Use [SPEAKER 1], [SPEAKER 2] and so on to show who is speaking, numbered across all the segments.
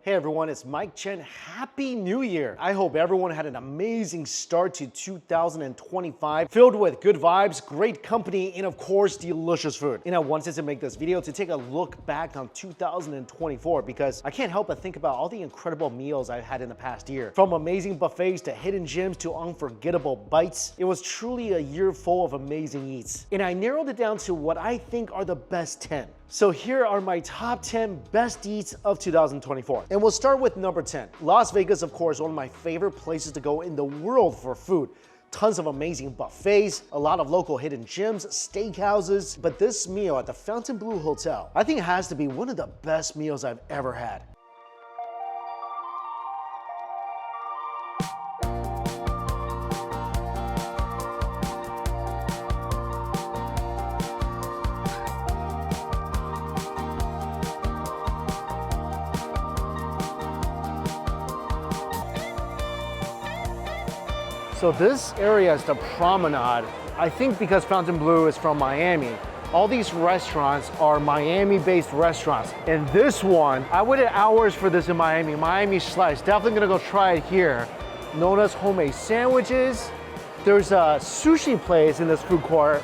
[SPEAKER 1] Hey everyone, it's Mike Chen. Happy New Year! I hope everyone had an amazing start to 2025, filled with good vibes, great company, and of course, delicious food. And I wanted to make this video to take a look back on 2024 because I can't help but think about all the incredible meals I've had in the past year. From amazing buffets to hidden gems to unforgettable bites, it was truly a year full of amazing eats. And I narrowed it down to what I think are the best 10. So here are my top 10 best eats of 2024. And we'll start with number 10. Las Vegas, of course, one of my favorite places to go in the world for food. Tons of amazing buffets, a lot of local hidden gems, steakhouses. But this meal at the Fontainebleau Hotel, I think it has to be one of the best meals I've ever had. So this area is the promenade. I think because Fontainebleau is from Miami, all these restaurants are Miami-based restaurants. And this one, I waited hours for this in Miami. Miami Slice, definitely gonna go try it here. Known as homemade sandwiches. There's a sushi place in this food court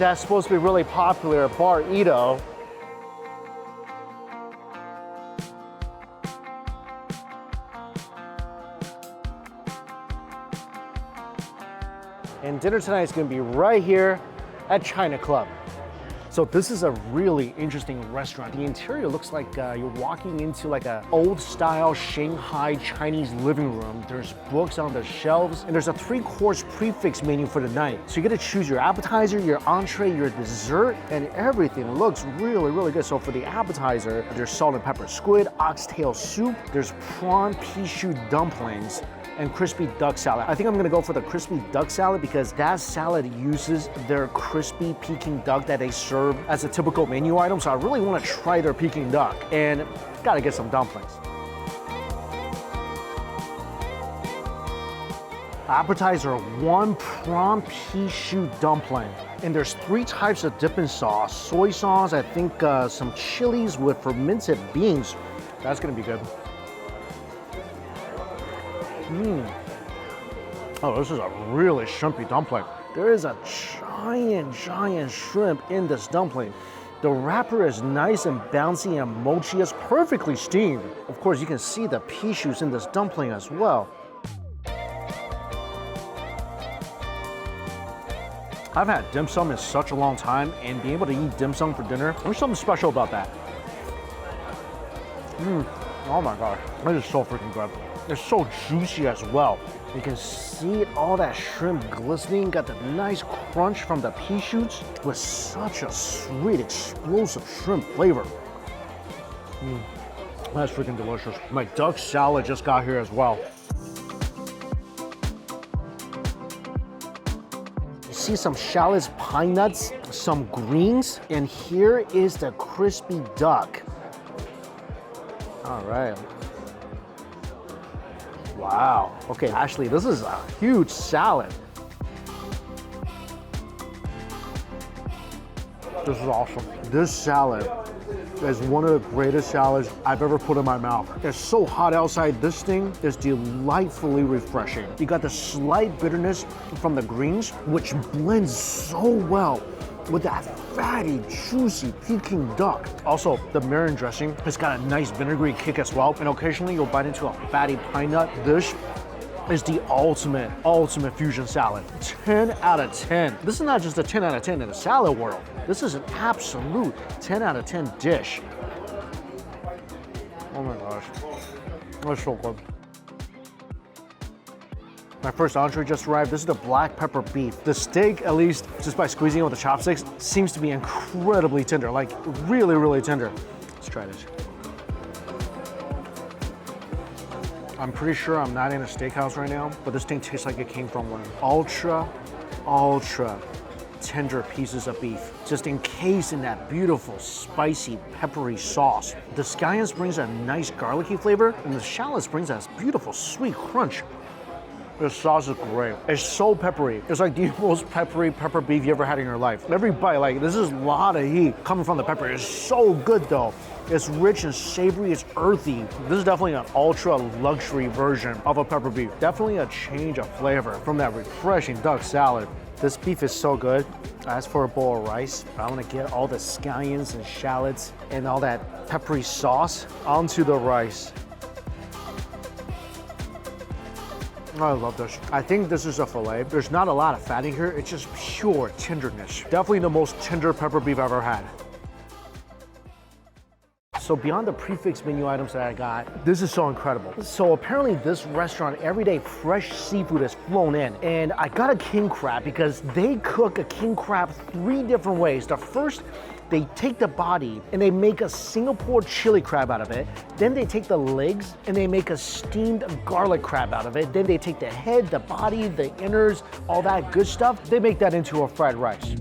[SPEAKER 1] that's supposed to be really popular, Bar Ito. And dinner tonight is gonna be right here at China Club. So this is a really interesting restaurant. The interior looks like you're walking into like an old style Shanghai Chinese living room. There's books on the shelves and there's a 3-course prefix menu for the night. So you get to choose your appetizer, your entree, your dessert, and everything looks really, really good. So for the appetizer, there's salt and pepper squid, oxtail soup, there's prawn pea shoot dumplings, and crispy duck salad. I think I'm gonna go for the crispy duck salad because that salad uses their crispy Peking duck that they serve as a typical menu item. So I really wanna try their Peking duck and gotta get some dumplings. Appetizer 1, prawn pea shoot dumpling. And there's 3 types of dipping sauce. Soy sauce, I think some chilies with fermented beans. That's gonna be good. Oh, this is a really shrimpy dumpling. There is a giant shrimp in this dumpling. The wrapper is nice and bouncy and mochi. It's perfectly steamed. Of course, you can see the pea shoots in this dumpling as well. I've had dim sum in such a long time, and being able to eat dim sum for dinner, there's something special about that. Oh my gosh, that is so freaking good. It's so juicy as well. You can see all that shrimp glistening, got the nice crunch from the pea shoots with such a sweet, explosive shrimp flavor. That's freaking delicious. My duck salad just got here as well. You see some shallots, pine nuts, some greens, and here is the crispy duck. All right. Wow. Okay, Ashley, this is a huge salad. This is awesome. This salad is one of the greatest salads I've ever put in my mouth. It's so hot outside. This thing is delightfully refreshing. You got the slight bitterness from the greens, which blends so well with that fatty, juicy Peking duck. Also, the mirin dressing has got a nice vinegary kick as well, and occasionally you'll bite into a fatty pine nut. This is the ultimate fusion salad. 10 out of 10. This is not just a 10 out of 10 in the salad world. This is an absolute 10 out of 10 dish. Oh my gosh, that's so good. My first entree just arrived. This is the black pepper beef. The steak, at least just by squeezing it with the chopsticks, seems to be incredibly tender, like really, really tender. Let's try this. I'm pretty sure I'm not in a steakhouse right now, but this thing tastes like it came from one. Ultra tender pieces of beef, just encased in that beautiful, spicy, peppery sauce. The scallions brings a nice garlicky flavor, and the shallots brings that beautiful, sweet crunch. This sauce is great. It's so peppery. It's like the most peppery pepper beef you ever had in your life. Every bite, like this is a lot of heat coming from the pepper. It's so good though. It's rich and savory, it's earthy. This is definitely an ultra luxury version of a pepper beef. Definitely a change of flavor from that refreshing duck salad. This beef is so good. I asked for a bowl of rice, but I want to get all the scallions and shallots and all that peppery sauce onto the rice. I love this. I think this is a filet. There's not a lot of fat in here. It's just pure tenderness. Definitely the most tender pepper beef I've ever had. So beyond the prefix menu items that I got, this is so incredible. So apparently this restaurant, every day fresh seafood is flown in. And I got a king crab because they cook a king crab 3 different ways. The first, they take the body and they make a Singapore chili crab out of it. Then they take the legs and they make a steamed garlic crab out of it. Then they take the head, the body, the innards, all that good stuff. They make that into a fried rice.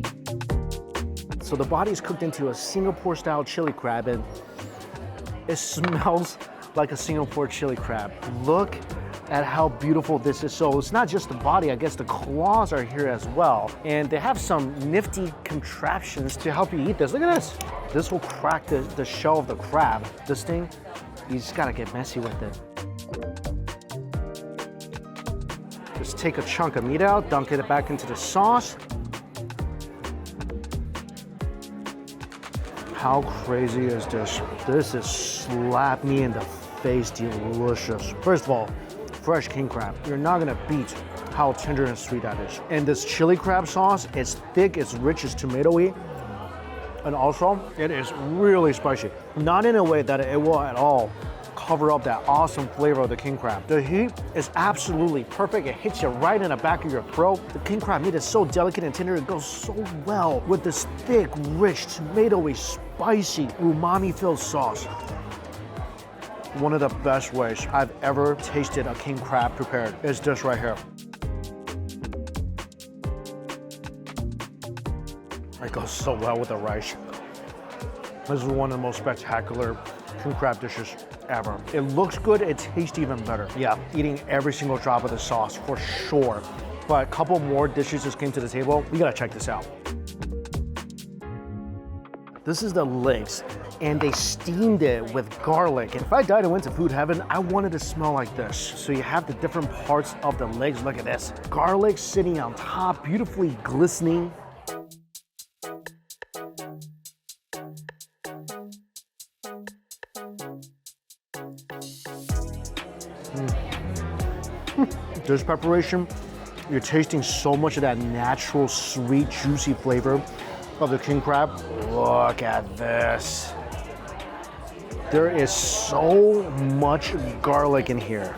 [SPEAKER 1] So the body is cooked into a Singapore style chili crab and it smells like a Singapore chili crab. Look at how beautiful this is. So it's not just the body, I guess the claws are here as well. And they have some nifty contraptions to help you eat this. Look at this. This will crack the shell of the crab. This thing, you just gotta get messy with it. Just take a chunk of meat out, dunk it back into the sauce. How crazy is this? This is slap me in the face delicious. First of all, fresh king crab. You're not gonna beat how tender and sweet that is. And this chili crab sauce, it's thick, it's rich, it's tomatoey. And also, it is really spicy. Not in a way that it will at all cover up that awesome flavor of the king crab. The heat is absolutely perfect. It hits you right in the back of your throat. The king crab meat is so delicate and tender. It goes so well with this thick, rich, tomatoey, spicy, umami-filled sauce. One of the best ways I've ever tasted a king crab prepared is this right here. It goes so well with the rice. This is one of the most spectacular king crab dishes ever. It looks good, it tastes even better. Yeah, eating every single drop of the sauce for sure. But a couple more dishes just came to the table. We gotta check this out. This is the legs, and they steamed it with garlic. And if I died and went to food heaven, I wanted to smell like this. So you have the different parts of the legs. Look at this. Garlic sitting on top, beautifully glistening. This preparation, you're tasting so much of that natural, sweet, juicy flavor of the king crab. Look at this. There is so much garlic in here.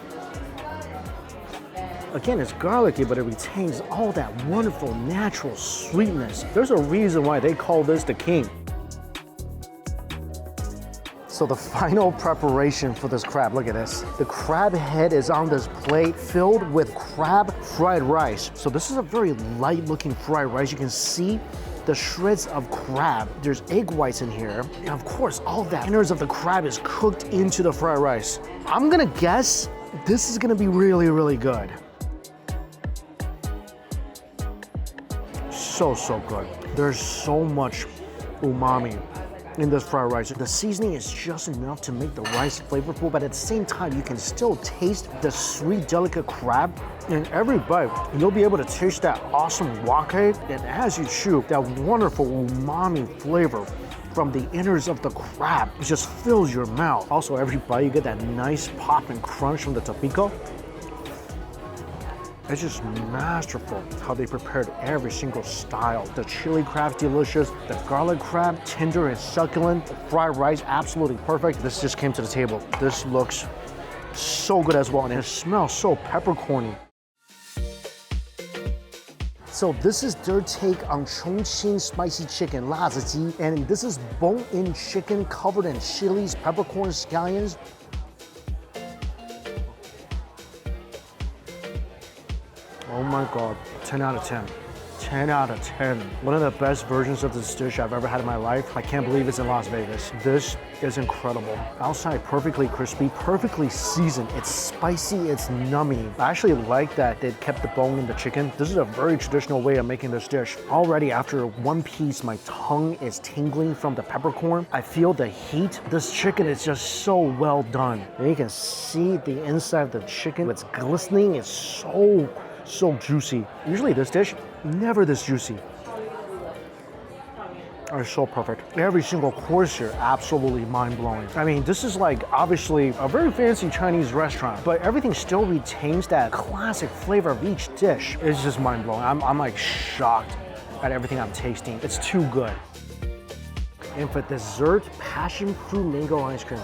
[SPEAKER 1] Again, it's garlicky, but it retains all that wonderful natural sweetness. There's a reason why they call this the king. So the final preparation for this crab, look at this. The crab head is on this plate filled with crab fried rice. So this is a very light looking fried rice. You can see the shreds of crab. There's egg whites in here. And of course, all that innards of the crab is cooked into the fried rice. I'm gonna guess this is gonna be really, really good. So good. There's so much umami in this fried rice. The seasoning is just enough to make the rice flavorful, but at the same time, you can still taste the sweet, delicate crab. In every bite, you'll be able to taste that awesome wok, and as you chew, that wonderful umami flavor from the innards of the crab. It just fills your mouth. Also, every bite, you get that nice pop and crunch from the topiko. It's just masterful how they prepared every single style. The chili crab's delicious, the garlic crab, tender and succulent, the fried rice, absolutely perfect. This just came to the table. This looks so good as well, and it smells so peppercorny. So this is their take on Chongqing spicy chicken, 辣子鸡, and this is bone-in chicken covered in chilies, peppercorn, scallions. Oh my God, 10 out of 10. 10 out of 10. One of the best versions of this dish I've ever had in my life. I can't believe it's in Las Vegas. This is incredible. Outside perfectly crispy, perfectly seasoned. It's spicy, it's nummy. I actually like that they kept the bone in the chicken. This is a very traditional way of making this dish. Already after one piece, my tongue is tingling from the peppercorn. I feel the heat. This chicken is just so well done. And you can see the inside of the chicken. It's glistening. It's so juicy. Usually this dish, never this juicy. Are so perfect. Every single course here, absolutely mind-blowing. I mean, this is like obviously a very fancy Chinese restaurant, but everything still retains that classic flavor of each dish. It's just mind-blowing. I'm like shocked at everything I'm tasting. It's too good. And for dessert, passion fruit mango ice cream.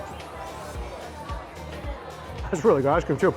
[SPEAKER 1] That's really good ice cream too.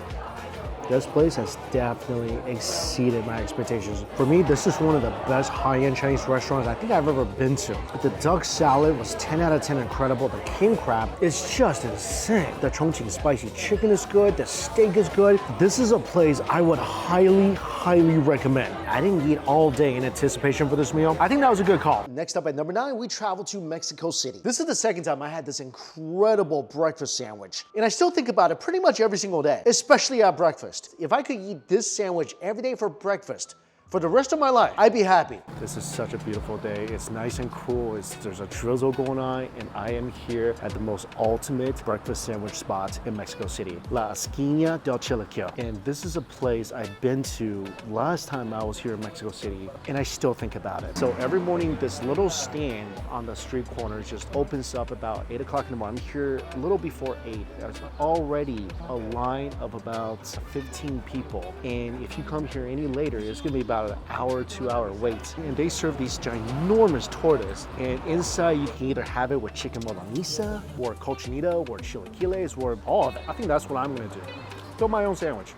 [SPEAKER 1] This place has definitely exceeded my expectations. For me, this is one of the best high-end Chinese restaurants I think I've ever been to. The duck salad was 10 out of 10 incredible. The king crab is just insane. The Chongqing spicy chicken is good. The steak is good. This is a place I would highly recommend. I didn't eat all day in anticipation for this meal. I think that was a good call. Next up at number 9, we traveled to Mexico City. This is the second time I had this incredible breakfast sandwich. And I still think about it pretty much every single day, especially at breakfast. If I could eat this sandwich every day for breakfast, for the rest of my life, I'd be happy. This is such a beautiful day. It's nice and cool. There's a drizzle going on, and I am here at the most ultimate breakfast sandwich spot in Mexico City, La Esquina del Chilaquil. And this is a place I've been to last time I was here in Mexico City, and I still think about it. So every morning, this little stand on the street corner just opens up about 8 o'clock in the morning. I'm here a little before 8. There's already a line of about 15 people. And if you come here any later, it's gonna be about an hour, 2-hour wait. And they serve these ginormous tortas. And inside you can either have it with chicken longaniza or cochinita or chilaquiles or all of it. I think that's what I'm gonna do. Build my own sandwich.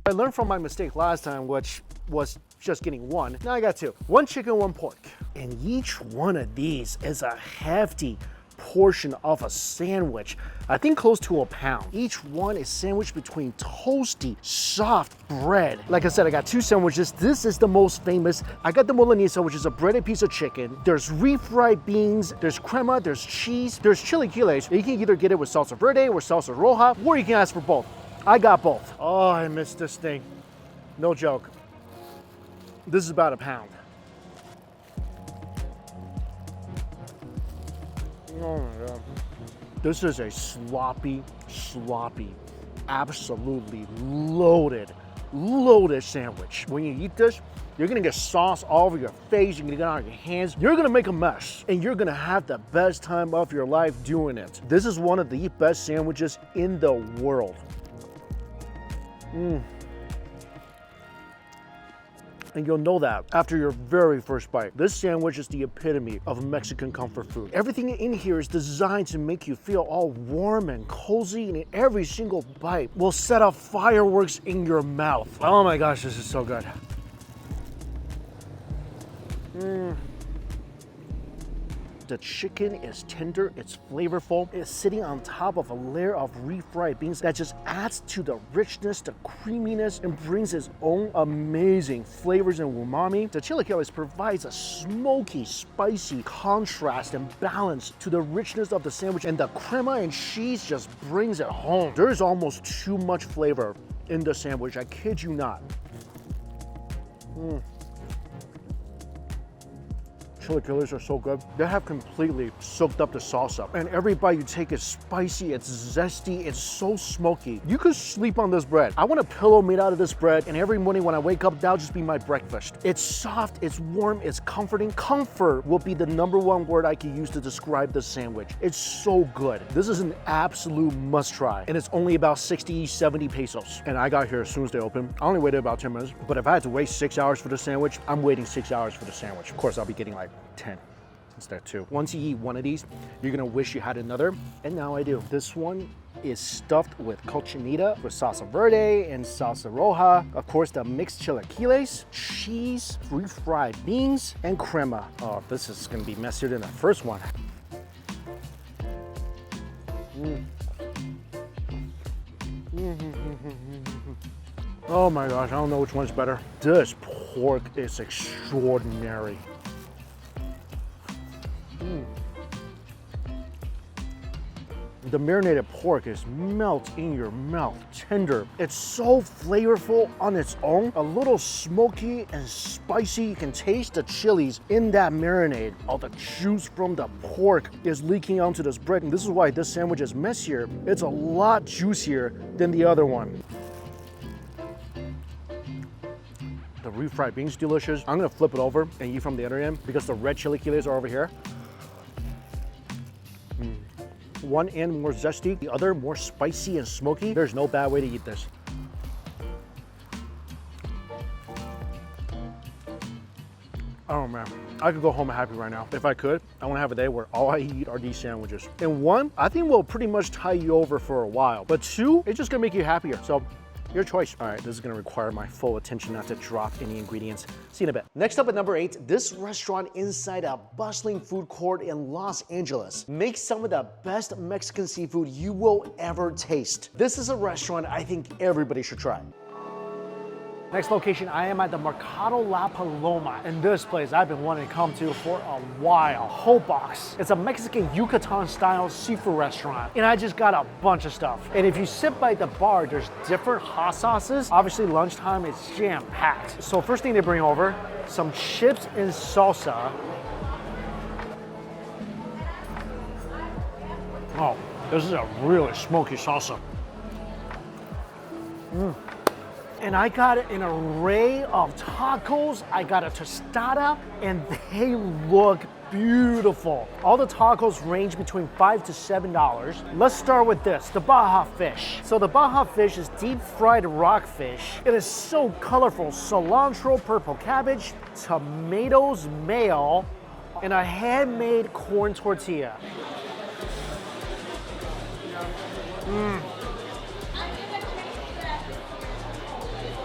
[SPEAKER 1] I learned from my mistake last time, which was just getting one. Now I got 2. 1 chicken, 1 pork. And each one of these is a hefty portion of a sandwich. I think close to a pound. Each one is sandwiched between toasty, soft bread. Like I said, I got 2 sandwiches. This is the most famous. I got the milanesa, which is a breaded piece of chicken. There's refried beans, there's crema, there's cheese, there's chilaquiles. You can either get it with salsa verde or salsa roja, or you can ask for both. I got both. Oh, I missed this thing. No joke. This is about a pound. Oh my God. This is a sloppy, absolutely loaded sandwich. When you eat this, you're gonna get sauce all over your face, you're gonna get on your hands, you're gonna make a mess, and you're gonna have the best time of your life doing it. This is one of the best sandwiches in the world. And you'll know that after your very first bite. This sandwich is the epitome of Mexican comfort food. Everything in here is designed to make you feel all warm and cozy, and every single bite will set off fireworks in your mouth. Oh my gosh, this is so good. The chicken is tender, it's flavorful, it's sitting on top of a layer of refried beans that just adds to the richness, the creaminess, and brings its own amazing flavors and umami. The chilaquiles provides a smoky, spicy contrast and balance to the richness of the sandwich, and the crema and cheese just brings it home. There's almost too much flavor in the sandwich, I kid you not. Chilaquiles are so good. They have completely soaked up the salsa. And every bite you take is spicy, it's zesty, it's so smoky. You could sleep on this bread. I want a pillow made out of this bread, and every morning when I wake up, that'll just be my breakfast. It's soft, it's warm, it's comforting. Comfort will be the #1 word I can use to describe this sandwich. It's so good. This is an absolute must try. And it's only about 60, 70 pesos. And I got here as soon as they opened. I only waited about 10 minutes, but if I had to wait 6 hours for the sandwich, I'm waiting 6 hours for the sandwich. Of course, I'll be getting like 10 instead of 2. Once you eat one of these, you're gonna wish you had another, and now I do. This one is stuffed with cochinita, with salsa verde and salsa roja. Of course, the mixed chilaquiles, cheese, refried beans, and crema. Oh, this is gonna be messier than the first one. Oh my gosh, I don't know which one's better. This pork is extraordinary. The marinated pork is melt in your mouth, tender. It's so flavorful on its own, a little smoky and spicy. You can taste the chilies in that marinade. All the juice from the pork is leaking onto this bread, and this is why this sandwich is messier. It's a lot juicier than the other one. The refried beans delicious. I'm gonna flip it over and eat from the other end because the red chilaquiles are over here. One end more zesty, the other more spicy and smoky. There's no bad way to eat this. Oh man, I could go home happy right now. If I could, I want to have a day where all I eat are these sandwiches. And one, I think will pretty much tie you over for a while. But two, it's just gonna make you happier. So your choice. All right, this is gonna require my full attention not to drop any ingredients. See you in a bit. Next up at number 8, this restaurant inside a bustling food court in Los Angeles makes some of the best Mexican seafood you will ever taste. This is a restaurant I think everybody should try. Next location, I am at the Mercado La Paloma. And this place I've been wanting to come to for a while. Whole Box. It's a Mexican Yucatan-style seafood restaurant. And I just got a bunch of stuff. And if you sit by the bar, there's different hot sauces. Obviously, lunchtime is jam-packed. So first thing they bring over, some chips and salsa. Oh, this is a really smoky salsa. And I got an array of tacos. I got a tostada, and they look beautiful. All the tacos range between $5 to $7. Let's start with this, the Baja fish. So the Baja fish is deep fried rockfish. It is so colorful. Cilantro, purple cabbage, tomatoes, mayo, and a handmade corn tortilla.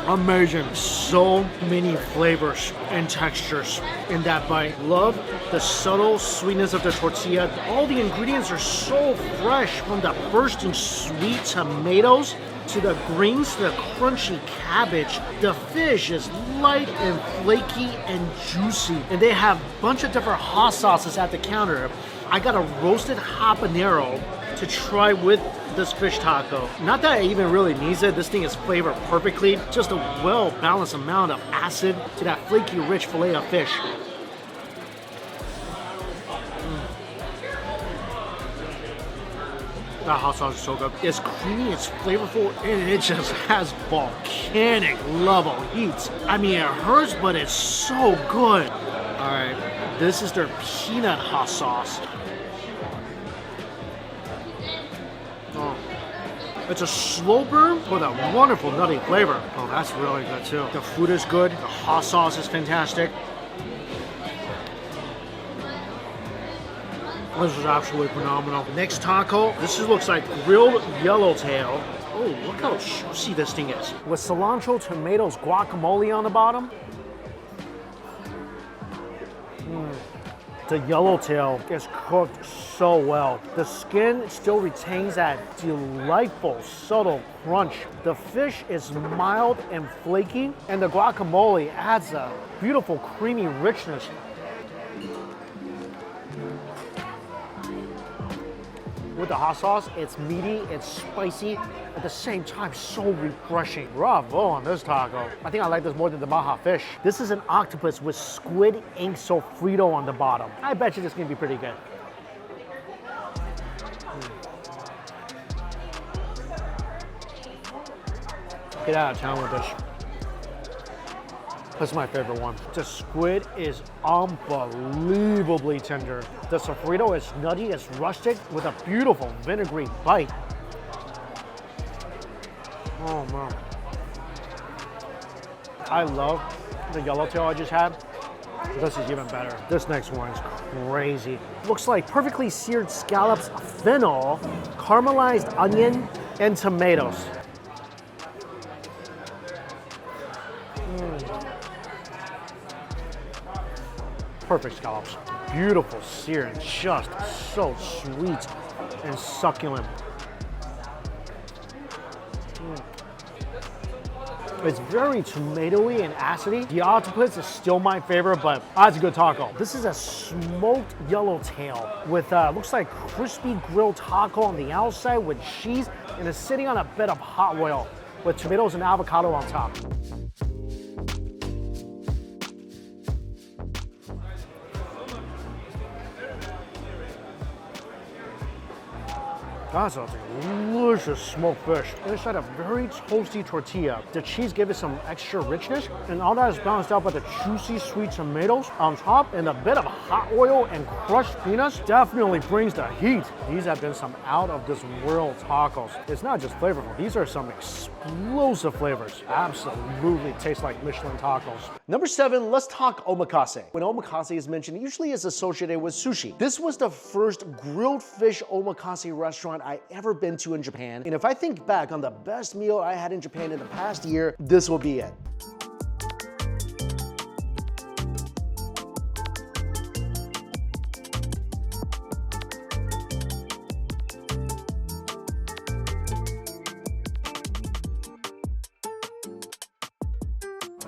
[SPEAKER 1] Amazing. So many flavors and textures in that bite. Love the subtle sweetness of the tortilla. All the ingredients are so fresh, from the bursting sweet tomatoes to the greens to the crunchy cabbage. The fish is light and flaky and juicy. And they have a bunch of different hot sauces at the counter. I got a roasted habanero to try with this fish taco. Not that it even really needs it. This thing is flavored perfectly. Just a well-balanced amount of acid to that flaky, rich fillet of fish. That hot sauce is so good. It's creamy, it's flavorful, and it just has volcanic level heat. I mean, it hurts, but it's so good. All right, this is their peanut hot sauce. It's a slow burn with a wonderful nutty flavor. Oh, that's really good too. The food is good. The hot sauce is fantastic. This is absolutely phenomenal. Next taco, this looks like grilled yellowtail. Oh, look how juicy this thing is. With cilantro, tomatoes, guacamole on the bottom. The yellowtail is cooked so well. The skin still retains that delightful, subtle crunch. The fish is mild and flaky, and the guacamole adds a beautiful, creamy richness. With the hot sauce, it's meaty, it's spicy, at the same time, so refreshing. Bravo on this taco. I think I like this more than the Baja fish. This is an octopus with squid ink sofrito on the bottom. I bet you this is gonna be pretty good. Get out of town with this. That's my favorite one. The squid is unbelievably tender. The sofrito is nutty, it's rustic with a beautiful vinegary bite. Oh man. I love the yellowtail I just had. This is even better. This next one is crazy. Looks like perfectly seared scallops, fennel, caramelized onion, and tomatoes. Perfect scallops. Beautiful seared, just so sweet and succulent. It's very tomatoey and acidy. The octopus is still my favorite, but that's a good taco. This is a smoked yellowtail with, looks like crispy grilled taco on the outside with cheese, and it's sitting on a bed of hot oil with tomatoes and avocado on top. That's a delicious smoked fish. Inside a very toasty tortilla. The cheese gave it some extra richness, and all that is balanced out by the juicy sweet tomatoes on top, and a bit of hot oil and crushed peanuts definitely brings the heat. These have been some out of this world tacos. It's not just flavorful, these are some explosive flavors. Absolutely taste like Michelin tacos. Number 7, let's talk omakase. When omakase is mentioned, it usually is associated with sushi. This was the first grilled fish omakase restaurant I ever been to in Japan. And if I think back on the best meal I had in Japan in the past year, this will be it.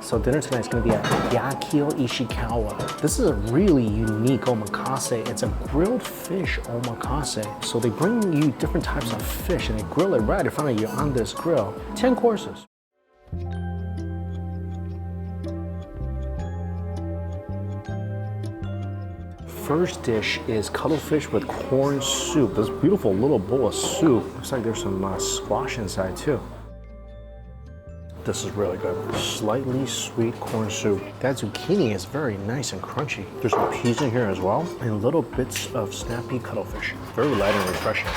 [SPEAKER 1] So dinner tonight is going to be at Yakio Ishikawa. This is a really unique omakase. It's a grilled fish omakase. So they bring you different types of fish and they grill it right in front of you on this grill. 10 courses. First dish is cuttlefish with corn soup. This beautiful little bowl of soup. Looks like there's some squash inside too. This is really good. Slightly sweet corn soup. That zucchini is very nice and crunchy. There's some peas in here as well, and little bits of snappy cuttlefish. Very light and refreshing.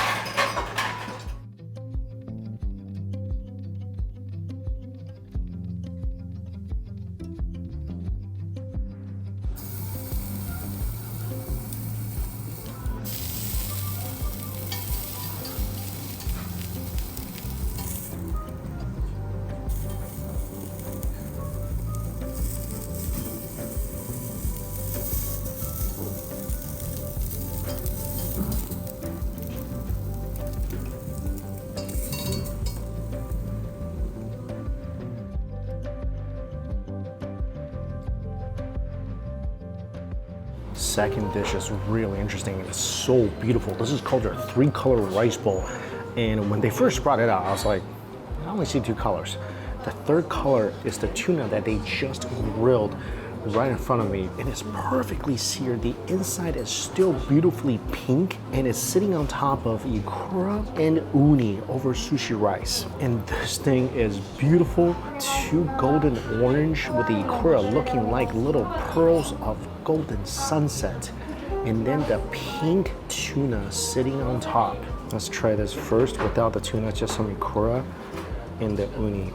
[SPEAKER 1] Second dish is really interesting. It's so beautiful. This is called their 3-color rice bowl. And when they first brought it out, I was like, I only see 2 colors. The third color is the tuna that they just grilled right in front of me. And it's perfectly seared. The inside is still beautifully pink and it's sitting on top of ikura and uni over sushi rice. And this thing is beautiful. 2 golden orange with the ikura looking like little pearls of golden sunset. And then the pink tuna sitting on top. Let's try this first without the tuna, just some ikura and the uni.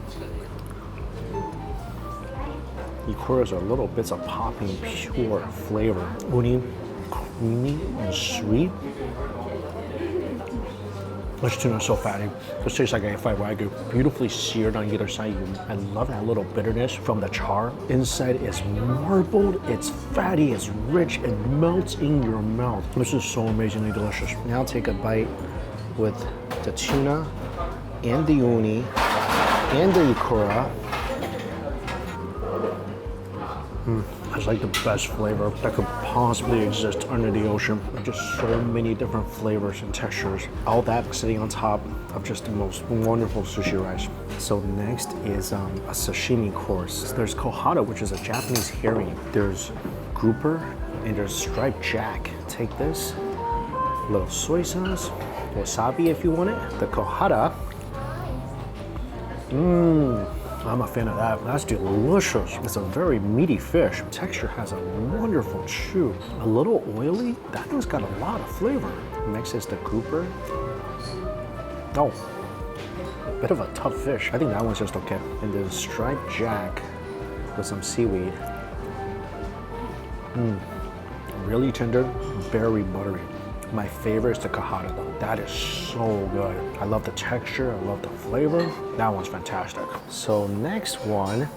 [SPEAKER 1] Ikuras are little bits of popping pure flavor. Uni, creamy and sweet. This tuna is so fatty. This tastes like A5 Wagyu. Beautifully seared on either side. I love that little bitterness from the char. Inside is marbled, it's fatty, it's rich, it melts in your mouth. This is so amazingly delicious. Now take a bite with the tuna and the uni and the ikura. It's like the best flavor that could possibly exist under the ocean. Just so many different flavors and textures. All that sitting on top of just the most wonderful sushi rice. So next is a sashimi course. There's kohata, which is a Japanese herring. There's grouper and there's striped jack. Take this, a little soy sauce, wasabi if you want it. The kohata. I'm a fan of that. That's delicious. It's a very meaty fish. Texture has a wonderful chew. A little oily. That thing's got a lot of flavor. Next is the grouper. Oh, a bit of a tough fish. I think that one's just okay. And then striped jack with some seaweed. Really tender, very buttery. My favorite is the kohata though. That is so good. I love the texture, I love the flavor. That one's fantastic. So next one,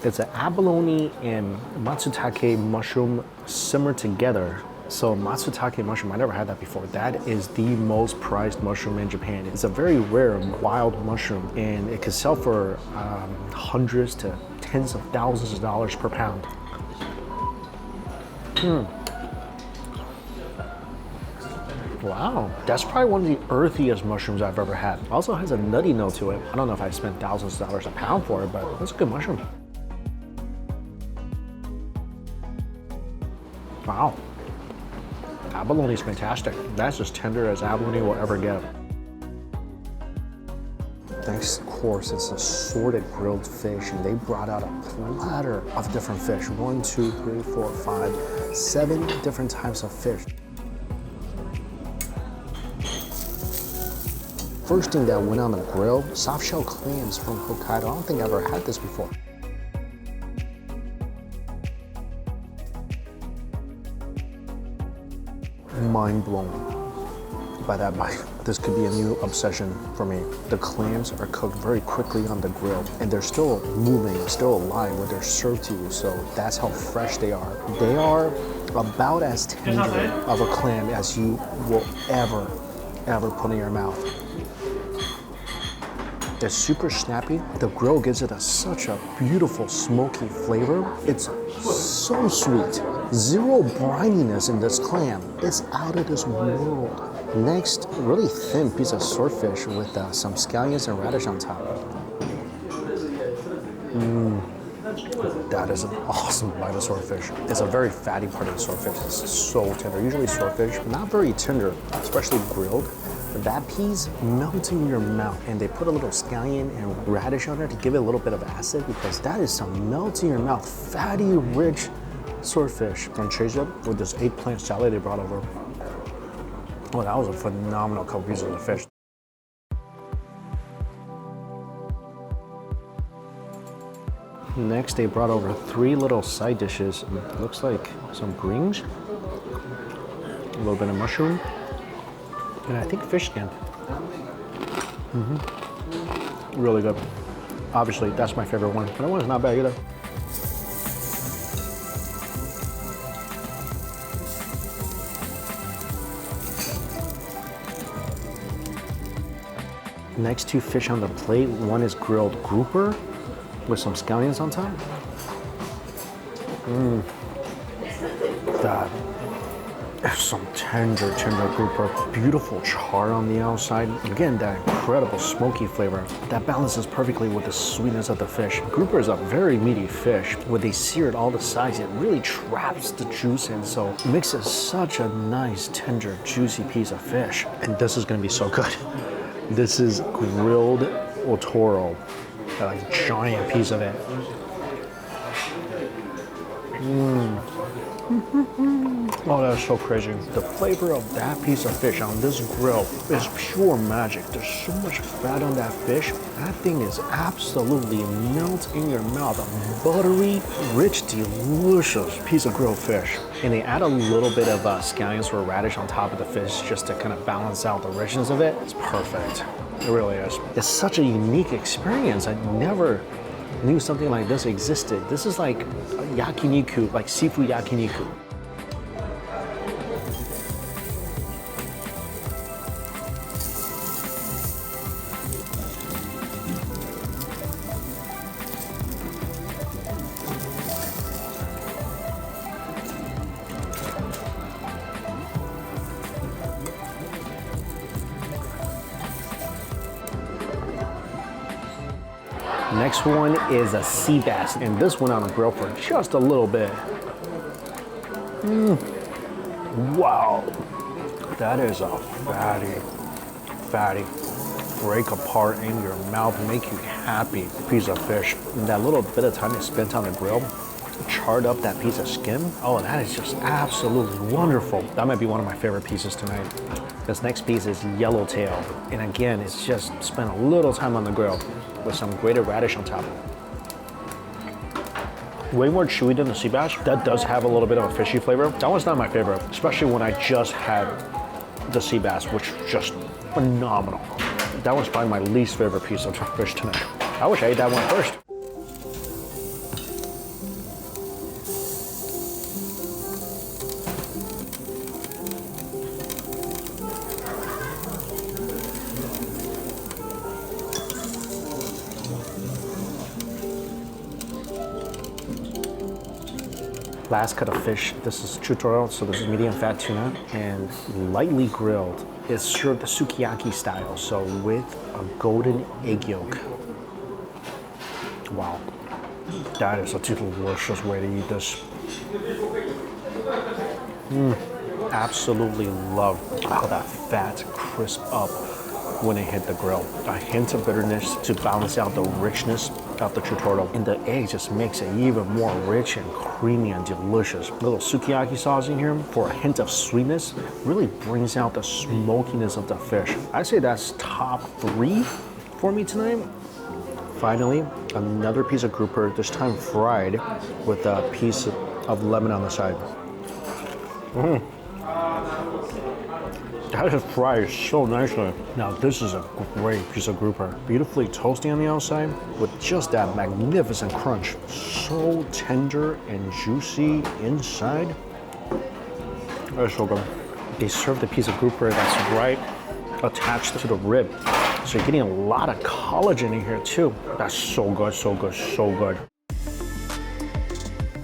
[SPEAKER 1] it's an abalone and matsutake mushroom simmered together So matsutake mushroom, I never had that before. That is the most prized mushroom in Japan. It's a very rare wild mushroom, and it could sell for hundreds to tens of thousands of dollars per pound. Wow, that's probably one of the earthiest mushrooms I've ever had. Also has a nutty note to it. I don't know if I spent thousands of dollars a pound for it, but it's a good mushroom. Wow. Abalone is fantastic. That's as tender as abalone will ever get. Next course is assorted grilled fish, and they brought out a platter of different fish. 1, 2, 3, 4, 5, 7 different types of fish. First thing that went on the grill, soft shell clams from Hokkaido. I don't think I've ever had this before. Mind blown by that bite. This could be a new obsession for me. The clams are cooked very quickly on the grill, and they're still moving, still alive when they're served to you, so that's how fresh they are. They are about as tender of a clam as you will ever put in your mouth. It's super snappy. The grill gives it such a beautiful smoky flavor. It's so sweet. Zero brininess in this clam. It's out of this world. Next, really thin piece of swordfish with some scallions and radish on top. That is an awesome bite of swordfish. It's a very fatty part of the swordfish. It's so tender. Usually swordfish, not very tender, especially grilled. That piece melts in your mouth, and they put a little scallion and radish on there to give it a little bit of acid, because that is some melt in your mouth, fatty, rich swordfish. And chase it with this eggplant salad they brought over. Oh, that was a phenomenal couple pieces of fish. Next, they brought over 3 little side dishes. It looks like some greens, a little bit of mushroom, and I think fish skin. Really good. Obviously, that's my favorite one. That one's not bad either. Next 2 fish on the plate. One is grilled grouper with some scallions on top. That is some tender grouper. Beautiful char on the outside. Again, that incredible smoky flavor. That balances perfectly with the sweetness of the fish. Grouper is a very meaty fish. When they sear it all the sides, it really traps the juice in, so it makes it such a nice, tender, juicy piece of fish. And this is gonna be so good. This is grilled otoro, like a giant piece of it. Oh, that's so crazy. The flavor of that piece of fish on this grill is pure magic. There's so much fat on that fish. That thing is absolutely melts in your mouth. A buttery, rich, delicious piece of grilled fish. And they add a little bit of scallions or radish on top of the fish just to kind of balance out the richness of it. It's perfect. It really is. It's such a unique experience. I never knew something like this existed. This is like yakiniku, like seafood yakiniku. Next one is a sea bass, and this went on the grill for just a little bit. Wow, that is a fatty, break apart in your mouth, make you happy piece of fish. And that little bit of time it spent on the grill charred up that piece of skin. Oh, that is just absolutely wonderful. That might be one of my favorite pieces tonight. This next piece is yellowtail, and again, it's just spent a little time on the grill with some grated radish on top. Way more chewy than the sea bass. That does have a little bit of a fishy flavor. That one's not my favorite, especially when I just had the sea bass, which was just phenomenal. That one's probably my least favorite piece of fish tonight. I wish I ate that one first. Last cut of fish. This is chutoro, so this is medium fat tuna and lightly grilled. It's served the sukiyaki style, so with a golden egg yolk. Wow, that is a delicious way to eat this. Absolutely love how that fat crisp up when it hit the grill. A hint of bitterness to balance out the richness of the chutoro. And the egg just makes it even more rich and creamy and delicious. A little sukiyaki sauce in here for a hint of sweetness really brings out the smokiness of the fish. I'd say that's top 3 for me tonight. Finally, another piece of grouper, this time fried with a piece of lemon on the side. That is fried so nicely. Now this is a great piece of grouper. Beautifully toasty on the outside with just that magnificent crunch. So tender and juicy inside. That's so good. They serve the piece of grouper that's right attached to the rib. So you're getting a lot of collagen in here too. That's so good, so good, so good.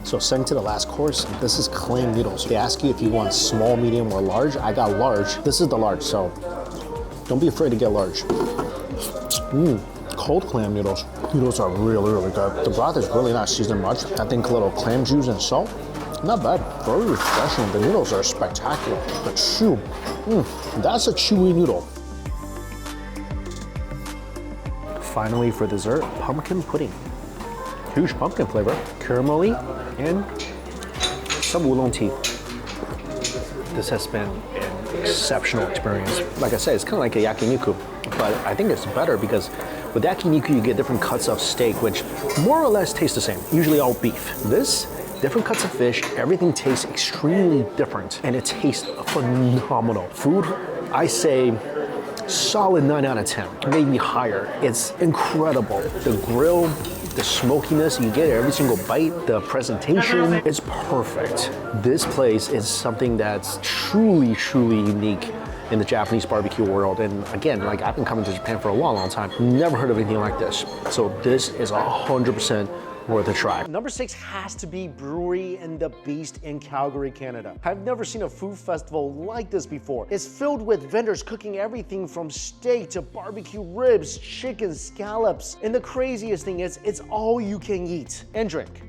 [SPEAKER 1] So second to the last course, this is clam noodles. They ask you if you want small, medium, or large. I got large. This is the large, so don't be afraid to get large. Cold clam noodles. Noodles are really, really good. The broth is really not seasoned much. I think a little clam juice and salt. Not bad. Very refreshing. The noodles are spectacular. The chew. That's a chewy noodle. Finally, for dessert, pumpkin pudding. Huge pumpkin flavor, caramelly, and some oolong tea. This has been an exceptional experience. Like I said, it's kind of like a yakiniku, but I think it's better because with yakiniku you get different cuts of steak, which more or less taste the same, usually all beef. This, different cuts of fish, everything tastes extremely different, and it tastes phenomenal. Food, I say, solid 9 out of 10, maybe higher. It's incredible. The grill, the smokiness, you get every single bite, the presentation, it's perfect. This place is something that's truly, truly unique in the Japanese barbecue world. And again, like I've been coming to Japan for a long, long time, never heard of anything like this. So this is 100% worth a try. Number 6 has to be Brewery and the Beast in Calgary, Canada. I've never seen a food festival like this before. It's filled with vendors cooking everything from steak to barbecue ribs, chicken, scallops. And the craziest thing is, it's all you can eat and drink.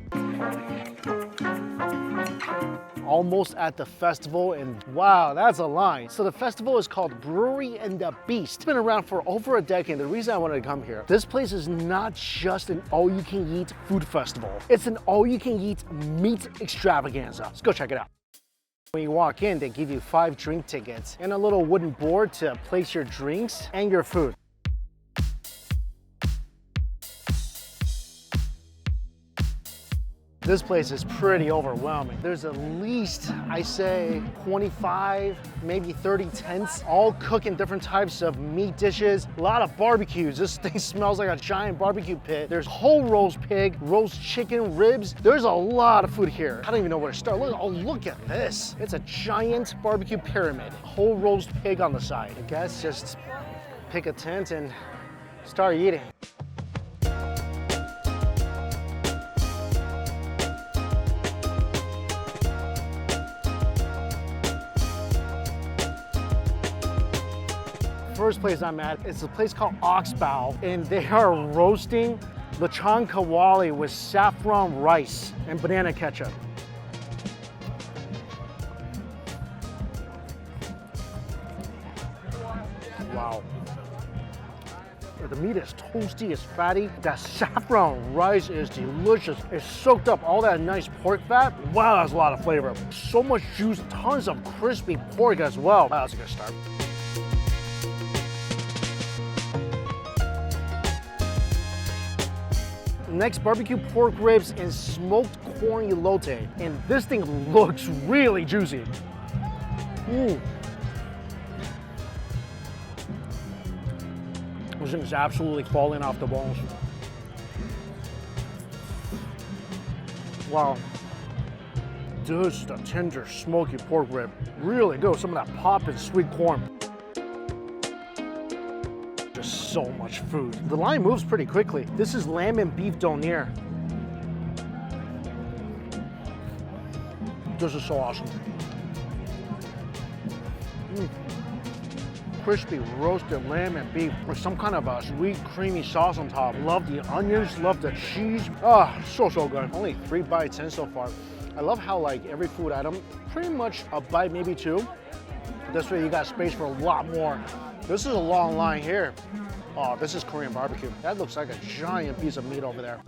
[SPEAKER 1] Almost at the festival, and wow, that's a line. So the festival is called Brewery and the Beast. It's been around for over a decade. The reason I wanted to come here, this place is not just an all-you-can-eat food festival. It's an all-you-can-eat meat extravaganza. Let's go check it out. When you walk in, they give you 5 drink tickets and a little wooden board to place your drinks and your food. This place is pretty overwhelming. There's at least, I say, 25, maybe 30 tents, all cooking different types of meat dishes. A lot of barbecues. This thing smells like a giant barbecue pit. There's whole roast pig, roast chicken, ribs. There's a lot of food here. I don't even know where to start. Look at this. It's a giant barbecue pyramid. Whole roast pig on the side. I guess just pick a tent and start eating. First place I'm at, it's a place called Oxbow, and they are roasting lechon kawali with saffron rice and banana ketchup. Wow. The meat is toasty, it's fatty. That saffron rice is delicious. It's soaked up all that nice pork fat. Wow, that's a lot of flavor. So much juice, tons of crispy pork as well. Wow, that's a good start. Next, barbecue pork ribs and smoked corn elote. And this thing looks really juicy. This thing is absolutely falling off the bones. Wow. Just a tender, smoky pork rib. Really good. Some of that pop and sweet corn. Just so much food. The line moves pretty quickly. This is lamb and beef donair.
[SPEAKER 2] This is so awesome. Crispy roasted lamb and beef with some kind of a sweet creamy sauce on top. Love the onions, love the cheese. Ah, so good. Only 3 bites in so far. I love how like every food item, pretty much a bite, maybe 2. This way you got space for a lot more. This is a long line here. Oh, this is Korean barbecue. That looks like a giant piece of meat over there.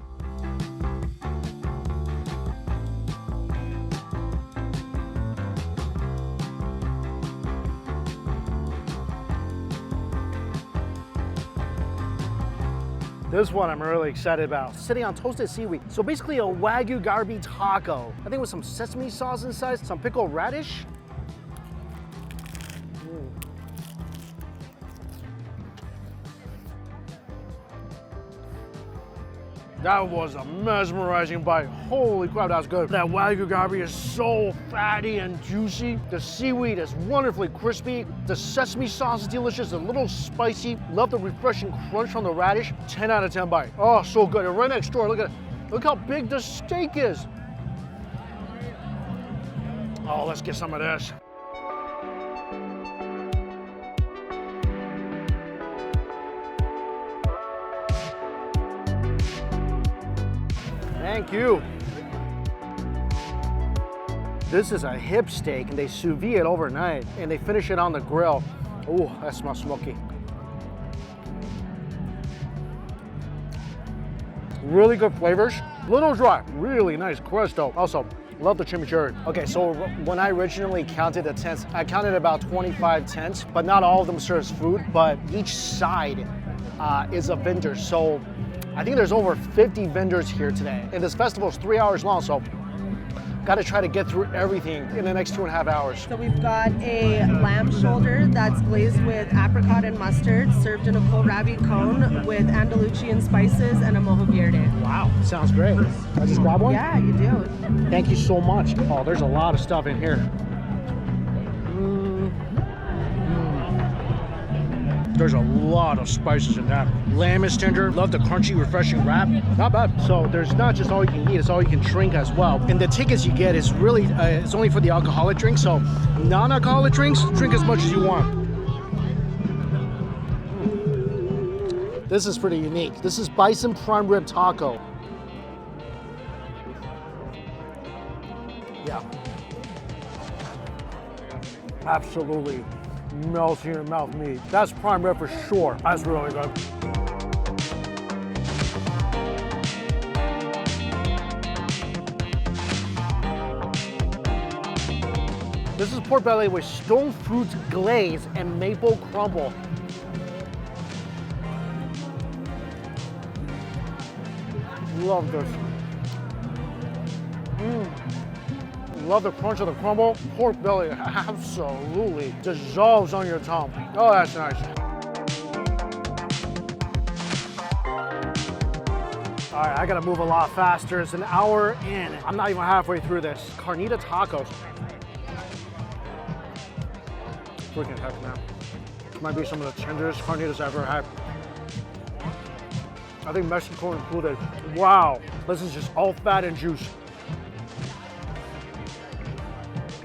[SPEAKER 2] This one I'm really excited about. Sitting on toasted seaweed. So basically a Wagyu Garbi taco. I think with some sesame sauce inside, some pickled radish. That was a mesmerizing bite. Holy crap, that was good. That Wagyu Garbi is so fatty and juicy. The seaweed is wonderfully crispy. The sesame sauce is delicious, a little spicy. Love the refreshing crunch from the radish. 10 out of 10 bite. Oh, so good. And right next door, look how big the steak is. Oh, let's get some of this. Thank you. This is a hip steak and they sous vide it overnight and they finish it on the grill. Oh, that smells smoky. Really good flavors. Little dry, really nice crust though. Also, love the chimichurri. Okay, so when I originally counted the tents, I counted about 25 tents, but not all of them serves food, but each side is a vendor. So I think there's over 50 vendors here today. And this festival is 3 hours long, so gotta try to get through everything in the next 2.5 hours.
[SPEAKER 3] So we've got a lamb shoulder that's glazed with apricot and mustard, served in a kohlrabi cone with Andalusian spices and a mojo verde.
[SPEAKER 2] Wow, sounds great. I just grab one?
[SPEAKER 3] Yeah, you do.
[SPEAKER 2] Thank you so much. Oh, there's a lot of stuff in here. There's a lot of spices in that. Lamb is tender. Love the crunchy, refreshing wrap. Not bad. So there's not just all you can eat, it's all you can drink as well. And the tickets you get is really, it's only for the alcoholic drinks. So non-alcoholic drinks, drink as much as you want. This is pretty unique. This is bison prime rib taco. Yeah. Absolutely. Melts in your mouth meat. That's prime rib for sure. That's really good. This is pork belly with stone fruit glaze and maple crumble. Love this. Love the crunch of the crumble. Pork belly absolutely dissolves on your tongue. Oh, that's nice. All right, I gotta move a lot faster. It's an hour in. I'm not even halfway through this. Carnita tacos. Freaking heck, man. Might be some of the tenderest carnitas I've ever had. I think Mexico included. Wow, this is just all fat and juice.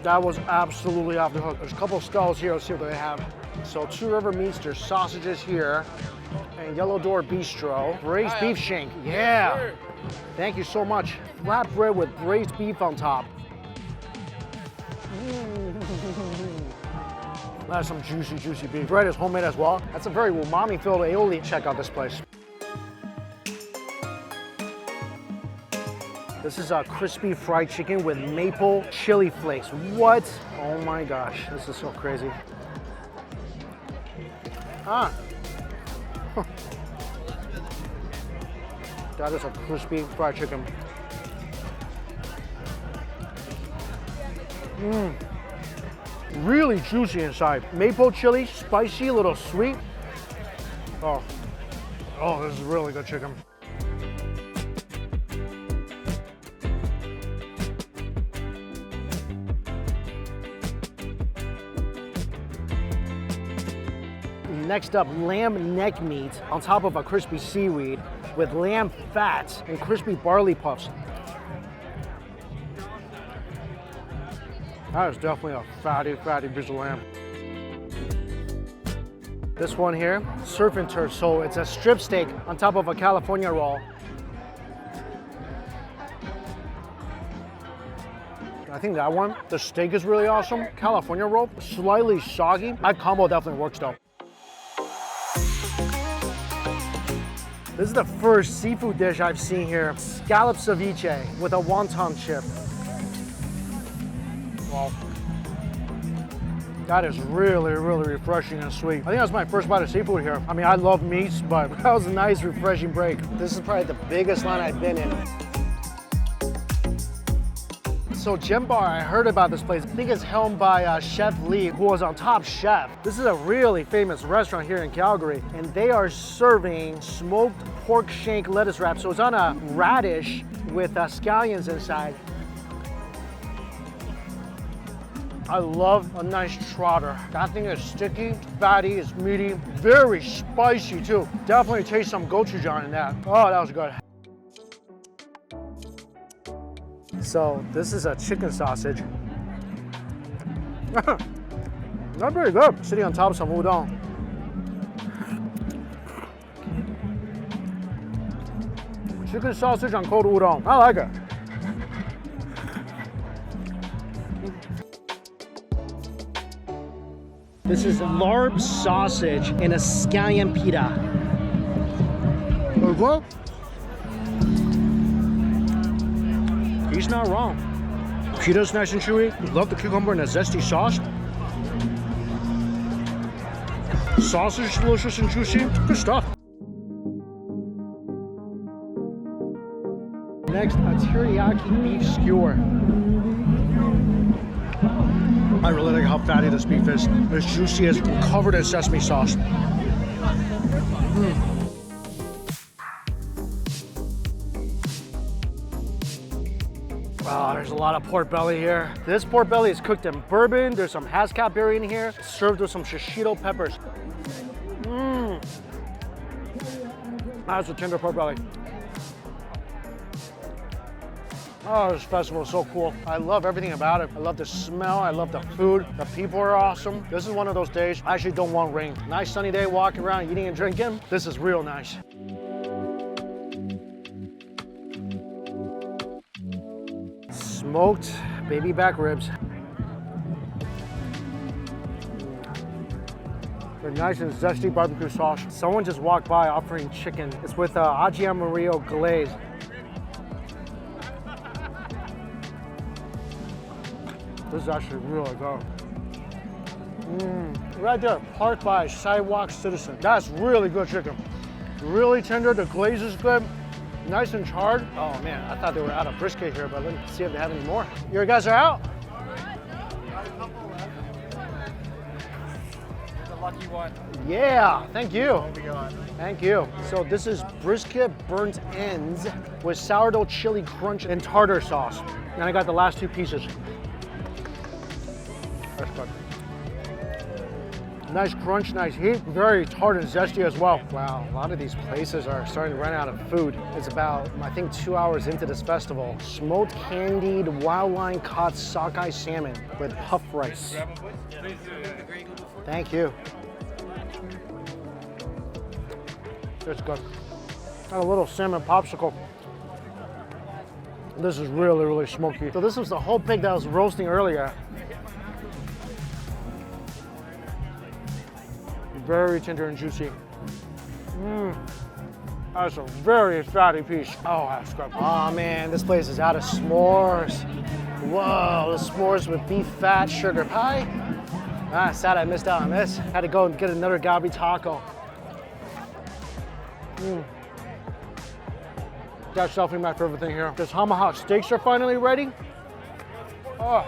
[SPEAKER 2] That was absolutely off the hook. There's a couple of stalls here. Let's see what they have. So Two River Meats, there's sausages here. And Yellow Door Bistro. Braised beef shank. Yeah. Yes, thank you so much. Flatbread with braised beef on top. That's some juicy, juicy beef. Bread is homemade as well. That's a very umami-filled aioli. Check out this place. This is a crispy fried chicken with maple chili flakes. What? Oh my gosh, this is so crazy. Ah. That is a crispy fried chicken. Really juicy inside. Maple chili, spicy, a little sweet. Oh, this is really good chicken. Next up, lamb neck meat on top of a crispy seaweed with lamb fat and crispy barley puffs. That is definitely a fatty, fatty piece of lamb. This one here, surf and turf. So it's a strip steak on top of a California roll. I think that one, the steak is really awesome. California roll, slightly soggy. That combo definitely works though. This is the first seafood dish I've seen here. Scallop ceviche with a wonton chip. Wow. That is really, really refreshing and sweet. I think that's my first bite of seafood here. I mean, I love meats, but that was a nice, refreshing break. This is probably the biggest line I've been in. So Gem Bar, I heard about this place. I think it's helmed by Chef Lee, who was on Top Chef. This is a really famous restaurant here in Calgary, and they are serving smoked pork shank lettuce wrap. So it's on a radish with scallions inside. I love a nice trotter. That thing is sticky, fatty, it's meaty, very spicy too. Definitely taste some gochujang in that. Oh, that was good. So this is a chicken sausage. Not very good. Sitting on top of some udon. Chicken sausage on cold udon. I like it. This is larb sausage in a scallion pita. What? He's not wrong. Pita's nice and chewy. Love the cucumber and the zesty sauce. Sausage delicious and juicy. Good stuff. Next, a teriyaki beef skewer. I really like how fatty this beef is. It's juicy, it's covered in sesame sauce. Wow, there's a lot of pork belly here. This pork belly is cooked in bourbon. There's some hascap berry in here, served with some shishito peppers. That's a tender pork belly. Oh, this festival is so cool. I love everything about it. I love the smell, I love the food. The people are awesome. This is one of those days I actually don't want rain. Nice sunny day, walking around, eating and drinking. This is real nice. Smoked baby back ribs. They're nice and zesty barbecue sauce. Someone just walked by offering chicken. It's with aji amarillo glaze. This is actually really good. Right there, parked by Sidewalk Citizen. That's really good chicken. Really tender, the glaze is good. Nice and charred. Oh man, I thought they were out of brisket here, but let me see if they have any more. You guys are out?
[SPEAKER 4] The lucky one.
[SPEAKER 2] Yeah, thank you. Thank you. So this is brisket burnt ends with sourdough chili crunch and tartar sauce. And I got the last two pieces. That's good. Nice crunch, nice heat, very tart and zesty as well. Wow, a lot of these places are starting to run out of food. It's about, I think, 2 hours into this festival. Smoked candied wild line caught sockeye salmon with puff rice. Thank you. It's good. Got a little salmon popsicle. This is really, really smoky. So this was the whole pig that I was roasting earlier. Very tender and juicy. That's a very fatty piece. Oh, that's good. Oh man, this place is out of s'mores. Whoa, the s'mores with beef fat, sugar pie. Ah, sad I missed out on this. Had to go and get another Gabi taco. That's definitely my favorite thing here. These tomahawk steaks are finally ready. Oh.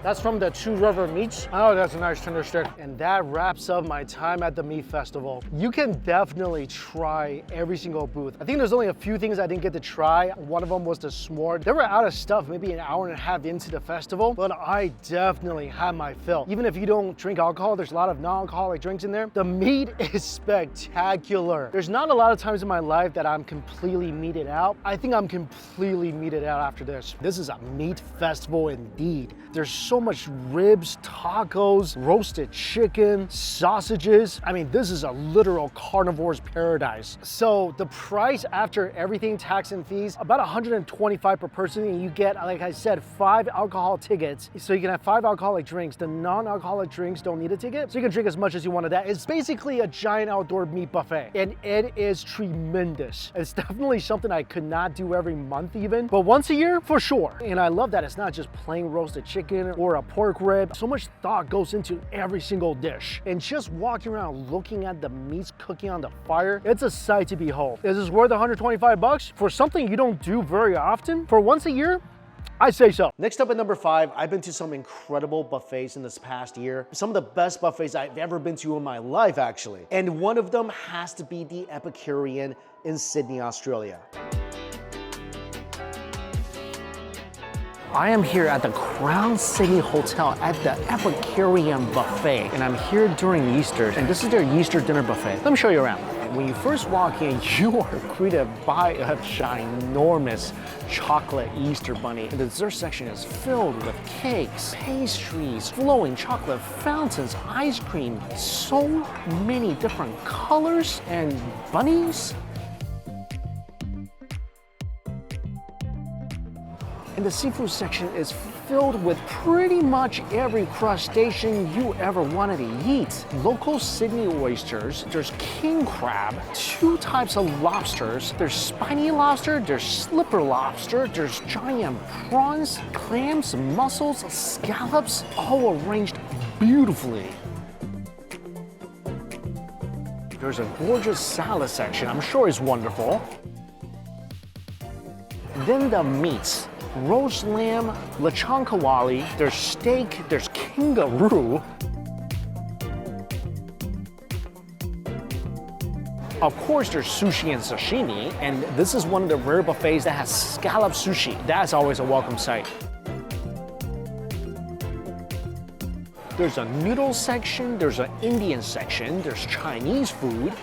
[SPEAKER 2] That's from the Two River Meats. Oh, that's a nice tender stick. And that wraps up my time at the meat festival. You can definitely try every single booth. I think there's only a few things I didn't get to try. One of them was the s'more. They were out of stuff maybe an hour and a half into the festival, but I definitely had my fill. Even if you don't drink alcohol, there's a lot of non-alcoholic drinks in there. The meat is spectacular. There's not a lot of times in my life that I'm completely meated out. I think I'm completely meated out after this. This is a meat festival indeed. There's so much ribs, tacos, roasted chicken, sausages. I mean, this is a literal carnivore's paradise. So the price after everything, tax and fees, about $125 per person, and you get, like I said, 5 alcohol tickets. So you can have 5 alcoholic drinks. The non-alcoholic drinks don't need a ticket, so you can drink as much as you want of that. It's basically a giant outdoor meat buffet, and it is tremendous. It's definitely something I could not do every month even, but once a year, for sure. And I love that it's not just plain roasted chicken or a pork rib. So much thought goes into every single dish. And just walking around looking at the meats cooking on the fire, it's a sight to behold. Is this worth $125 for something you don't do very often? For once a year? I say so.
[SPEAKER 1] Next up at number 5, I've been to some incredible buffets in this past year. Some of the best buffets I've ever been to in my life, actually. And one of them has to be the Epicurean in Sydney, Australia. I am here at the Crown Sydney Hotel at the Epicurean Buffet, and I'm here during Easter, and this is their Easter dinner buffet. Let me show you around. When you first walk in, you are greeted by a ginormous chocolate Easter bunny. The dessert section is filled with cakes, pastries, flowing chocolate fountains, ice cream, so many different colors and bunnies. And the seafood section is filled with pretty much every crustacean you ever wanted to eat. Local Sydney oysters, there's king crab, 2 types of lobsters, there's spiny lobster, there's slipper lobster, there's giant prawns, clams, mussels, scallops, all arranged beautifully. There's a gorgeous salad section, I'm sure it's wonderful. Then the meats. Roast lamb, lechon kawali, there's steak, there's kangaroo. Of course, there's sushi and sashimi, and this is one of the rare buffets that has scallop sushi. That's always a welcome sight. There's a noodle section, there's an Indian section, there's Chinese food.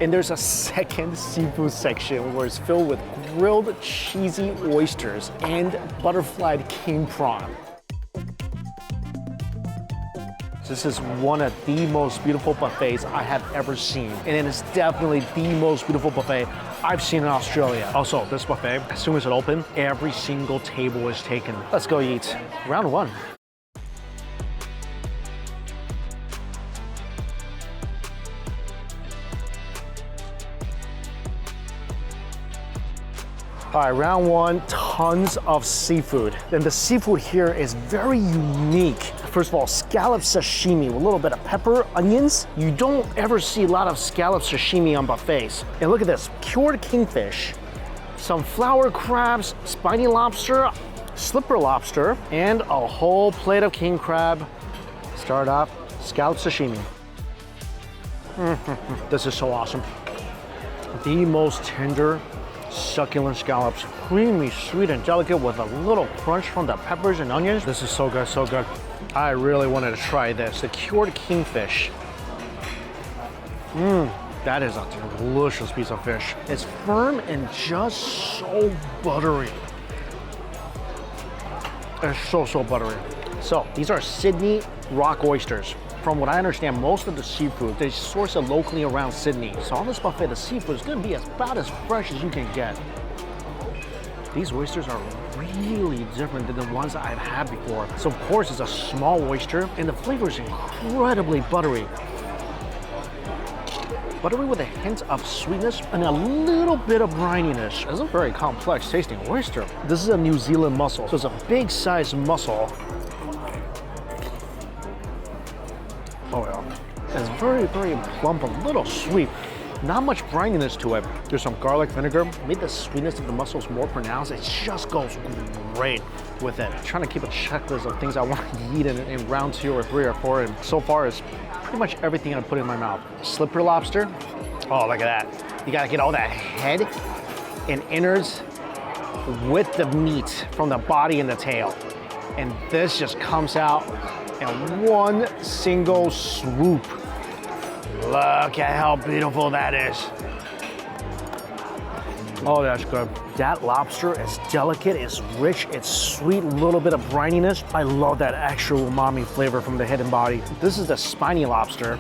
[SPEAKER 1] And there's a second seafood section where it's filled with grilled cheesy oysters and butterflied king prawn. This is one of the most beautiful buffets I have ever seen. And it is definitely the most beautiful buffet I've seen in Australia. Also, this buffet, as soon as it opened, every single table is taken. Let's go eat. Round 1. All right, round 1, tons of seafood. And the seafood here is very unique. First of all, scallop sashimi with a little bit of pepper, onions. You don't ever see a lot of scallop sashimi on buffets. And look at this, cured kingfish, some flower crabs, spiny lobster, slipper lobster, and a whole plate of king crab. Start off, scallop sashimi. This is so awesome. The most tender, succulent scallops, creamy, sweet, and delicate with a little crunch from the peppers and onions. This is so good, so good. I really wanted to try this, the cured kingfish. That is a delicious piece of fish. It's firm and just so buttery. It's so, so buttery. So these are Sydney rock oysters. From what I understand, most of the seafood, they source it locally around Sydney. So on this buffet, the seafood is gonna be about as fresh as you can get. These oysters are really different than the ones I've had before. So of course, it's a small oyster, and the flavor is incredibly buttery. Buttery with a hint of sweetness and a little bit of brininess. It's a very complex tasting oyster. This is a New Zealand mussel, so it's a big sized mussel. Oh yeah. It's very, very plump, a little sweet.
[SPEAKER 2] Not much brininess to it. There's some garlic vinegar, made the sweetness of the mussels more pronounced. It just goes great with it. I'm trying to keep a checklist of things I want to eat in round 2 or 3 or 4, and so far it's pretty much everything I put in my mouth. Slipper lobster. Oh, look at that. You gotta get all that head and innards with the meat from the body and the tail. And this just comes out in one single swoop. Look at how beautiful that is. Oh, that's good. That lobster is delicate, it's rich, it's sweet, a little bit of brininess. I love that extra umami flavor from the head and body. This is the spiny lobster.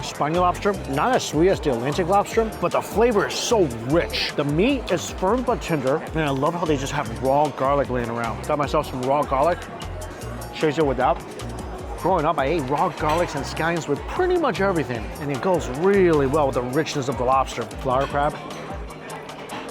[SPEAKER 2] Spiny lobster, not as sweet as the Atlantic lobster, but the flavor is so rich. The meat is firm but tender, and I love how they just have raw garlic laying around. Got myself some raw garlic, chase it with that. Growing up, I ate raw garlics and scallions with pretty much everything, and it goes really well with the richness of the lobster. Flower crab,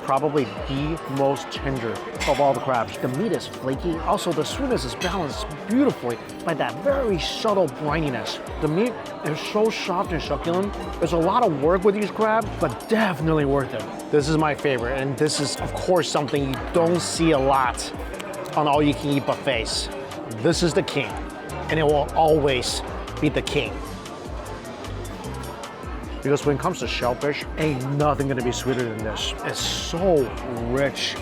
[SPEAKER 2] probably the most tender of all the crabs. The meat is flaky. Also, the sweetness is balanced beautifully by that very subtle brininess. The meat is so soft and succulent. There's a lot of work with these crabs, but definitely worth it. This is my favorite, and this is, of course, something you don't see a lot on all-you-can-eat buffets. This is the king, and it will always be the king. Because when it comes to shellfish, ain't nothing gonna be sweeter than this. It's so rich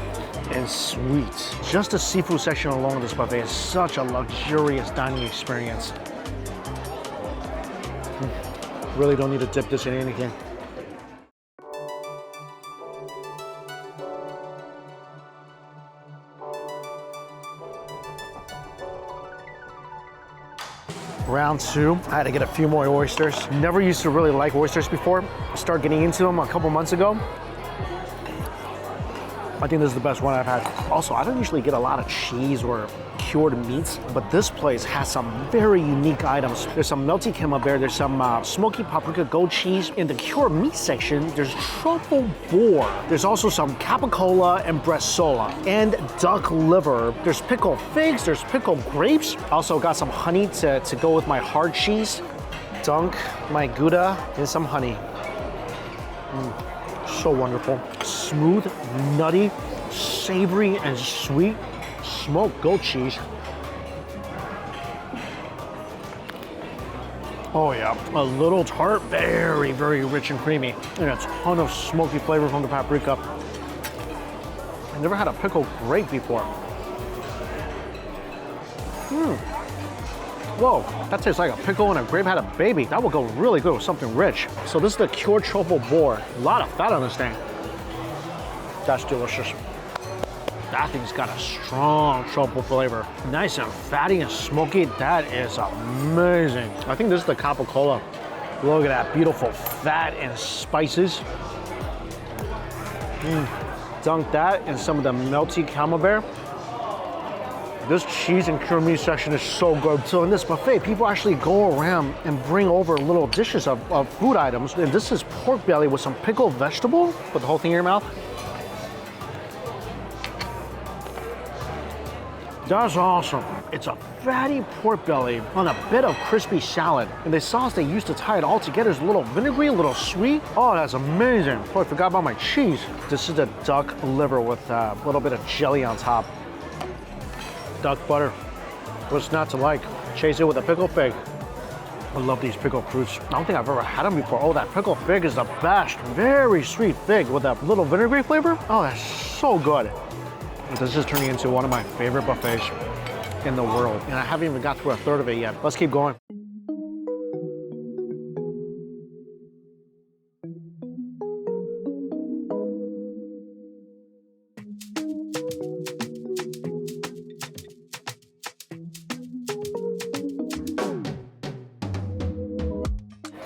[SPEAKER 2] and sweet. Just the seafood section alone of this buffet is such a luxurious dining experience. Really don't need to dip this in anything. Round 2, I had to get a few more oysters. Never used to really like oysters before. Started getting into them a couple months ago. I think this is the best one I've had. Also, I don't usually get a lot of cheese or cured meats, but this place has some very unique items. There's some melty camembert, there's some smoky paprika goat cheese. In the cured meat section, there's truffle boar. There's also some capicola and bresaola, and duck liver. There's pickled figs, there's pickled grapes. Also got some honey to go with my hard cheese. Dunk my Gouda in some honey. So wonderful. Smooth, nutty, savory, and sweet smoked goat cheese. Oh yeah, a little tart, very, very rich and creamy, and a ton of smoky flavor from the paprika. I never had a pickled grape before. Whoa, that tastes like a pickle and a grape had a baby. That would go really good with something rich. So this is the cured truffle boar. A lot of fat on this thing. That's delicious. That thing's got a strong truffle flavor. Nice and fatty and smoky. That is amazing. I think this is the capicola. Look at that beautiful fat and spices. Dunk that in some of the melty camembert. This cheese and cured meat section is so good. So in this buffet, people actually go around and bring over little dishes of food items. And this is pork belly with some pickled vegetable. Put the whole thing in your mouth. That's awesome. It's a fatty pork belly on a bit of crispy salad. And the sauce they used to tie it all together is a little vinegary, a little sweet. Oh, that's amazing. Oh, I forgot about my cheese. This is the duck liver with a little bit of jelly on top. Duck butter. What's not to like? Chase it with a pickled fig. I love these pickled fruits. I don't think I've ever had them before. Oh, that pickled fig is the best. Very sweet fig with that little vinegary flavor. Oh, that's so good. This is turning into one of my favorite buffets in the world. And I haven't even got through a third of it yet. Let's keep going.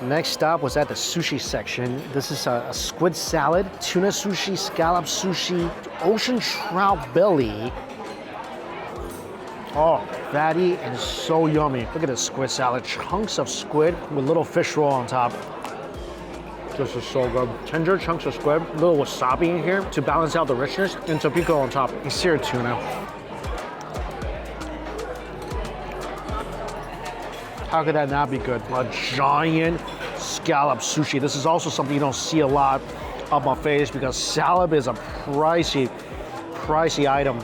[SPEAKER 2] Next stop was at the sushi section. This is a squid salad, tuna sushi, scallop sushi, ocean trout belly. Oh, fatty and so yummy. Look at this squid salad. Chunks of squid with little fish roll on top. This is so good. Tender chunks of squid, a little wasabi in here to balance out the richness, and topiko on top, and seared tuna. How could that not be good? A giant scallop sushi. This is also something you don't see a lot of buffets because scallop is a pricey item.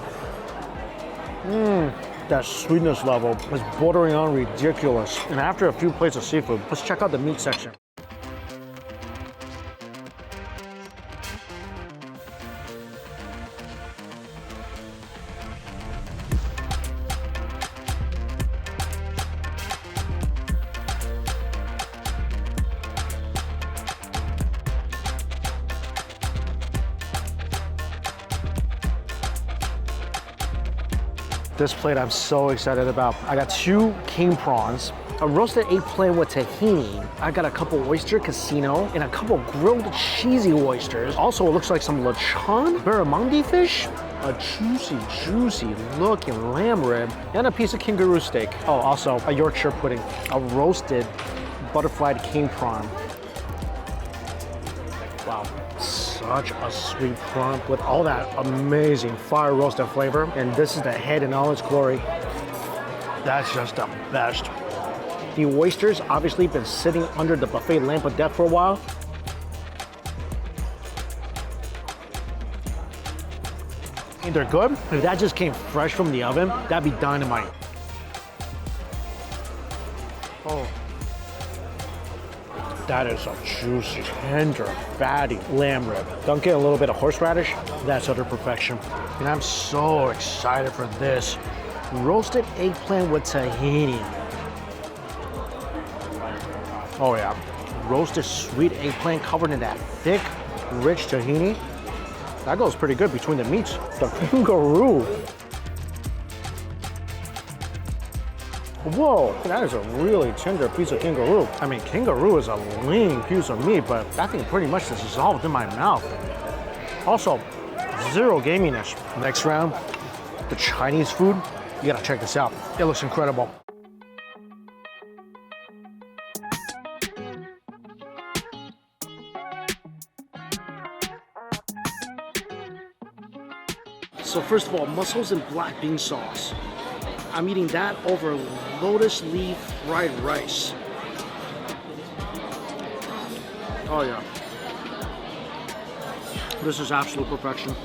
[SPEAKER 2] That sweetness level is bordering on ridiculous. And after a few plates of seafood, let's check out the meat section. This plate I'm so excited about. I got 2 king prawns, a roasted eggplant with tahini. I got a couple oyster casino and a couple grilled cheesy oysters. Also, it looks like some lechon barramundi fish, a juicy looking lamb rib, and a piece of kangaroo steak. Oh, also a Yorkshire pudding, a roasted butterflied king prawn. Wow. Such a sweet prawn with all that amazing fire roasted flavor. And this is the head in all its glory. That's just the best. The oysters obviously been sitting under the buffet lamp of death for a while. And they're good. If that just came fresh from the oven, that'd be dynamite. Oh. That is a juicy, tender, fatty lamb rib. Dunk in a little bit of horseradish, that's utter perfection. And I'm so excited for this. Roasted eggplant with tahini. Oh yeah, roasted sweet eggplant covered in that thick, rich tahini. That goes pretty good between the meats. The kangaroo. Whoa, that is a really tender piece of kangaroo. I mean, kangaroo is a lean piece of meat, but that thing pretty much is dissolved in my mouth. Also, zero gaminess. Next round, the Chinese food. You gotta check this out. It looks incredible. So first of all, mussels and black bean sauce. I'm eating that over lotus leaf fried rice. Oh yeah. This is absolute perfection.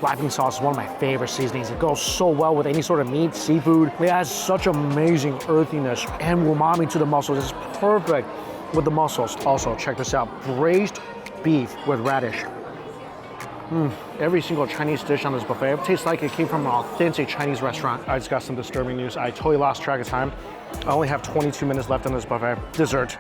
[SPEAKER 2] Black bean sauce is one of my favorite seasonings. It goes so well with any sort of meat, seafood. It has such amazing earthiness and umami to the mussels. It's perfect with the mussels. Also, check this out. Braised beef with radish. Every single Chinese dish on this buffet tastes like it came from an authentic Chinese restaurant. I just got some disturbing news. I totally lost track of time. I only have 22 minutes left on this buffet. Dessert.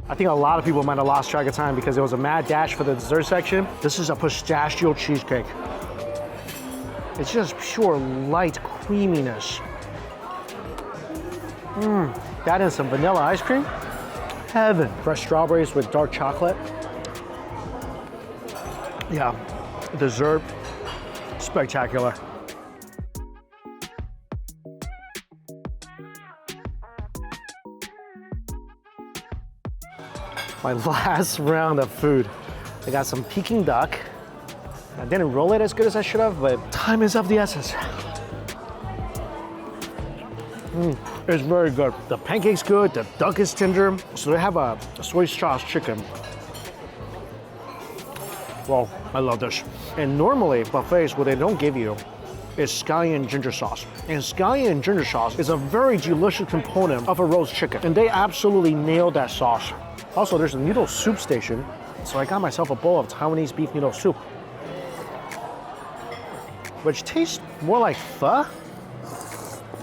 [SPEAKER 2] I think a lot of people might have lost track of time because it was a mad dash for the dessert section. This is a pistachio cheesecake. It's just pure light creaminess. That and some vanilla ice cream. Heaven. Fresh strawberries with dark chocolate. Yeah, dessert, spectacular. My last round of food. I got some Peking duck. I didn't roll it as good as I should have, but time is of the essence. It's very good. The pancake's good, the duck is tender. So they have a soy sauce chicken. Well, I love this. And normally buffets, what they don't give you is scallion ginger sauce. And scallion ginger sauce is a very delicious component of a roast chicken. And they absolutely nailed that sauce. Also, there's a noodle soup station. So I got myself a bowl of Taiwanese beef noodle soup, which tastes more like pho.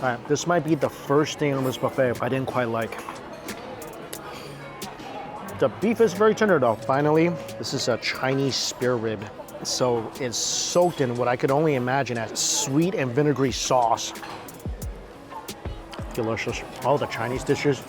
[SPEAKER 2] All right, this might be the first thing on this buffet I didn't quite like. The beef is very tender though. Finally, this is a Chinese spare rib. So it's soaked in what I could only imagine as sweet and vinegary sauce. Delicious. All the Chinese dishes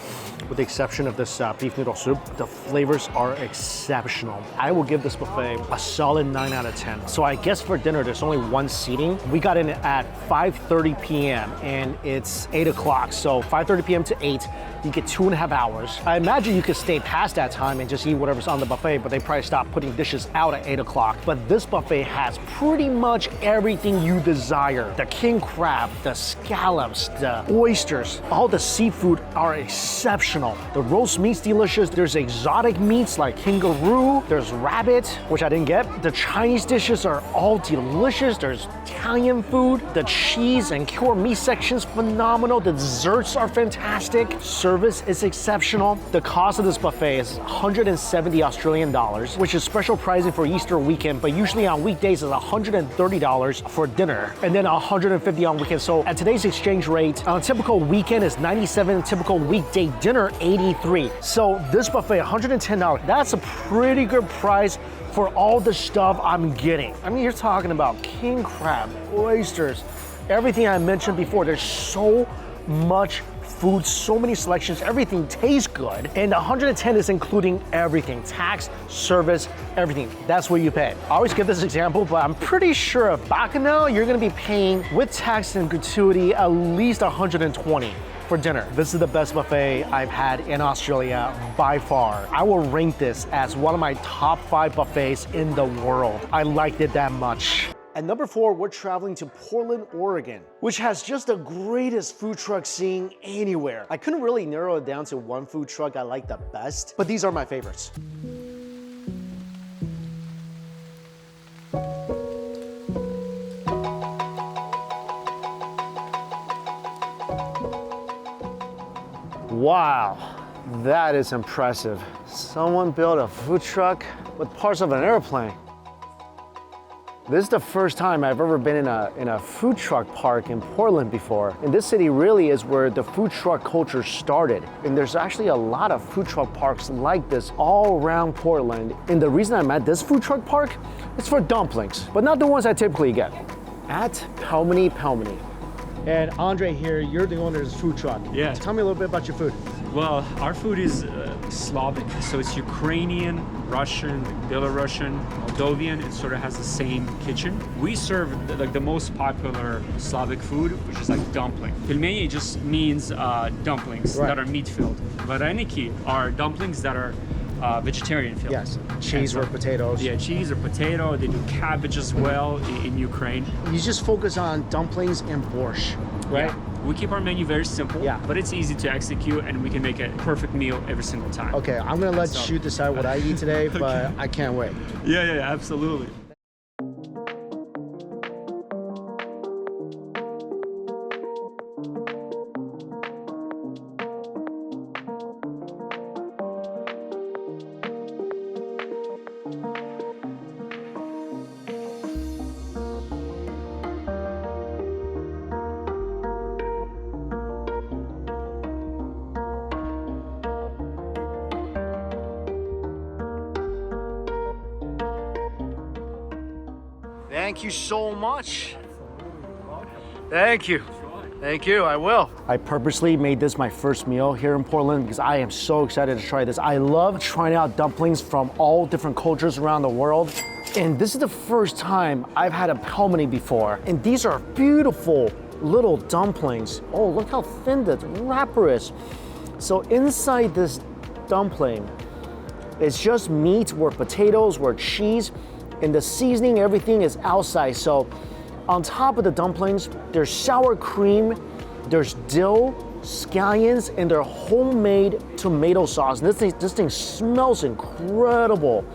[SPEAKER 2] with the exception of this beef noodle soup. The flavors are exceptional. I will give this buffet a solid 9 out of 10. So I guess for dinner, there's only one seating. We got in at 5:30 p.m. and it's 8 o'clock. So 5:30 p.m. to 8, you get 2.5 hours. I imagine you could stay past that time and just eat whatever's on the buffet, but they probably stop putting dishes out at 8 o'clock. But this buffet has pretty much everything you desire. The king crab, the scallops, the oysters, all the seafood are exceptional. The roast meat's delicious. There's exotic meats like kangaroo, there's rabbit, which I didn't get. The Chinese dishes are all delicious. There's Italian food. The cheese and cured meat section's phenomenal. The desserts are fantastic. Service is exceptional. The cost of this buffet is 170 Australian dollars, which is special pricing for Easter weekend, but usually on weekdays it's $130 for dinner, and then 150 on weekends. So at today's exchange rate, on a typical weekend is 97, typical weekday dinner 83. So this buffet, $110, that's a pretty good price for all the stuff I'm getting. I mean, you're talking about king crab, oysters, everything I mentioned before. There's so much food, so many selections, everything tastes good. And 110 is including everything, tax, service, everything. That's what you pay. I always give this example, but I'm pretty sure at Bacchanal, you're gonna be paying with tax and gratuity at least 120 for dinner. This is the best buffet I've had in Australia by far. I will rank this as one of my top 5 buffets in the world. I liked it that much.
[SPEAKER 1] At number 4, we're traveling to Portland, Oregon, which has just the greatest food truck scene anywhere. I couldn't really narrow it down to one food truck I like the best, but these are my favorites.
[SPEAKER 2] Wow, that is impressive. Someone built a food truck with parts of an airplane. This is the first time I've ever been in a food truck park in Portland before. And this city really is where the food truck culture started. And there's actually a lot of food truck parks like this all around Portland. And the reason I'm at this food truck park is for dumplings, but not the ones I typically get. At Pelmeni Pelmeni.
[SPEAKER 1] And Andre here, you're the owner of this food truck.
[SPEAKER 4] Yeah.
[SPEAKER 1] Tell me a little bit about your food.
[SPEAKER 4] Well, our food is Slavic, so it's Ukrainian, Russian, Belarusian, Moldovan. It sort of has the same kitchen. We serve like the most popular Slavic food, which is like dumpling. Pelmeni just means dumplings that are meat filled. Vareniki are dumplings that are vegetarian filled.
[SPEAKER 1] Yes, cheese or potatoes.
[SPEAKER 4] Yeah, cheese or potato. They do cabbage as well in Ukraine.
[SPEAKER 1] You just focus on dumplings and borscht, right?
[SPEAKER 4] Yeah. We keep our menu very simple, but it's easy to execute, and we can make a perfect meal every single time.
[SPEAKER 1] Okay, I'm gonna let you decide what I eat today, but I can't wait.
[SPEAKER 4] Yeah, absolutely.
[SPEAKER 2] Thank you so much. Thank you. Thank you, I will. I purposely made this my first meal here in Portland because I am so excited to try this. I love trying out dumplings from all different cultures around the world. And this is the first time I've had a pelmeni before. And these are beautiful little dumplings. Oh, look how thin the wrapper is. So inside this dumpling, it's just meat or potatoes or cheese, and the seasoning, everything is outside. So on top of the dumplings, there's sour cream, there's dill, scallions, and their homemade tomato sauce. And this thing smells incredible.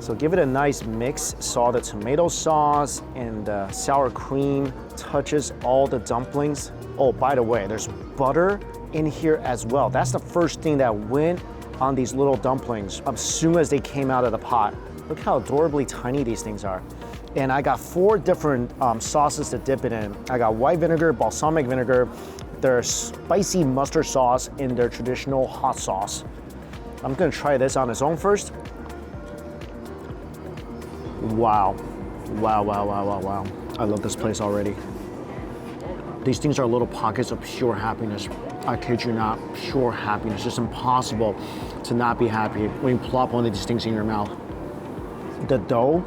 [SPEAKER 2] So give it a nice mix. Saw the tomato sauce and the sour cream touches all the dumplings. Oh, by the way, there's butter in here as well. That's the first thing that went on these little dumplings as soon as they came out of the pot. Look how adorably tiny these things are. And I got 4 different sauces to dip it in. I got white vinegar, balsamic vinegar, their spicy mustard sauce, and their traditional hot sauce. I'm gonna try this on its own first. Wow. Wow. I love this place already. These things are little pockets of pure happiness. I kid you not, pure happiness. It's impossible to not be happy when you plop one of these things in your mouth. The dough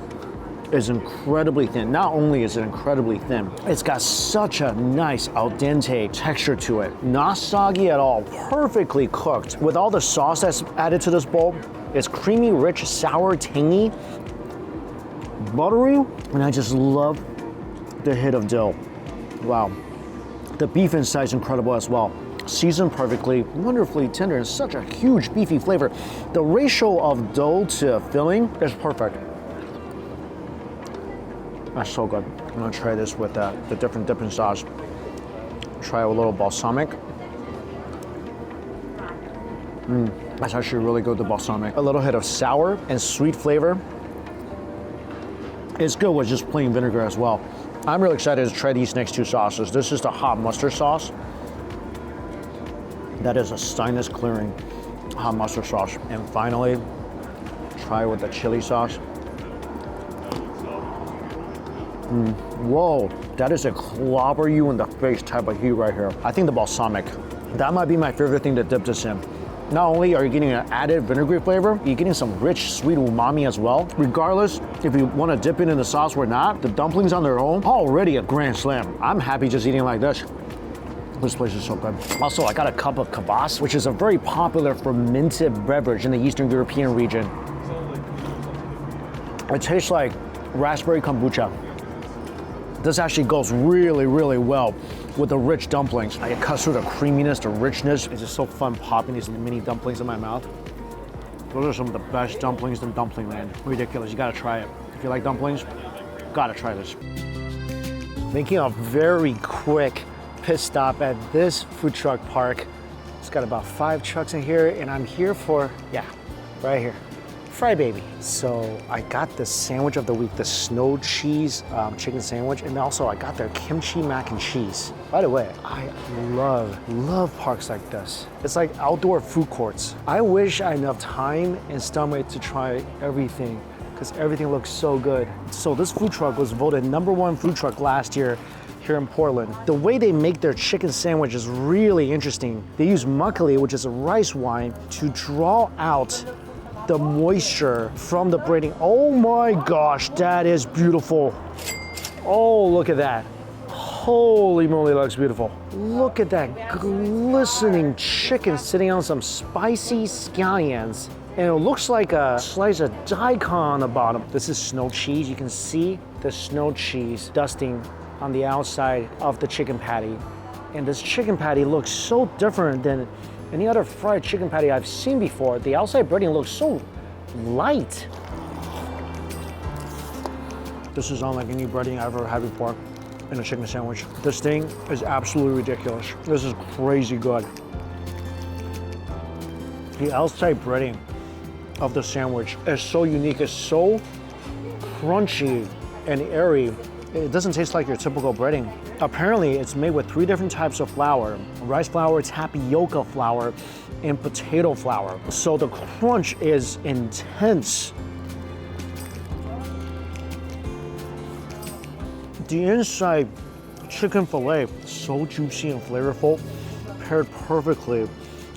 [SPEAKER 2] is incredibly thin. Not only is it incredibly thin, it's got such a nice al dente texture to it. Not soggy at all, perfectly cooked. With all the sauce that's added to this bowl, it's creamy, rich, sour, tangy, buttery, and I just love the hit of dill. Wow. The beef inside is incredible as well. Seasoned perfectly, wonderfully tender, and such a huge beefy flavor. The ratio of dough to filling is perfect. That's so good. I'm gonna try this with the different dipping sauce. Try a little balsamic. That's actually really good, the balsamic. A little hit of sour and sweet flavor. It's good with just plain vinegar as well. I'm really excited to try these next two sauces. This is the hot mustard sauce. That is a sinus clearing hot mustard sauce. And finally, try with the chili sauce. Whoa, that is a clobber you in the face type of heat right here. I think the balsamic, that might be my favorite thing to dip this in. Not only are you getting an added vinegary flavor, you're getting some rich, sweet umami as well. Regardless if you want to dip it in the sauce or not, the dumplings on their own, already a grand slam. I'm happy just eating like this. This place is so good. Also, I got a cup of kvass, which is a very popular fermented beverage in the Eastern European region. It tastes like raspberry kombucha. This actually goes really, really well with the rich dumplings. It cuts through the creaminess, the richness. It's just so fun popping these mini dumplings in my mouth. Those are some of the best dumplings in dumpling land. Ridiculous, you gotta try it. If you like dumplings, gotta try this. Making a very quick pit stop at this food truck park. It's got about 5 trucks in here, and I'm here for, yeah, right here. Fry baby. So I got the sandwich of the week, the snow cheese chicken sandwich, and also I got their kimchi mac and cheese. By the way, I love parks like this. It's like outdoor food courts. I wish I had enough time and stomach to try everything because everything looks so good. So this food truck was voted #1 food truck last year here in Portland. The way they make their chicken sandwich is really interesting. They use makgeolli, which is a rice wine, to draw out the moisture from the breading. Oh my gosh, that is beautiful. Oh, look at that. Holy moly, that looks beautiful. Look at that glistening chicken sitting on some spicy scallions. And it looks like a slice of daikon on the bottom. This is snow cheese. You can see the snow cheese dusting on the outside of the chicken patty. And this chicken patty looks so different than any other fried chicken patty I've seen before. The outside breading looks so light. This is unlike any breading I've ever had before in a chicken sandwich. This thing is absolutely ridiculous. This is crazy good. The outside breading of the sandwich is so unique. It's so crunchy and airy. It doesn't taste like your typical breading. Apparently, it's made with 3 different types of flour: rice flour, tapioca flour, and potato flour. So the crunch is intense. The inside chicken fillet, so juicy and flavorful, paired perfectly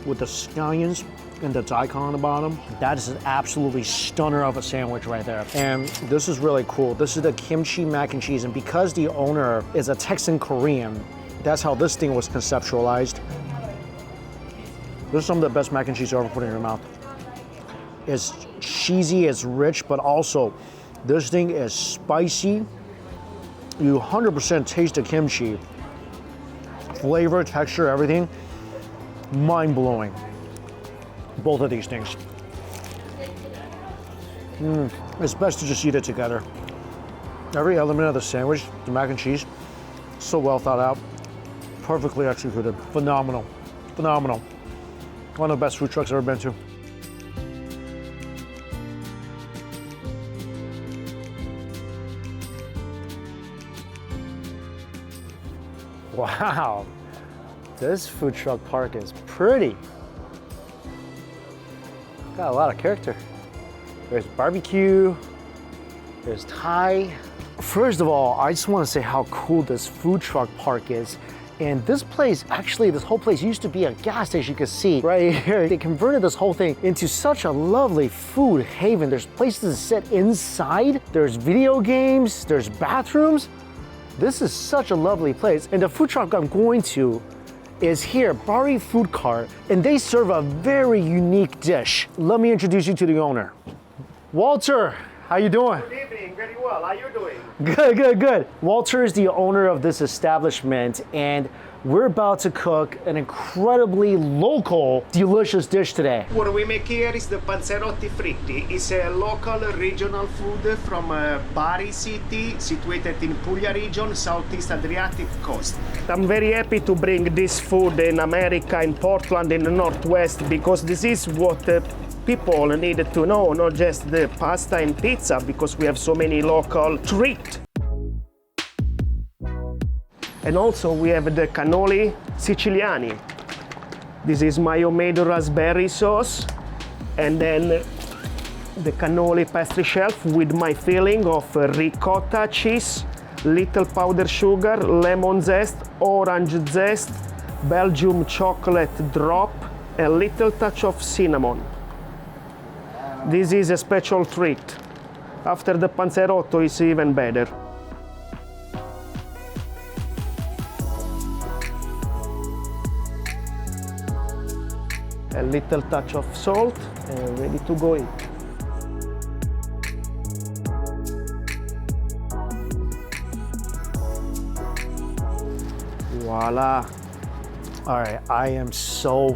[SPEAKER 2] with the scallions and the daikon on the bottom. That is an absolutely stunner of a sandwich right there. And this is really cool. This is the kimchi mac and cheese. And because the owner is a Texan Korean, that's how this thing was conceptualized. This is some of the best mac and cheese you ever put in your mouth. It's cheesy, it's rich, but also this thing is spicy. You 100% taste the kimchi. Flavor, texture, everything, mind-blowing. Both of these things. It's best to just eat it together. Every element of the sandwich, the mac and cheese, so well thought out, perfectly executed, phenomenal, phenomenal. One of the best food trucks I've ever been to. Wow, this food truck park is pretty. Got a lot of character. There's barbecue, there's Thai. First of all, I just want to say how cool this food truck park is. And this place, actually, this whole place used to be a gas station. You can see right here. They converted this whole thing into such a lovely food haven. There's places to sit inside. There's video games. There's bathrooms. This is such a lovely place. And the food truck I'm going to is here, Bari Food Cart, and they serve a very unique dish. Let me introduce you to the owner. Walter, how you doing?
[SPEAKER 5] Good evening, very well. How are you doing?
[SPEAKER 2] Good. Walter is the owner of this establishment, and we're about to cook an incredibly local, delicious dish today.
[SPEAKER 5] What we make here is the panzerotti fritti. It's a local regional food from Bari city, situated in Puglia region, southeast Adriatic coast. I'm very happy to bring this food in America, in Portland, in the Northwest, because this is what people needed to know, not just the pasta and pizza, because we have so many local treats. And also we have the cannoli siciliani. This is my homemade raspberry sauce, and then the cannoli pastry shelf with my filling of ricotta cheese, little powdered sugar, lemon zest, orange zest, Belgium chocolate drop, a little touch of cinnamon. This is a special treat. After the panzerotto, it's even better. A little touch of salt and ready to go eat.
[SPEAKER 2] Voila. All right, I am so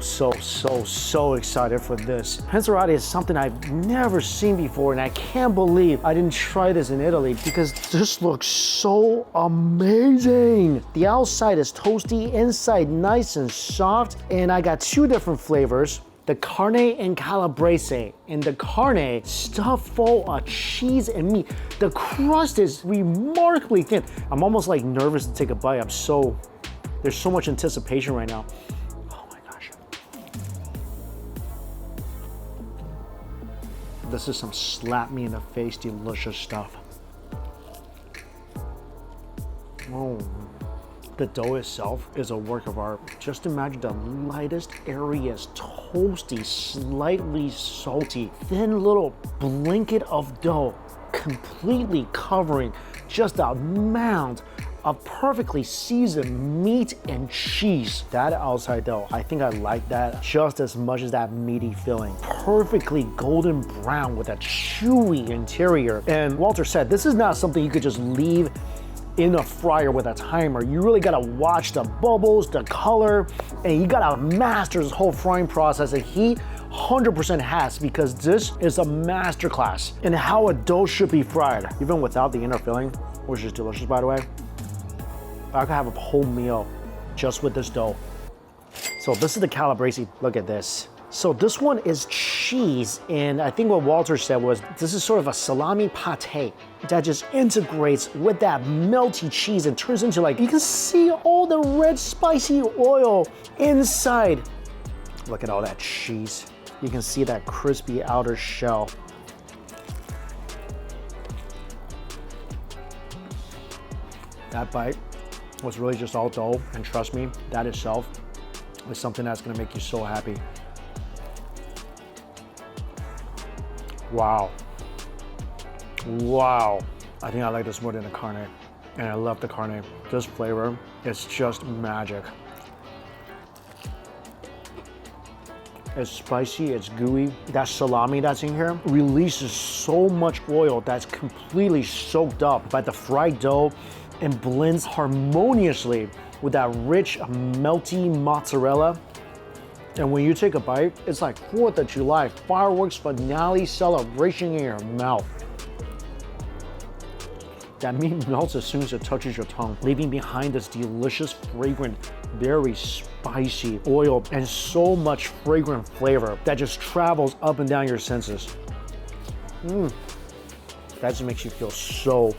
[SPEAKER 2] excited for this. Panzerotti is something I've never seen before, and I can't believe I didn't try this in Italy because this looks so amazing. The outside is toasty, inside nice and soft, and I got two different flavors. The carne and calabrese. And the carne stuffed full of cheese and meat. The crust is remarkably thin. I'm almost like nervous to take a bite. There's so much anticipation right now. Oh my gosh. This is some slap me in the face delicious stuff. Oh. The dough itself is a work of art. Just imagine the lightest, airiest, toasty, slightly salty, thin little blanket of dough, completely covering just a mound of perfectly seasoned meat and cheese. That outside dough, I think I like that just as much as that meaty filling. Perfectly golden brown with a chewy interior. And Walter said, this is not something you could just leave in a fryer with a timer. You really gotta watch the bubbles, the color, and you gotta master this whole frying process. And he 100% has, because this is a masterclass in how a dough should be fried, even without the inner filling, which is delicious, by the way. I could have a whole meal just with this dough. So this is the calabrese. Look at this. So this one is cheese, and I think what Walter said was this is sort of a salami pate that just integrates with that melty cheese and turns into, like, you can see all the red spicy oil inside. Look at all that cheese. You can see that crispy outer shell. That bite was really just all dough, and trust me, that itself is something that's gonna make you so happy. Wow. Wow. I think I like this more than the carne, and I love the carne. This flavor is just magic. It's spicy, it's gooey. That salami that's in here releases so much oil that's completely soaked up by the fried dough and blends harmoniously with that rich, melty mozzarella. And when you take a bite, it's like 4th of July fireworks finale celebration in your mouth. That meat melts as soon as it touches your tongue, leaving behind this delicious, fragrant, very spicy oil and so much fragrant flavor that just travels up and down your senses. That just makes you feel so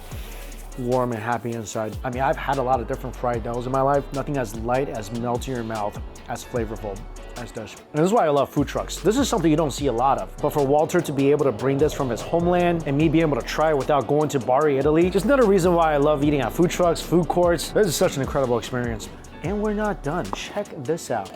[SPEAKER 2] warm and happy inside. I mean, I've had a lot of different fried doughs in my life. Nothing as light, as melt in your mouth, as flavorful as this. And this is why I love food trucks. This is something you don't see a lot of. But for Walter to be able to bring this from his homeland and me being able to try it without going to Bari, Italy, just another reason why I love eating at food trucks, food courts. This is such an incredible experience. And we're not done. Check this out.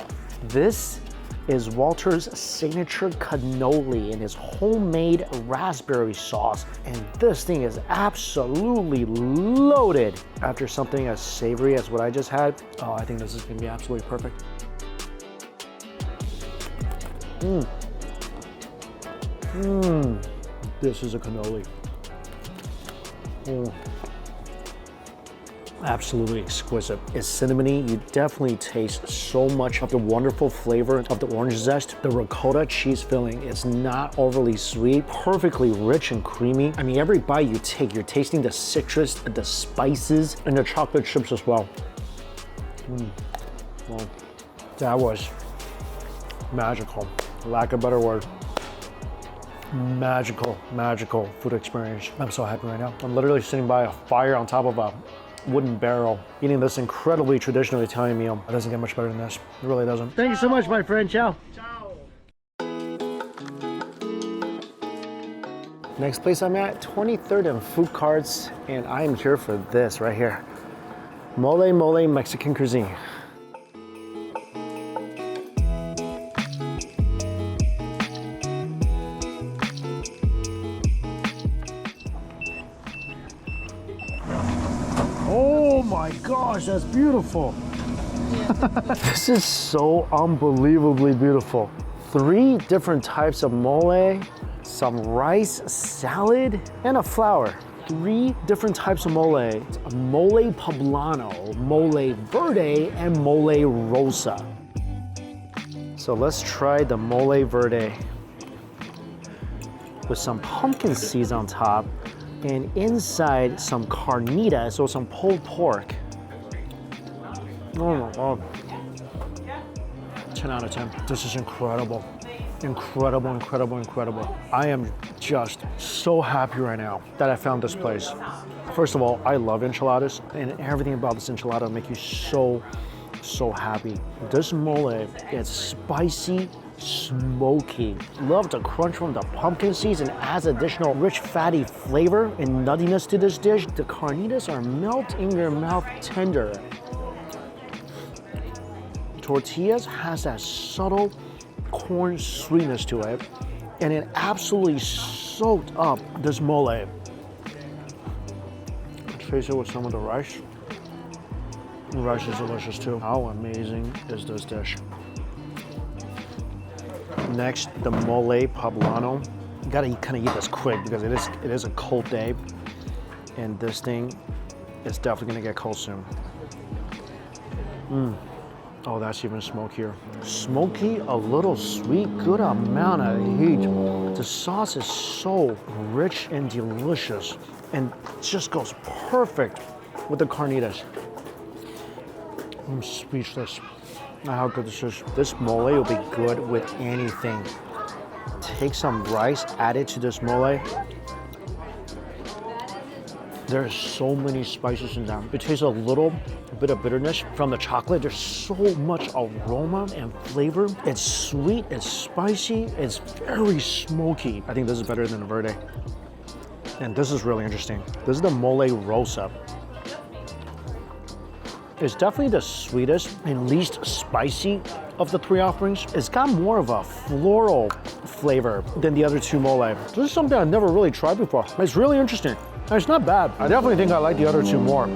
[SPEAKER 2] This is Walter's signature cannoli and his homemade raspberry sauce. And this thing is absolutely loaded. After something as savory as what I just had, oh, I think this is gonna be absolutely perfect. This is a cannoli. Absolutely exquisite. It's cinnamony. You definitely taste so much of the wonderful flavor of the orange zest. The ricotta cheese filling is not overly sweet, perfectly rich and creamy. I mean, every bite you take, you're tasting the citrus, the spices, and the chocolate chips as well. Well, that was magical. Lack of a better word. Magical food experience. I'm so happy right now. I'm literally sitting by a fire on top of a wooden barrel, eating this incredibly traditional Italian meal. It doesn't get much better than this. It really doesn't. Thank you so much, my friend. Ciao. Next place I'm at, 23rd and Food Carts, and I am here for this right here. Mole Mexican cuisine. Oh my gosh, that's beautiful. This is so unbelievably beautiful. 3 different types of mole, some rice, salad, and a flour. 3 different types of mole. Mole poblano, mole verde, and mole rosa. So let's try the mole verde with some pumpkin seeds on top, and inside some carnitas, or some pulled pork. Oh my God. 10 out of 10. This is incredible. Incredible. I am just so happy right now that I found this place. First of all, I love enchiladas, and everything about this enchilada will make you so happy. This mole is spicy, smoky. Love the crunch from the pumpkin seeds and adds additional rich fatty flavor and nuttiness to this dish. The carnitas are melt in your mouth tender. Tortillas has that subtle corn sweetness to it, and it absolutely soaked up this mole. Trace it with some of the rice. The rice is delicious too. How amazing is this dish? Next, the mole poblano. You gotta kind of eat this quick because it is a cold day, and this thing is definitely gonna get cold soon. Oh, that's even smokier. Smoky, a little sweet, good amount of heat. The sauce is so rich and delicious, and just goes perfect with the carnitas. I'm speechless at how good this is. This mole will be good with anything. Take some rice, add it to this mole. There's so many spices in there. It tastes a little bit of bitterness from the chocolate. There's so much aroma and flavor. It's sweet, it's spicy, it's very smoky. I think this is better than the verde. And this is really interesting. This is the mole rosa. It's definitely the sweetest and least spicy of the 3 offerings. It's got more of a floral flavor than the other 2 mole. This is something I've never really tried before. It's really interesting. And it's not bad. I definitely think I like the other 2 more.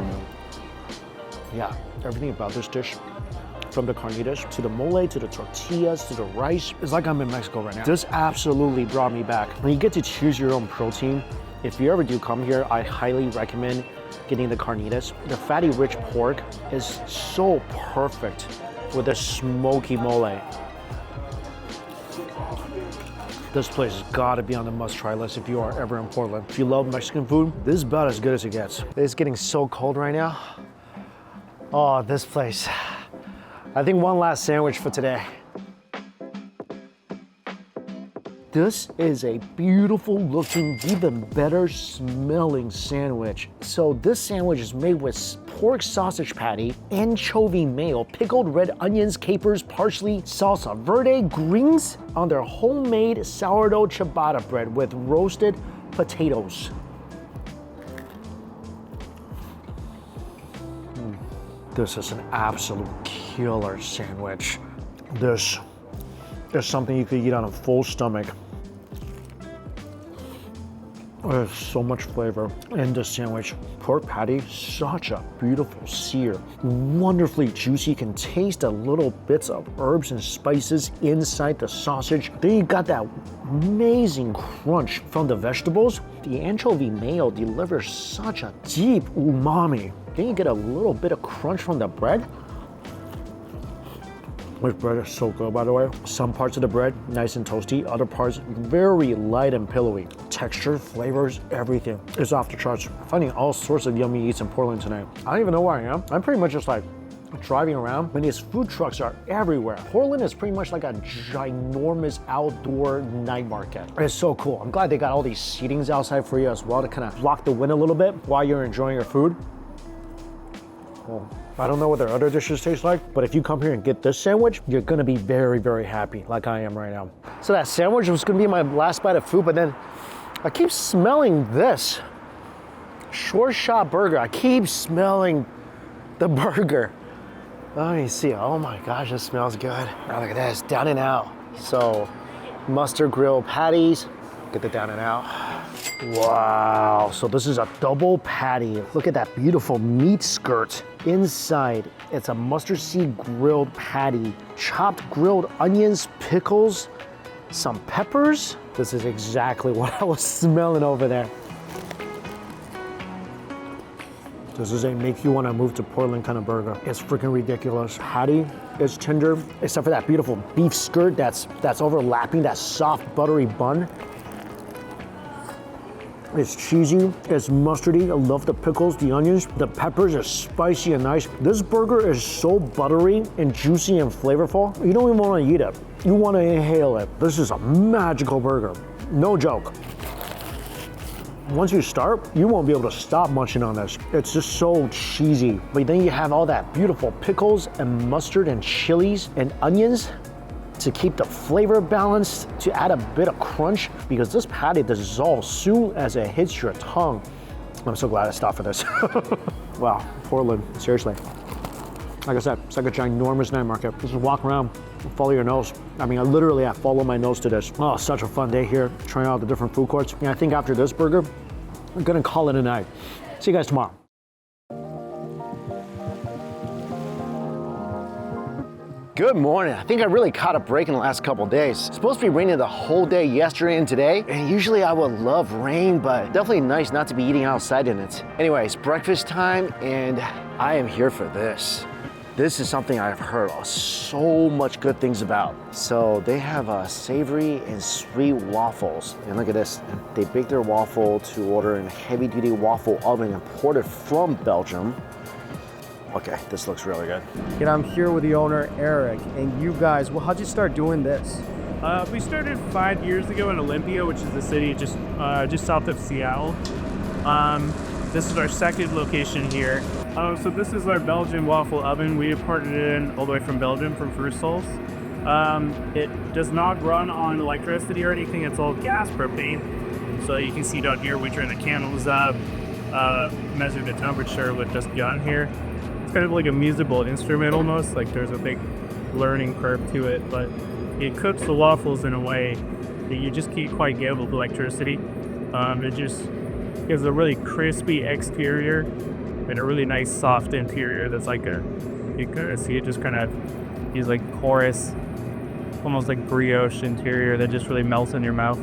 [SPEAKER 2] Yeah, everything about this dish, from the carnitas to the mole to the tortillas to the rice, it's like I'm in Mexico right now. This absolutely brought me back. When you get to choose your own protein, if you ever do come here, I highly recommend getting the carnitas. The fatty rich pork is so perfect with the smoky mole. This place has got to be on the must-try list if you are ever in Portland. If you love Mexican food, this is about as good as it gets. It's getting so cold right now. Oh, this place. I think one last sandwich for today. This is a beautiful looking, even better smelling sandwich. So this sandwich is made with pork sausage patty, anchovy mayo, pickled red onions, capers, parsley, salsa verde, greens on their homemade sourdough ciabatta bread with roasted potatoes. This is an absolute killer sandwich. This is something you could eat on a full stomach. There's so much flavor in this sandwich. Pork patty, such a beautiful sear. Wonderfully juicy. You can taste the little bits of herbs and spices inside the sausage. Then you got that amazing crunch from the vegetables. The anchovy mayo delivers such a deep umami. Then you get a little bit of crunch from the bread. This bread is so good, by the way. Some parts of the bread, nice and toasty. Other parts, very light and pillowy. Texture, flavors, everything is off the charts. Finding all sorts of yummy eats in Portland tonight. I don't even know where I am. I'm pretty much just like driving around, and these food trucks are everywhere. Portland is pretty much like a ginormous outdoor night market. It's so cool. I'm glad they got all these seatings outside for you as well to kind of block the wind a little bit while you're enjoying your food. Well, I don't know what their other dishes taste like, but if you come here and get this sandwich, you're gonna be very, very happy, like I am right now. So that sandwich was gonna be my last bite of food, but then I keep smelling this. Short Shot Burger, I keep smelling the burger. Let me see, oh my gosh, it smells good. Now look at this, down and out. So, mustard grilled patties, get the down and out. Wow, so this is a double patty. Look at that beautiful meat skirt. Inside, it's a mustard seed grilled patty, chopped grilled onions, pickles, some peppers. This is exactly what I was smelling over there. This is a make you want to move to Portland kind of burger. It's freaking ridiculous. Patty is tender, except for that beautiful beef skirt that's overlapping that soft buttery bun. It's cheesy, it's mustardy. I love the pickles, the onions. The peppers are spicy and nice. This burger is so buttery and juicy and flavorful. You don't even want to eat it. You want to inhale it. This is a magical burger. No joke. Once you start, you won't be able to stop munching on this. It's just so cheesy. But then you have all that beautiful pickles and mustard and chilies and onions to keep the flavor balanced, to add a bit of crunch, because this patty dissolves soon as it hits your tongue. I'm so glad I stopped for this. Wow, Portland, seriously. Like I said, it's like a ginormous night market. Just walk around, follow your nose. I mean, I follow my nose to this. Oh, such a fun day here, trying out the different food courts. And I think after this burger, I'm gonna call it a night. See you guys tomorrow. Good morning. I think I really caught a break in the last couple days. It's supposed to be raining the whole day yesterday and today. And usually I would love rain, but definitely nice not to be eating outside in it. Anyways, breakfast time, and I am here for this. This is something I've heard so much good things about. So they have savory and sweet waffles. And look at this. They bake their waffle to order in a heavy-duty waffle oven imported from Belgium. Okay, this looks really good.
[SPEAKER 6] And I'm here with the owner, Eric. And you guys, well, how'd you start doing this?
[SPEAKER 7] We started 5 years ago in Olympia, which is the city just south of Seattle. This is our second location here. So this is our Belgian waffle oven. We imported it in all the way from Belgium, from Brussels. It does not run on electricity or anything. It's all gas propane. So you can see down here, we turn the candles up, measure the temperature with this gun here. It's kind of like a musical instrument almost, like there's a big learning curve to it, but it cooks the waffles in a way that you just can't quite get with electricity. It just gives a really crispy exterior and a really nice soft interior that's like you can see it just kind of is like porous, almost like brioche interior that just really melts in your mouth.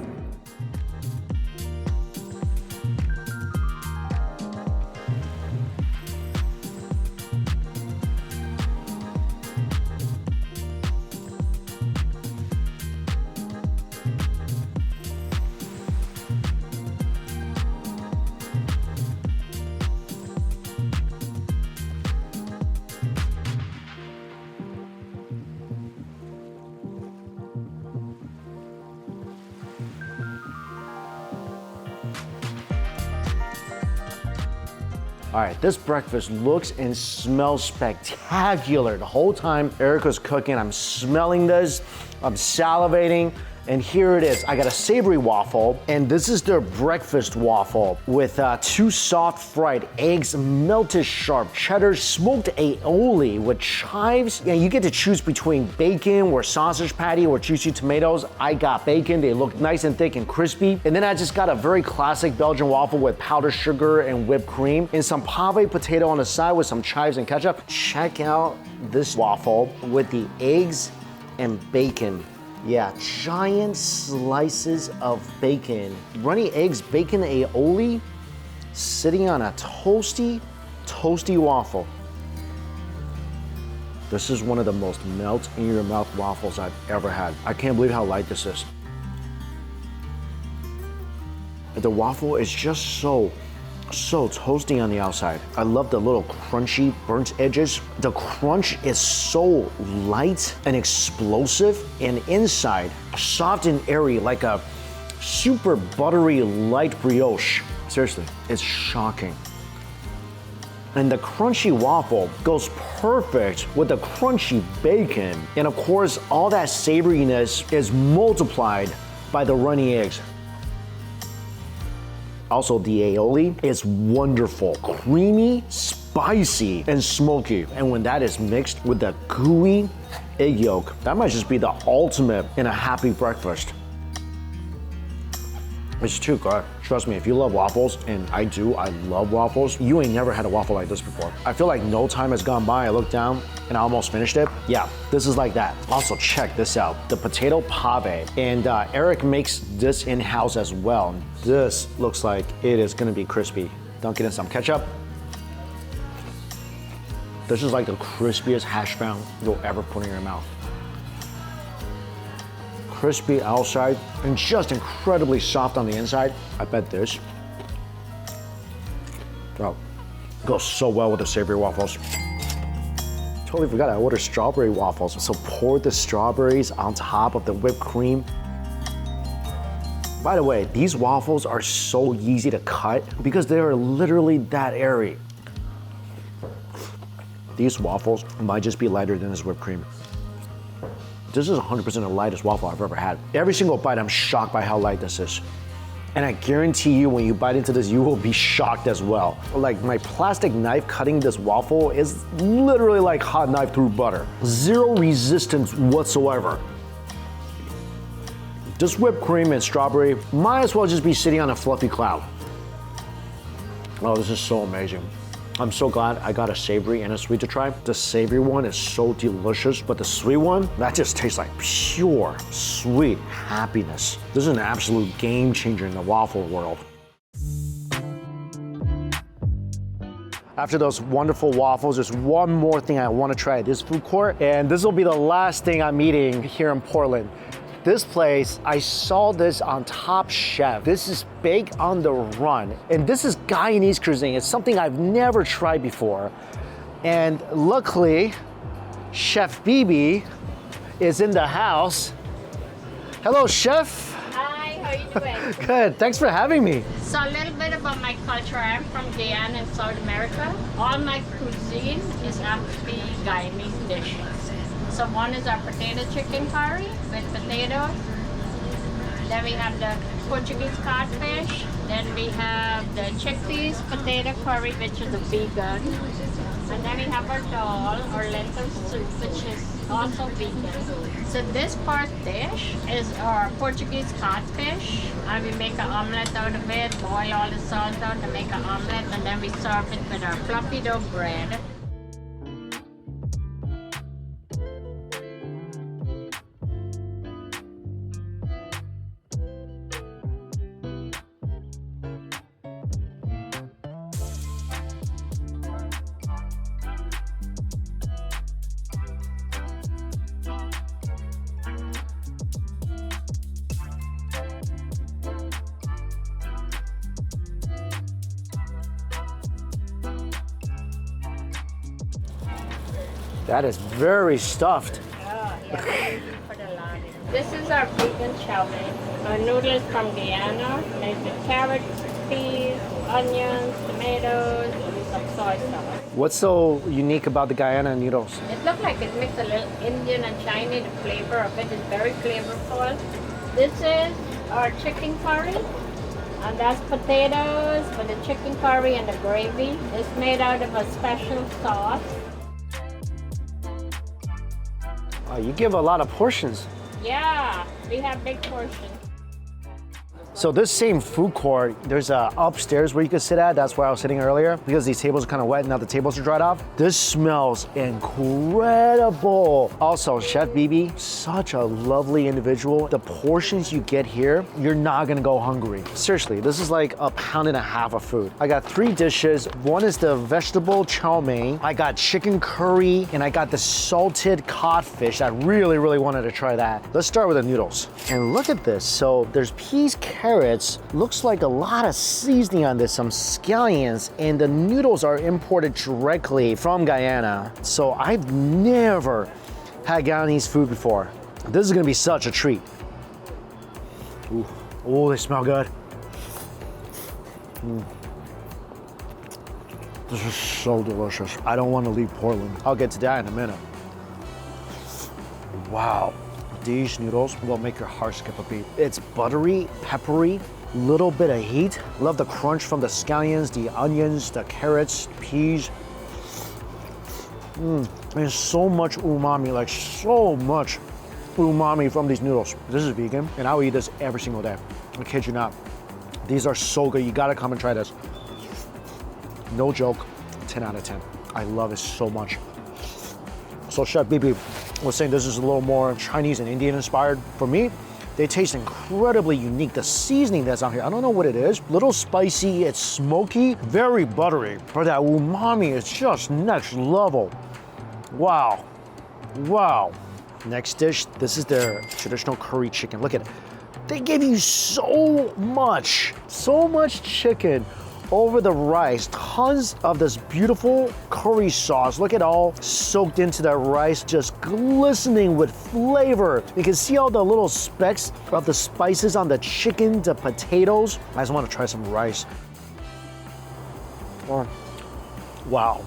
[SPEAKER 2] All right, this breakfast looks and smells spectacular. The whole time Eric was cooking, I'm smelling this, I'm salivating.
[SPEAKER 1] And here it is. I got a savory waffle, and this is their breakfast waffle with 2 soft fried eggs, melted sharp cheddar, smoked aioli with chives. Yeah, you get to choose between bacon or sausage patty or juicy tomatoes. I got bacon. They look nice and thick and crispy. And then I just got a very classic Belgian waffle with powdered sugar and whipped cream and some pave potato on the side with some chives and ketchup. Check out this waffle with the eggs and bacon. Yeah, giant slices of bacon. Runny eggs, bacon aioli, sitting on a toasty waffle. This is one of the most melt in your mouth waffles I've ever had. I can't believe how light this is. The waffle is just so toasty on the outside. I love the little crunchy burnt edges. The crunch is so light and explosive, and inside soft and airy like a super buttery light brioche. Seriously, it's shocking. And the crunchy waffle goes perfect with the crunchy bacon. And of course, all that savoriness is multiplied by the runny eggs. Also, the aioli is wonderful, creamy, spicy, and smoky. And when that is mixed with the gooey egg yolk, that might just be the ultimate in a happy breakfast. It's too good. Trust me, if you love waffles, and I do, I love waffles, you ain't never had a waffle like this before. I feel like no time has gone by. I looked down and I almost finished it. Yeah, this is like that. Also, check this out. The potato pave. And Eric makes this in-house as well. This looks like it is gonna be crispy. Dunk it in some ketchup. This is like the crispiest hash brown you'll ever put in your mouth. Crispy outside and just incredibly soft on the inside. I bet this, oh, goes so well with the savory waffles. Totally forgot I ordered strawberry waffles. So pour the strawberries on top of the whipped cream. By the way, these waffles are so easy to cut because they are literally that airy. These waffles might just be lighter than this whipped cream. This is 100% the lightest waffle I've ever had. Every single bite, I'm shocked by how light this is. And I guarantee you, when you bite into this, you will be shocked as well. Like, my plastic knife cutting this waffle is literally like hot knife through butter. Zero resistance whatsoever. This whipped cream and strawberry might as well just be sitting on a fluffy cloud. Oh, this is so amazing. I'm so glad I got a savory and a sweet to try. The savory one is so delicious, but the sweet one, that just tastes like pure, sweet happiness. This is an absolute game changer in the waffle world. After those wonderful waffles, there's one more thing I want to try at this food court, and this will be the last thing I'm eating here in Portland. This place, I saw this on Top Chef. This is Bake on the Run. And this is Guyanese cuisine. It's something I've never tried before. And luckily, Chef Bibi is in the house. Hello, Chef.
[SPEAKER 8] Hi, how are you doing?
[SPEAKER 1] Good, thanks for having me.
[SPEAKER 8] So a little bit about my culture. I'm from Guyana in South America. All my cuisine is actually Guyanese dishes. So one is our potato chicken curry with potatoes. Then we have the Portuguese codfish. Then we have the chickpeas potato curry, which is a vegan. And then we have our dal or lentil soup, which is also vegan. So this part dish is our Portuguese codfish. And we make an omelette out of it, boil all the salt out and make an omelette. And then we serve it with our fluffy dough bread.
[SPEAKER 1] That is very stuffed.
[SPEAKER 8] Oh, yeah, for the lading. This is our vegan chow mein. Our noodles from Guyana, made with carrots, peas, onions, tomatoes, and some soy sauce.
[SPEAKER 1] What's so unique about the Guyana noodles?
[SPEAKER 8] It looks like it mixed a little Indian and Chinese. The flavor of it is very flavorful. This is our chicken curry. And that's potatoes with the chicken curry and the gravy. It's made out of a special sauce.
[SPEAKER 2] You give a lot of portions.
[SPEAKER 8] Yeah, we have big portions.
[SPEAKER 2] So this same food court, there's a upstairs where you can sit at. That's where I was sitting earlier because these tables are kind of wet. Now the tables are dried off. This smells incredible. Also, Chef Bibi, such a lovely individual. The portions you get here, you're not gonna go hungry. Seriously, this is like a pound and a half of food. I got 3 dishes. One is the vegetable chow mein. I got chicken curry, and I got the salted codfish. I really, really wanted to try that. Let's start with the noodles. And look at this. So there's peas, carrots, looks like a lot of seasoning on this, some scallions, and the noodles are imported directly from Guyana. So I've never had Guyanese food before. This is gonna be such a treat. Ooh, oh, they smell good. This is so delicious. I don't want to leave Portland. I'll get to that in a minute. Wow. These noodles will make your heart skip a beat. It's buttery, peppery, little bit of heat. Love the crunch from the scallions, the onions, the carrots, peas. There's so much umami, like so much umami from these noodles. This is vegan, and I will eat this every single day. I kid you not. These are so good. You gotta come and try this. No joke, 10 out of 10. I love it so much. So Chef Bibi was saying this is a little more Chinese and Indian inspired. For me, they taste incredibly unique. The seasoning that's on here, I don't know what it is. Little spicy, it's smoky, very buttery. But that umami is just next level. Wow, wow. Next dish, this is their traditional curry chicken. Look at it. They give you so much chicken over the rice, tons of this beautiful curry sauce. Look at all soaked into that rice, just glistening with flavor. You can see all the little specks of the spices on the chicken, the potatoes. I just want to try some rice. Oh, wow,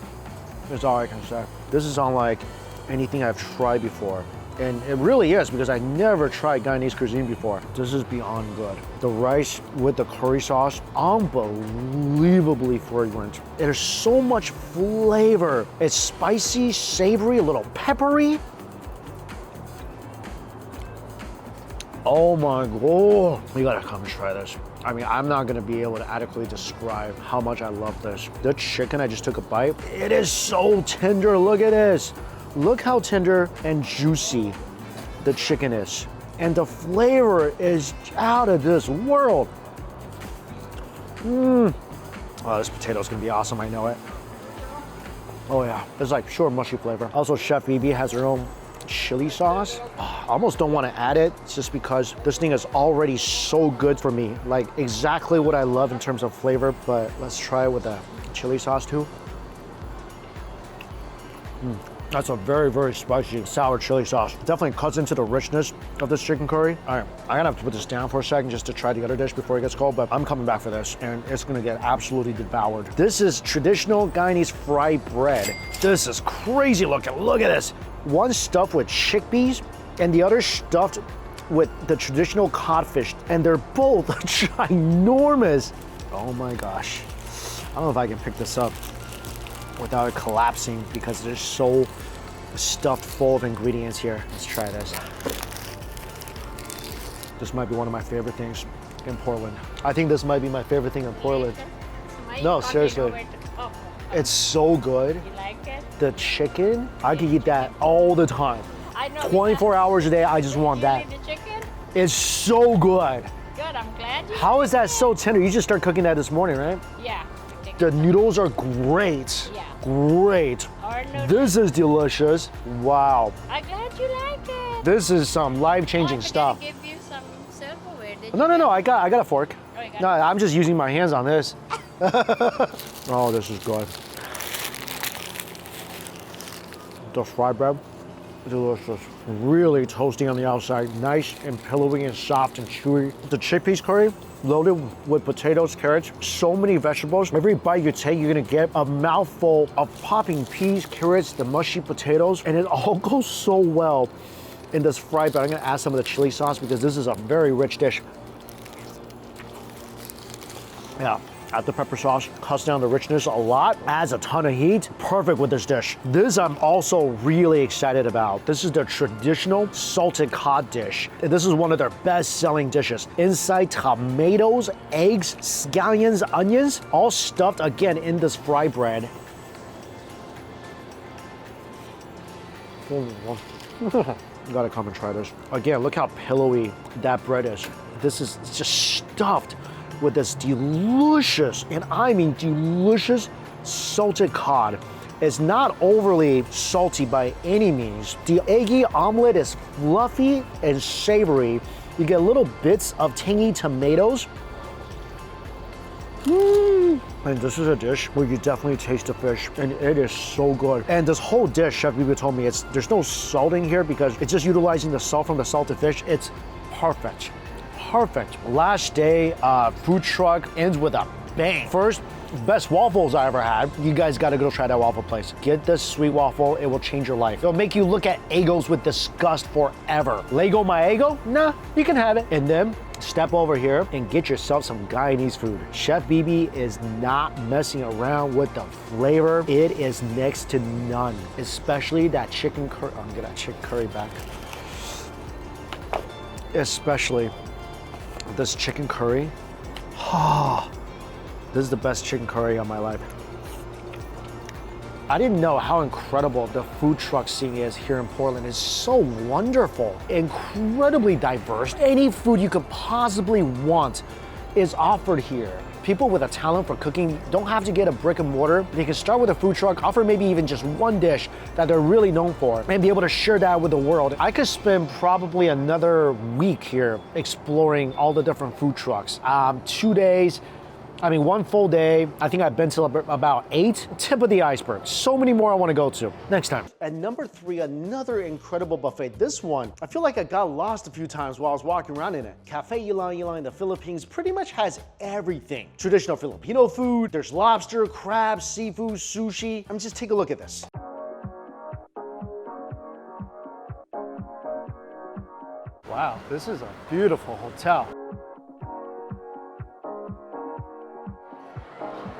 [SPEAKER 2] that's all I can say. This is unlike anything I've tried before. And it really is, because I never tried Guyanese cuisine before. This is beyond good. The rice with the curry sauce, unbelievably fragrant. There's so much flavor. It's spicy, savory, a little peppery. Oh my God, you gotta come and try this. I mean, I'm not gonna be able to adequately describe how much I love this. The chicken, I just took a bite. It is so tender, look at this. Look how tender and juicy the chicken is. And the flavor is out of this world. Oh, this potato's gonna be awesome, I know it. Oh yeah, it's like pure mushy flavor. Also, Chef Bibi has her own chili sauce. I almost don't want to add it, just because this thing is already so good for me. Like exactly what I love in terms of flavor, but let's try it with the chili sauce too. That's a very, very spicy, sour chili sauce. Definitely cuts into the richness of this chicken curry. All right, I'm gonna have to put this down for a second just to try the other dish before it gets cold, but I'm coming back for this, and it's gonna get absolutely devoured. This is traditional Guyanese fried bread. This is crazy looking, look at this. One stuffed with chickpeas, and the other stuffed with the traditional codfish, and they're both ginormous. Oh my gosh. I don't know if I can pick this up without it collapsing, because there's so stuffed full of ingredients here. Let's try this. This might be one of my favorite things in Portland. I think this might be my favorite thing in Portland. No, seriously. It's so good.
[SPEAKER 8] You like it?
[SPEAKER 2] The chicken, I could eat that all the time.
[SPEAKER 8] I know.
[SPEAKER 2] 24 hours a day, I just want that.
[SPEAKER 8] The chicken?
[SPEAKER 2] It's so good.
[SPEAKER 8] Good, I'm glad you
[SPEAKER 2] How is that so tender? You just started cooking that this morning, right?
[SPEAKER 8] Yeah.
[SPEAKER 2] The noodles are great.
[SPEAKER 8] Yeah.
[SPEAKER 2] Great.
[SPEAKER 8] Our noodles.
[SPEAKER 2] This is delicious. Wow.
[SPEAKER 8] I'm glad you like it.
[SPEAKER 2] This is some life-changing stuff.
[SPEAKER 8] I give you some silverware.
[SPEAKER 2] No, I got a fork.
[SPEAKER 8] Oh, you got
[SPEAKER 2] No, I'm just using my hands on this. Oh, this is good. The fried bread, delicious. Really toasty on the outside, nice and pillowy and soft and chewy. The chickpeas curry, loaded with potatoes, carrots, so many vegetables. Every bite you take, you're gonna get a mouthful of popping peas, carrots, the mushy potatoes, and it all goes so well in this fry bread. I'm gonna add some of the chili sauce because this is a very rich dish. Yeah, add the pepper sauce, cuts down the richness a lot, adds a ton of heat. Perfect with this dish. This I'm also really excited about. This is the traditional salted cod dish. And this is one of their best-selling dishes. Inside, tomatoes, eggs, scallions, onions, all stuffed again in this fry bread. You gotta come and try this. Again, look how pillowy that bread is. This is just stuffed with this delicious, and I mean delicious, salted cod. It's not overly salty by any means. The eggy omelet is fluffy and savory. You get little bits of tangy tomatoes. And this is a dish where you definitely taste the fish, and it is so good. And this whole dish, Chef Bibi told me, there's no salt in here because it's just utilizing the salt from the salted fish. It's perfect. Perfect. Last day, food truck ends with a bang. First, best waffles I ever had. You guys gotta go try that waffle place. Get this sweet waffle, it will change your life. It'll make you look at Eggos with disgust forever. Lego my Eggo? Nah, you can have it. And then step over here and get yourself some Guyanese food. Chef Bibi is not messing around with the flavor. It is next to none, especially that chicken curry. I'm gonna get that chicken curry back. Especially this chicken curry. This is the best chicken curry of my life. I didn't know how incredible the food truck scene is here in Portland. It's so wonderful, incredibly diverse. Any food you could possibly want is offered here. People with a talent for cooking don't have to get a brick and mortar. They can start with a food truck, offer maybe even just one dish that they're really known for, and be able to share that with the world. I could spend probably another week here exploring all the different food trucks. 2 days, one full day. I think I've been to about 8. Tip of the iceberg. So many more I want to go to next time. At number 3, another incredible buffet. This one, I feel like I got lost a few times while I was walking around in it. Cafe Ilang Ilang in the Philippines pretty much has everything. Traditional Filipino food, there's lobster, crab, seafood, sushi. Just take a look at this. Wow, this is a beautiful hotel.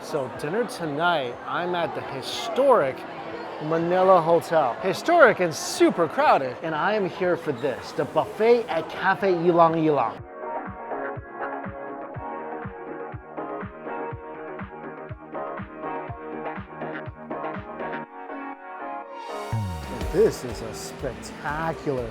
[SPEAKER 2] So dinner tonight, I'm at the historic Manila Hotel. Historic and super crowded. And I am here for this, the buffet at Cafe Ilang Ilang. This is a spectacular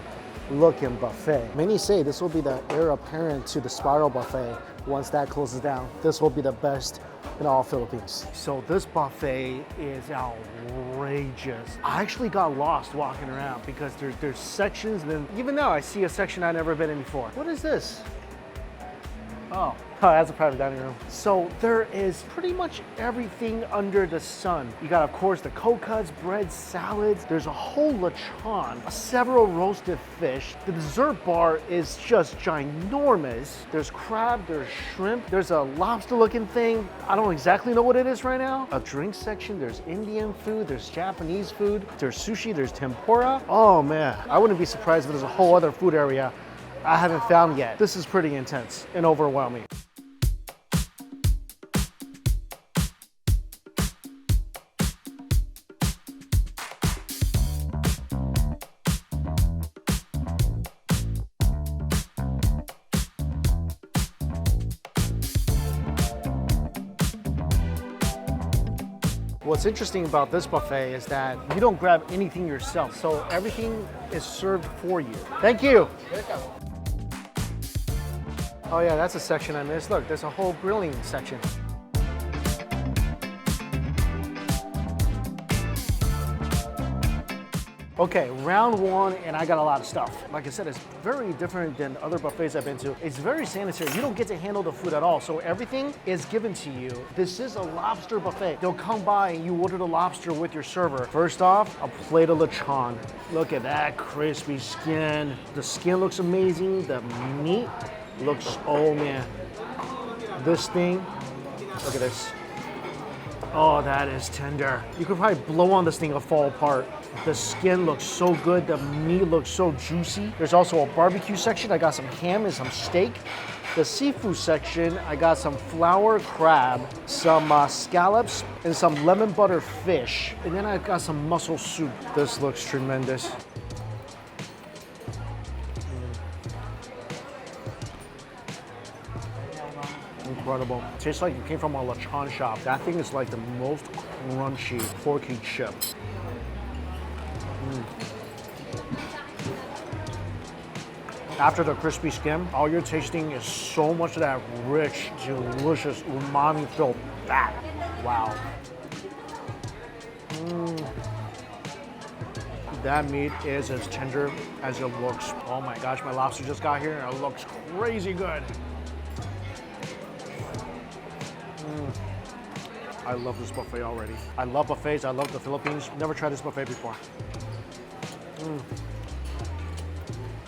[SPEAKER 2] looking buffet. Many say this will be the heir apparent to the Spiral Buffet. Once that closes down, this will be the best in all Philippines. So this buffet is outrageous. I actually got lost walking around because there's sections, and then even now I see a section I've never been in before. What is this? Oh, that's a private dining room. So there is pretty much everything under the sun. You got, of course, the cold cuts, bread, salads. There's a whole lechon, several roasted fish. The dessert bar is just ginormous. There's crab, there's shrimp, there's a lobster-looking thing. I don't exactly know what it is right now. A drink section, there's Indian food, there's Japanese food, there's sushi, there's tempura. Oh man, I wouldn't be surprised if there's a whole other food area I haven't found yet. This is pretty intense and overwhelming. What's interesting about this buffet is that you don't grab anything yourself, so everything is served for you. Thank you. Oh yeah, that's a section I missed. Look, there's a whole grilling section. Okay, round 1, and I got a lot of stuff. Like I said, it's very different than other buffets I've been to. It's very sanitary. You don't get to handle the food at all, so everything is given to you. This is a lobster buffet. They'll come by and you order the lobster with your server. First off, a plate of lechon. Look at that crispy skin. The skin looks amazing. The meat looks, oh man. This thing, look at this. Oh, that is tender. You could probably blow on this thing, it'll fall apart. The skin looks so good. The meat looks so juicy. There's also a barbecue section. I got some ham and some steak. The seafood section, I got some flour crab, some scallops, and some lemon butter fish. And then I got some mussel soup. This looks tremendous. Incredible. Tastes like it came from a lechon shop. That thing is like the most crunchy porky chip. After the crispy skin, all you're tasting is so much of that rich, delicious, umami-filled fat. Wow. That meat is as tender as it looks. Oh my gosh, my lobster just got here and it looks crazy good. I love this buffet already. I love buffets, I love the Philippines. Never tried this buffet before.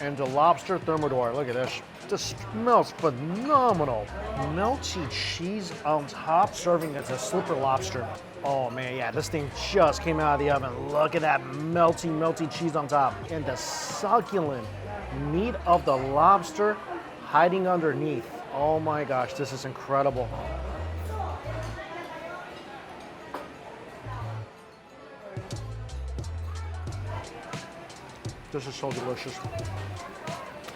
[SPEAKER 2] And the lobster thermidor, look at this. This smells phenomenal. Melty cheese on top, serving as a slipper lobster. Oh man, yeah, this thing just came out of the oven. Look at that melty, melty cheese on top. And the succulent meat of the lobster hiding underneath. Oh my gosh, this is incredible. This is so delicious.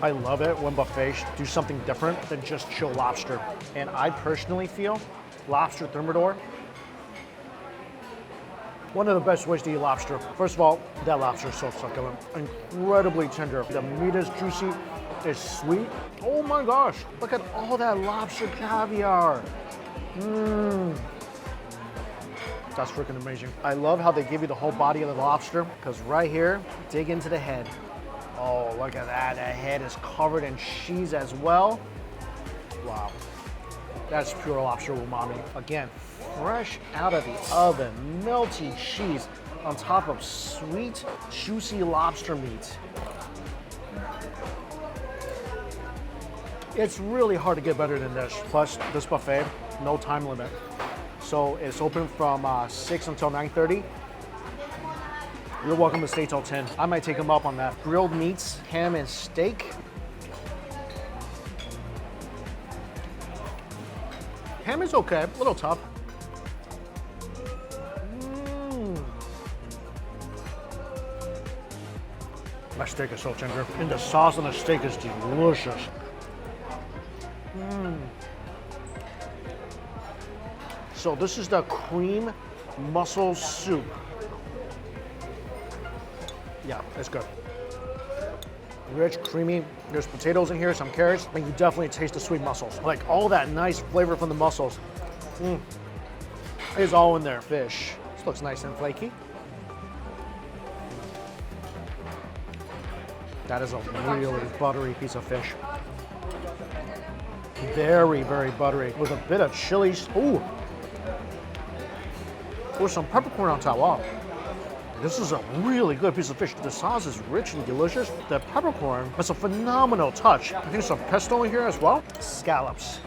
[SPEAKER 2] I love it when buffets do something different than just chill lobster. And I personally feel lobster thermidor, one of the best ways to eat lobster. First of all, that lobster is so succulent, incredibly tender. The meat is juicy, it's sweet. Oh my gosh, look at all that lobster caviar. That's freaking amazing. I love how they give you the whole body of the lobster, because right here, dig into the head. Oh, look at that. The head is covered in cheese as well. Wow. That's pure lobster umami. Again, fresh out of the oven, melty cheese on top of sweet, juicy lobster meat. It's really hard to get better than this. Plus, this buffet, no time limit. So it's open from 6 until 9:30. You're welcome to stay till 10. I might take them up on that. Grilled meats, ham and steak. Ham is okay, a little tough. That steak is so tender. And the sauce on the steak is delicious. So this is the cream mussel soup. Yeah, it's good. Rich, creamy. There's potatoes in here, some carrots, and you definitely taste the sweet mussels. Like all that nice flavor from the mussels. It's all in there. Fish. This looks nice and flaky. That is a really buttery piece of fish. Very, very buttery with a bit of chilies. Ooh. With some peppercorn on top. Wow. This is a really good piece of fish. The sauce is rich and delicious. The peppercorn is a phenomenal touch. I think some pesto in here as well. Scallops.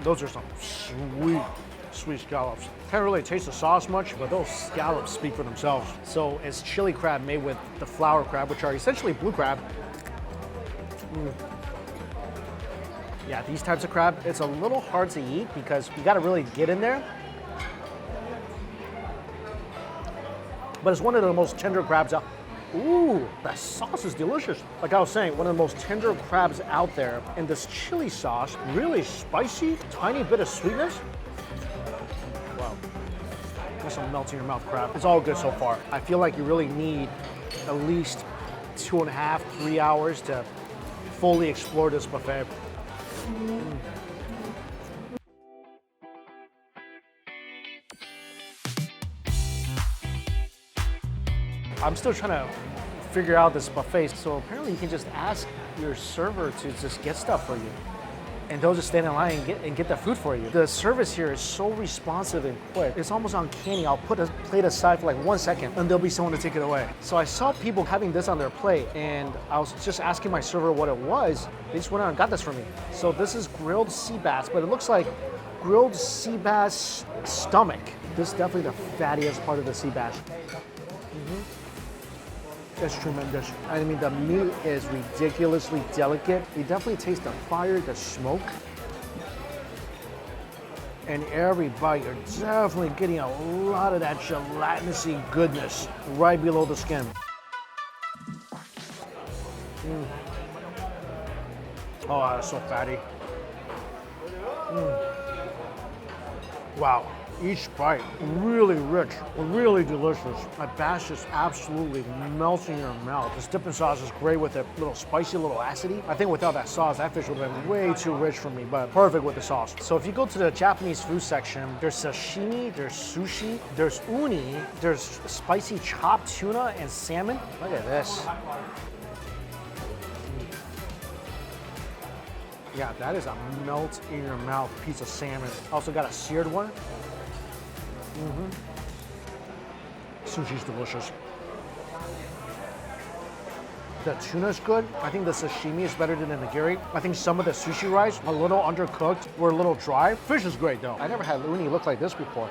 [SPEAKER 2] Those are some sweet, sweet scallops. Can't really taste the sauce much, but those scallops speak for themselves. So it's chili crab made with the flower crab, which are essentially blue crab. Yeah, these types of crab, it's a little hard to eat because you gotta really get in there. But it's one of the most tender crabs out. Ooh, that sauce is delicious. Like I was saying, one of the most tender crabs out there. And this chili sauce, really spicy, tiny bit of sweetness. Wow. That's some melt in your mouth crab. It's all good so far. I feel like you really need at least 2.5, 3 hours to fully explore this buffet. I'm still trying to figure out this buffet. So apparently you can just ask your server to just get stuff for you. And they'll just stand in line and get the food for you. The service here is so responsive and quick. It's almost uncanny. I'll put a plate aside for like 1 second and there'll be someone to take it away. So I saw people having this on their plate and I was just asking my server what it was. They just went out and got this for me. So this is grilled sea bass, but it looks like grilled sea bass stomach. This is definitely the fattiest part of the sea bass. It's tremendous. I mean, the meat is ridiculously delicate. You definitely taste the fire, the smoke. And every bite, you're definitely getting a lot of that gelatinous-y goodness right below the skin. Oh, that's so fatty. Wow. Each bite, really rich, really delicious. That bass just absolutely melts in your mouth. This dipping sauce is great with it. A little spicy, a little acidy. I think without that sauce, that fish would have been way too rich for me, but perfect with the sauce. So if you go to the Japanese food section, there's sashimi, there's sushi, there's uni, there's spicy chopped tuna and salmon. Look at this. Yeah, that is a melt in your mouth piece of salmon. Also got a seared one. Sushi's delicious. The tuna's good. I think the sashimi is better than the nigiri. I think some of the sushi rice, a little undercooked, were a little dry. Fish is great though. I never had uni look like this before.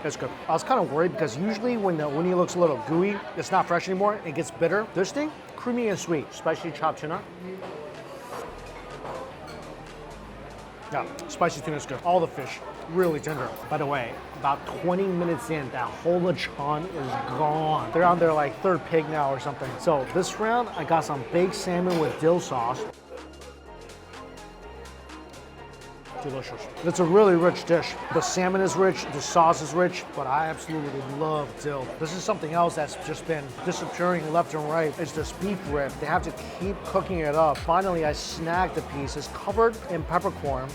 [SPEAKER 2] It's good. I was kind of worried because usually when the uni looks a little gooey, it's not fresh anymore, it gets bitter. This thing, creamy and sweet. Spicy chopped tuna. Yeah, spicy tuna is good. All the fish, really tender. By the way, about 20 minutes in, that whole lechon is gone. They're on their like third pig now or something. So this round, I got some baked salmon with dill sauce. Delicious. It's a really rich dish. The salmon is rich, the sauce is rich, but I absolutely love dill. This is something else that's just been disappearing left and right. It's this beef rib. They have to keep cooking it up. Finally, I snagged a piece. It's covered in peppercorn.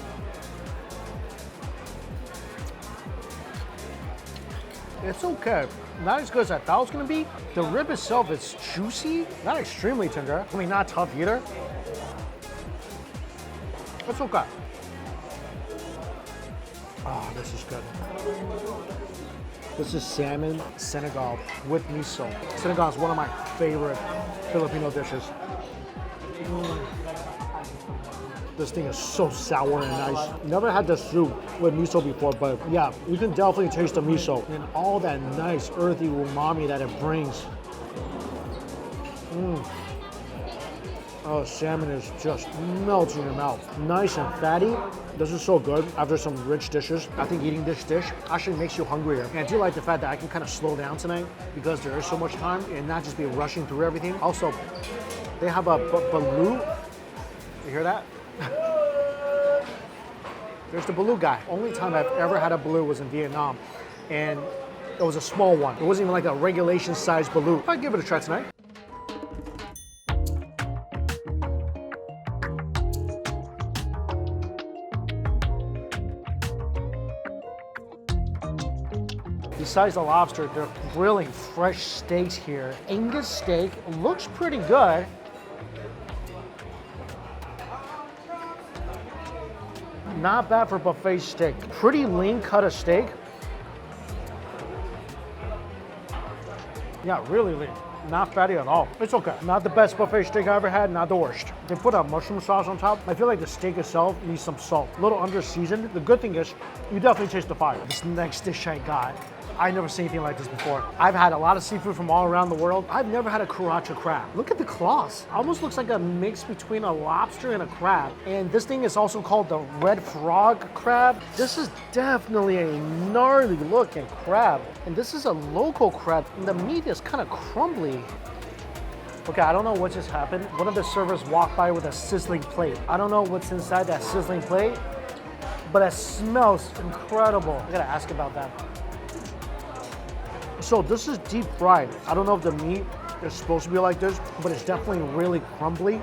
[SPEAKER 2] It's okay. Not as good as I thought it was gonna be. The rib itself is juicy, not extremely tender. I mean, not tough either. It's okay. Oh, this is good. This is salmon Senegal with miso. Senegal is one of my favorite Filipino dishes. This thing is so sour and nice. Never had the soup with miso before, but yeah, you can definitely taste the miso and all that nice earthy umami that it brings. Oh, salmon is just melts in your mouth. Nice and fatty. This is so good after some rich dishes. I think eating this dish actually makes you hungrier. And I do like the fact that I can kind of slow down tonight because there is so much time and not just be rushing through everything. Also, they have a balut. You hear that? There's the balut guy. Only time I've ever had a balut was in Vietnam. And it was a small one. It wasn't even like a regulation size balut. I'd give it a try tonight. Besides the lobster, they're grilling fresh steaks here. Angus steak looks pretty good. Not bad for buffet steak. Pretty lean cut of steak. Yeah, really lean. Not fatty at all. It's okay. Not the best buffet steak I ever had, not the worst. They put a mushroom sauce on top. I feel like the steak itself needs some salt. A little under seasoned. The good thing is, you definitely taste the fire. This next dish I got, I've never seen anything like this before. I've had a lot of seafood from all around the world. I've never had a karacha crab. Look at the claws. Almost looks like a mix between a lobster and a crab. And this thing is also called the red frog crab. This is definitely a gnarly looking crab. And this is a local crab. And the meat is kind of crumbly. Okay, I don't know what just happened. One of the servers walked by with a sizzling plate. I don't know what's inside that sizzling plate, but it smells incredible. I gotta ask about that. So this is deep fried. I don't know if the meat is supposed to be like this, but it's definitely really crumbly.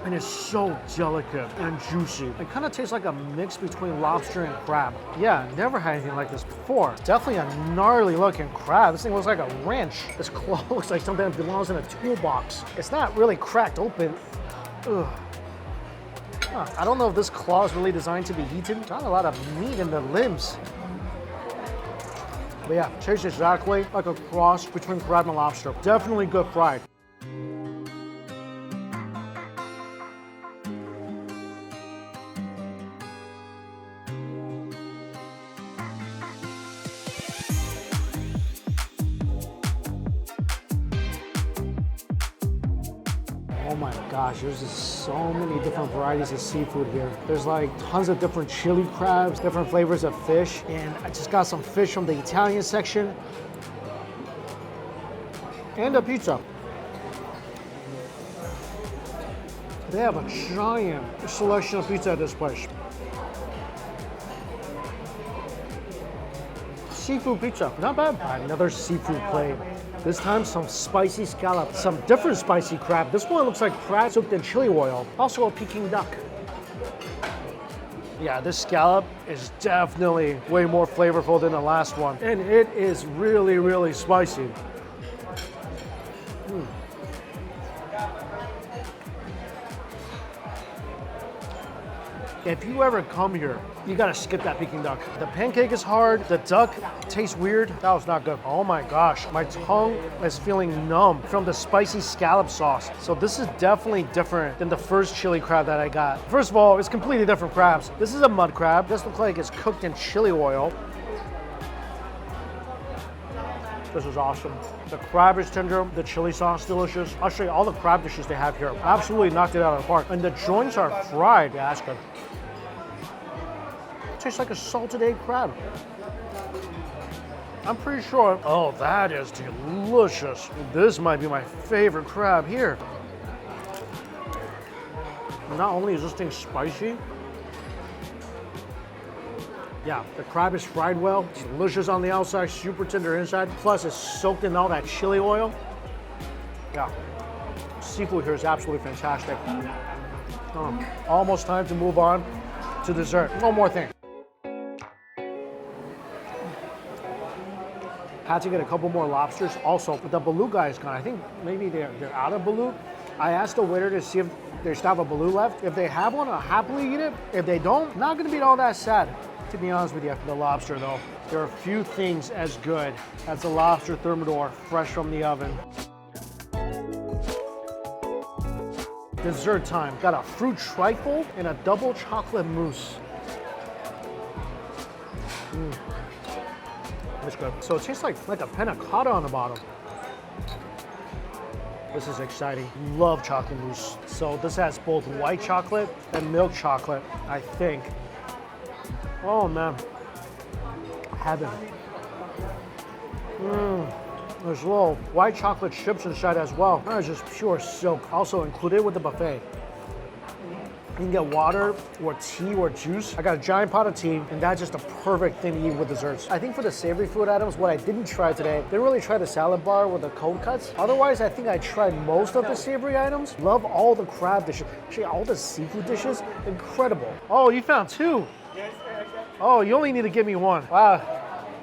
[SPEAKER 2] And it's so delicate and juicy. It kind of tastes like a mix between lobster and crab. Yeah, never had anything like this before. Definitely a gnarly looking crab. This thing looks like a wrench. This claw looks like something that belongs in a toolbox. It's not really cracked open. Ugh. Huh. I don't know if this claw is really designed to be eaten. Not a lot of meat in the limbs. But yeah, tastes exactly like a cross between crab and lobster. Definitely good fried. Oh my gosh, there's just so many different varieties of seafood here. There's like tons of different chili crabs, different flavors of fish. And I just got some fish from the Italian section. And a pizza. They have a giant selection of pizza at this place. Seafood pizza, not bad. Another seafood plate. This time some spicy scallop, some different spicy crab. This one looks like crab soaked in chili oil. Also a Peking duck. Yeah, this scallop is definitely way more flavorful than the last one. And it is really, really spicy. If you ever come here, you gotta skip that Peking duck. The pancake is hard, the duck tastes weird. That was not good. Oh my gosh, my tongue is feeling numb from the spicy scallop sauce. So this is definitely different than the first chili crab that I got. First of all, it's completely different crabs. This is a mud crab. This looks like it's cooked in chili oil. This is awesome. The crab is tender, the chili sauce delicious. I'll show you all the crab dishes they have here. Absolutely knocked it out of the park. And the joints are fried. Yeah, that's good. Tastes like a salted egg crab. I'm pretty sure. Oh, that is delicious. This might be my favorite crab here. Not only is this thing spicy, yeah, the crab is fried well. It's delicious on the outside, super tender inside. Plus, it's soaked in all that chili oil. Yeah, seafood here is absolutely fantastic. Oh, almost time to move on to dessert. One more thing. Had to get a couple more lobsters. Also, the beluga is gone. I think maybe they're out of beluga. I asked the waiter to see if they still have a beluga left. If they have one, I'll happily eat it. If they don't, not gonna be all that sad. To be honest with you, the lobster though, there are few things as good as a lobster thermidor fresh from the oven. Dessert time. Got a fruit trifle and a double chocolate mousse. That's good. So it tastes like a panna cotta on the bottom. This is exciting. Love chocolate mousse. So this has both white chocolate and milk chocolate, I think. Oh man, heaven. There's little white chocolate chips inside as well. That is just pure silk. Also included with the buffet. You can get water or tea or juice. I got a giant pot of tea, and that's just a perfect thing to eat with desserts. I think for the savory food items, what I didn't try today, didn't really try the salad bar with the cold cuts. Otherwise, I think I tried most of the savory items. Love all the crab dishes. Actually, all the seafood dishes, incredible. Oh, you found two. Oh, you only need to give me one. Wow,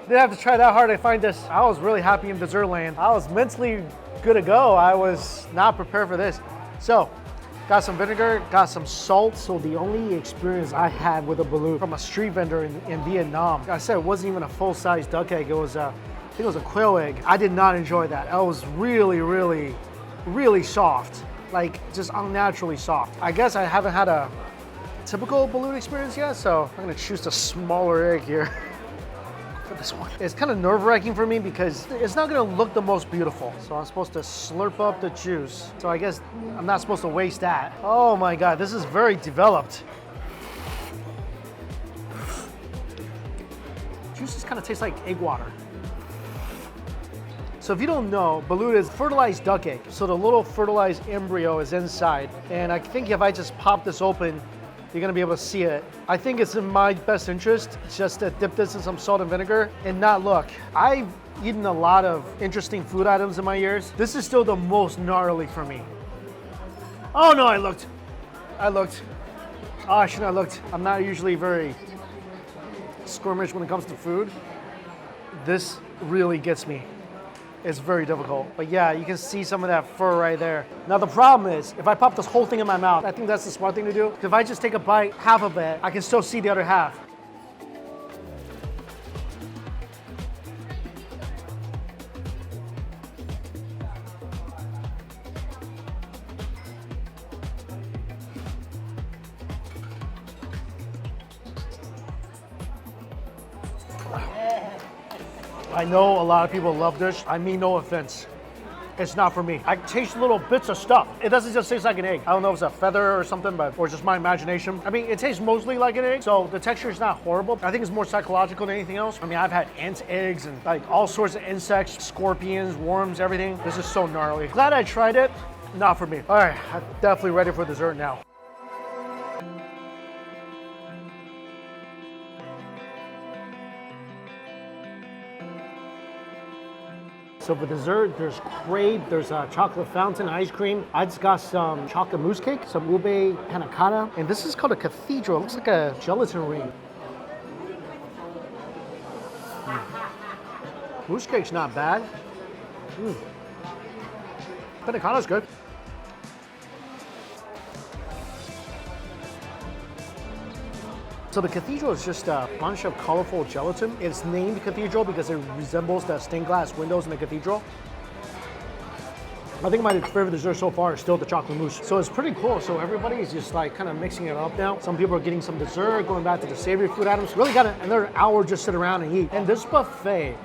[SPEAKER 2] didn't have to try that hard to find this. I was really happy in dessert land. I was mentally good to go. I was not prepared for this. So, got some vinegar, got some salt. So the only experience I had with a beluga from a street vendor in Vietnam, I said it wasn't even a full-size duck egg. It was I think it was a quail egg. I did not enjoy that. It was really, really, really soft. Like just unnaturally soft. I guess I haven't had a typical beluga experience yet, so I'm gonna choose the smaller egg here for this one. It's kind of nerve-wracking for me because it's not gonna look the most beautiful. So I'm supposed to slurp up the juice. So I guess I'm not supposed to waste that. Oh my God, this is very developed. Juices kind of taste like egg water. So if you don't know, beluga is fertilized duck egg. So the little fertilized embryo is inside. And I think if I just pop this open, you're gonna be able to see it. I think it's in my best interest just to dip this in some salt and vinegar and not look. I've eaten a lot of interesting food items in my years. This is still the most gnarly for me. Oh no, I looked. Oh, I shouldn't have looked. I'm not usually very squirmish when it comes to food. This really gets me. It's very difficult. But yeah, you can see some of that fur right there. Now the problem is, if I pop this whole thing in my mouth, I think that's the smart thing to do. If I just take a bite, half of it, I can still see the other half. I know a lot of people love this. I mean no offense. It's not for me. I taste little bits of stuff. It doesn't just taste like an egg. I don't know if it's a feather or something, but or just my imagination. I mean, it tastes mostly like an egg, so the texture is not horrible. I think it's more psychological than anything else. I mean, I've had ant eggs and like all sorts of insects, scorpions, worms, everything. This is so gnarly. Glad I tried it. Not for me. All right, I'm definitely ready for dessert now. So for dessert, there's crepe, there's a chocolate fountain ice cream. I just got some chocolate mousse cake, some ube panna cotta, and this is called a cathedral. It looks like a gelatin ring. Mousse cake's not bad. Panna cotta's good. So the cathedral is just a bunch of colorful gelatin. It's named cathedral because it resembles the stained glass windows in the cathedral. I think my favorite dessert so far is still the chocolate mousse. So it's pretty cool. So everybody is just like kind of mixing it up now. Some people are getting some dessert, going back to the savory food items. Really got another hour just sit around and eat. And this buffet,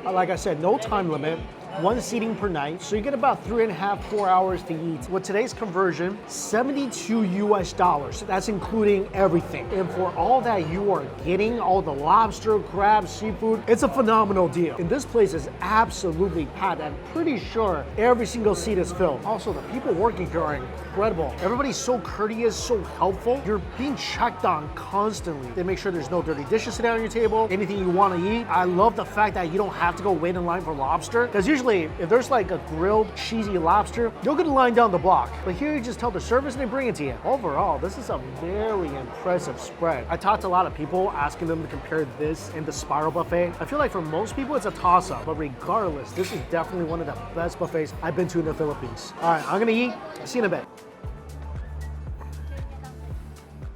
[SPEAKER 2] like I said, no time limit. One seating per night, so you get about 3.5, 4 hours to eat. With today's conversion, $72 US. That's including everything. And for all that you are getting, all the lobster, crab, seafood, it's a phenomenal deal. And this place is absolutely packed. I'm pretty sure every single seat is filled. Also, the people working here are incredible. Everybody's so courteous, so helpful. You're being checked on constantly. They make sure there's no dirty dishes sitting on your table, anything you want to eat. I love the fact that you don't have to go wait in line for lobster, because usually if there's like a grilled cheesy lobster, you'll get a line down the block. But here you just tell the service and they bring it to you. Overall, this is a very impressive spread. I talked to a lot of people asking them to compare this and the spiral buffet. I feel like for most people it's a toss-up, but regardless, this is definitely one of the best buffets I've been to in the Philippines. All right, I'm gonna eat. See you in a bit.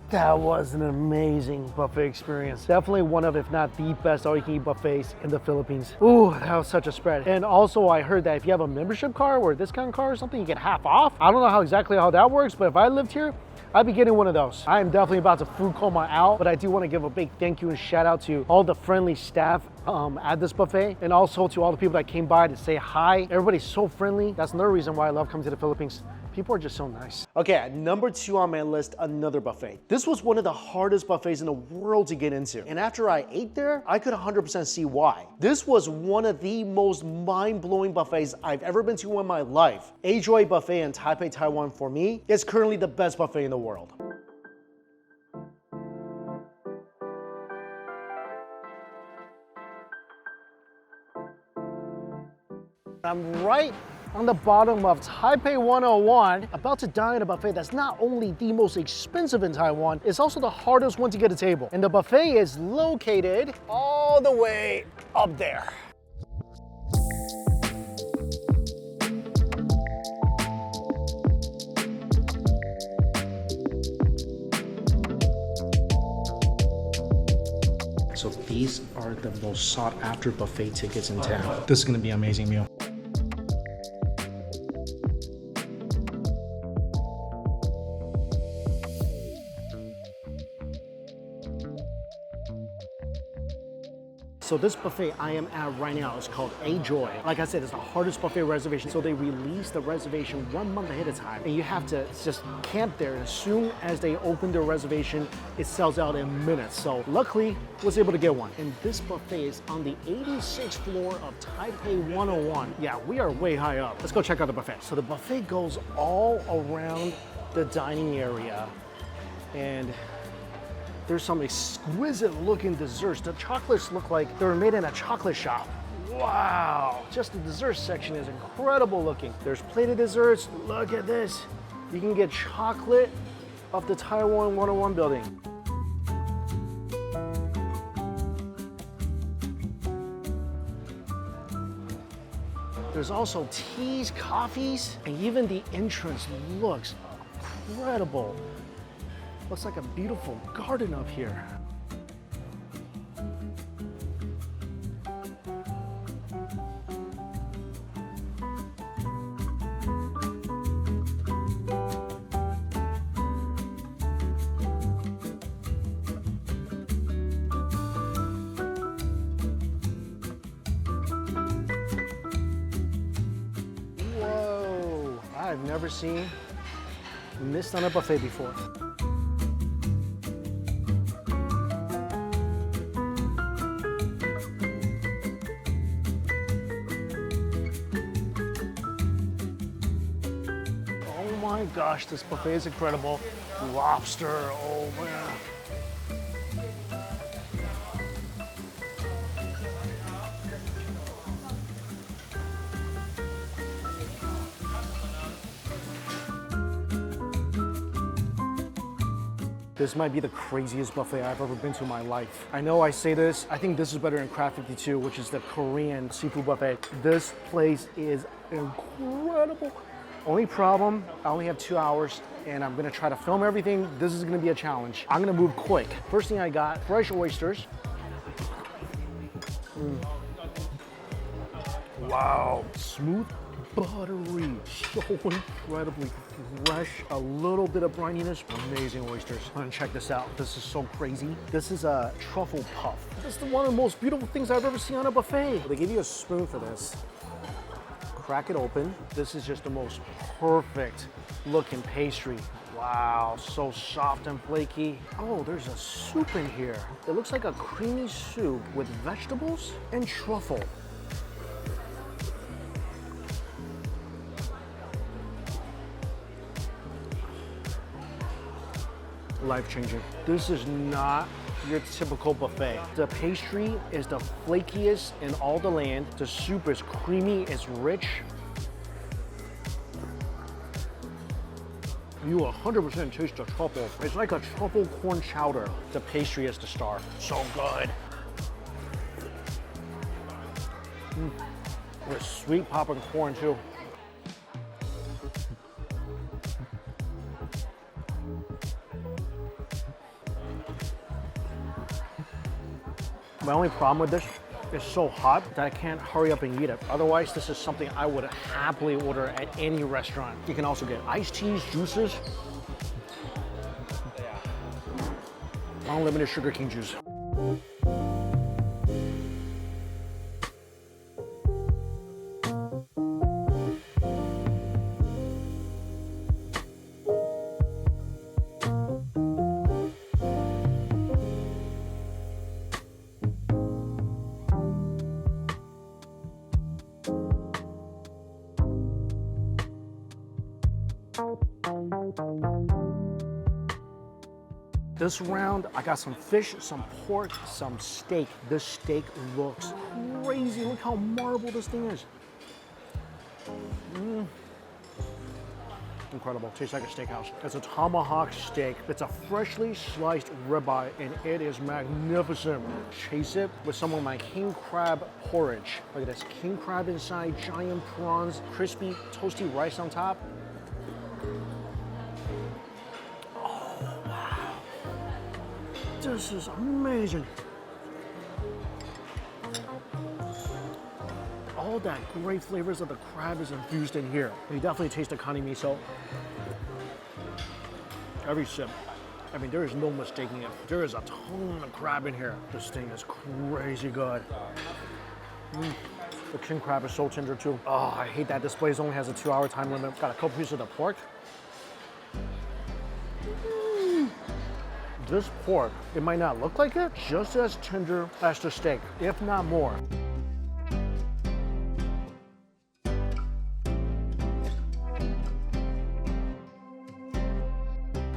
[SPEAKER 2] That was an amazing buffet experience. Definitely one of, if not the best all-you-can-eat buffets in the Philippines. Ooh, that was such a spread. And also I heard that if you have a membership card or a discount card or something, you get half off. I don't know exactly how that works, but if I lived here, I'd be getting one of those. I am definitely about to food coma out, but I do want to give a big thank you and shout out to all the friendly staff at this buffet, and also to all the people that came by to say hi. Everybody's so friendly. That's another reason why I love coming to the Philippines. People are just so nice. Okay, at number 2 on my list, another buffet. This was one of the hardest buffets in the world to get into. And after I ate there, I could 100% see why. This was one of the most mind-blowing buffets I've ever been to in my life. A-Joy Buffet in Taipei, Taiwan, for me, is currently the best buffet in the world. I'm right on the bottom of Taipei 101, about to dine at a buffet that's not only the most expensive in Taiwan, it's also the hardest one to get a table. And the buffet is located all the way up there. So these are the most sought after buffet tickets in town. This is gonna be an amazing meal. So this buffet I am at right now is called A-Joy. Like I said, it's the hardest buffet reservation. So they release the reservation 1 month ahead of time. And you have to just camp there. As soon as they open their reservation, it sells out in minutes. So luckily, I was able to get one. And this buffet is on the 86th floor of Taipei 101. Yeah, we are way high up. Let's go check out the buffet. So the buffet goes all around the dining area. And there's some exquisite looking desserts. The chocolates look like they were made in a chocolate shop. Wow, just the dessert section is incredible looking. There's plated desserts, look at this. You can get chocolate off the Taiwan 101 building. There's also teas, coffees, and even the entrance looks incredible. Looks like a beautiful garden up here. I've never seen missed on a buffet before. Oh my gosh, this buffet is incredible. Lobster, oh man. This might be the craziest buffet I've ever been to in my life. I know I say this, I think this is better than Craft 52, which is the Korean seafood buffet. This place is incredible. Only problem, I only have 2 hours and I'm gonna try to film everything. This is gonna be a challenge. I'm gonna move quick. First thing I got, fresh oysters. Wow, smooth, buttery, so incredibly fresh. A little bit of brininess, amazing oysters. And check this out, this is so crazy. This is a truffle puff. This is one of the most beautiful things I've ever seen on a buffet. They give you a spoon for this. Crack it open. This is just the most perfect looking pastry. Wow, so soft and flaky. Oh, there's a soup in here. It looks like a creamy soup with vegetables and truffle. Life-changing. This is not your typical buffet. The pastry is the flakiest in all the land. The soup is creamy, it's rich. You 100% taste the truffle. It's like a truffle corn chowder. The pastry is the star. So good. With sweet popcorn too. My only problem with this, it's so hot that I can't hurry up and eat it. Otherwise, this is something I would happily order at any restaurant. You can also get iced teas, juices. Unlimited sugar cane juice. This round, I got some fish, some pork, some steak. This steak looks crazy. Look how marble this thing is. Incredible, tastes like a steakhouse. It's a tomahawk steak. It's a freshly sliced ribeye and it is magnificent. Chase it with some of my king crab porridge. Look at this, king crab inside, giant prawns, crispy, toasty rice on top. This is amazing. All that great flavors of the crab is infused in here. You definitely taste the kani miso. Every sip. I mean, there is no mistaking it. There is a ton of crab in here. This thing is crazy good. The king crab is so tender too. Oh, I hate that this place only has a 2-hour time limit. Got a couple pieces of the pork. This pork, it might not look like it, just as tender as the steak, if not more.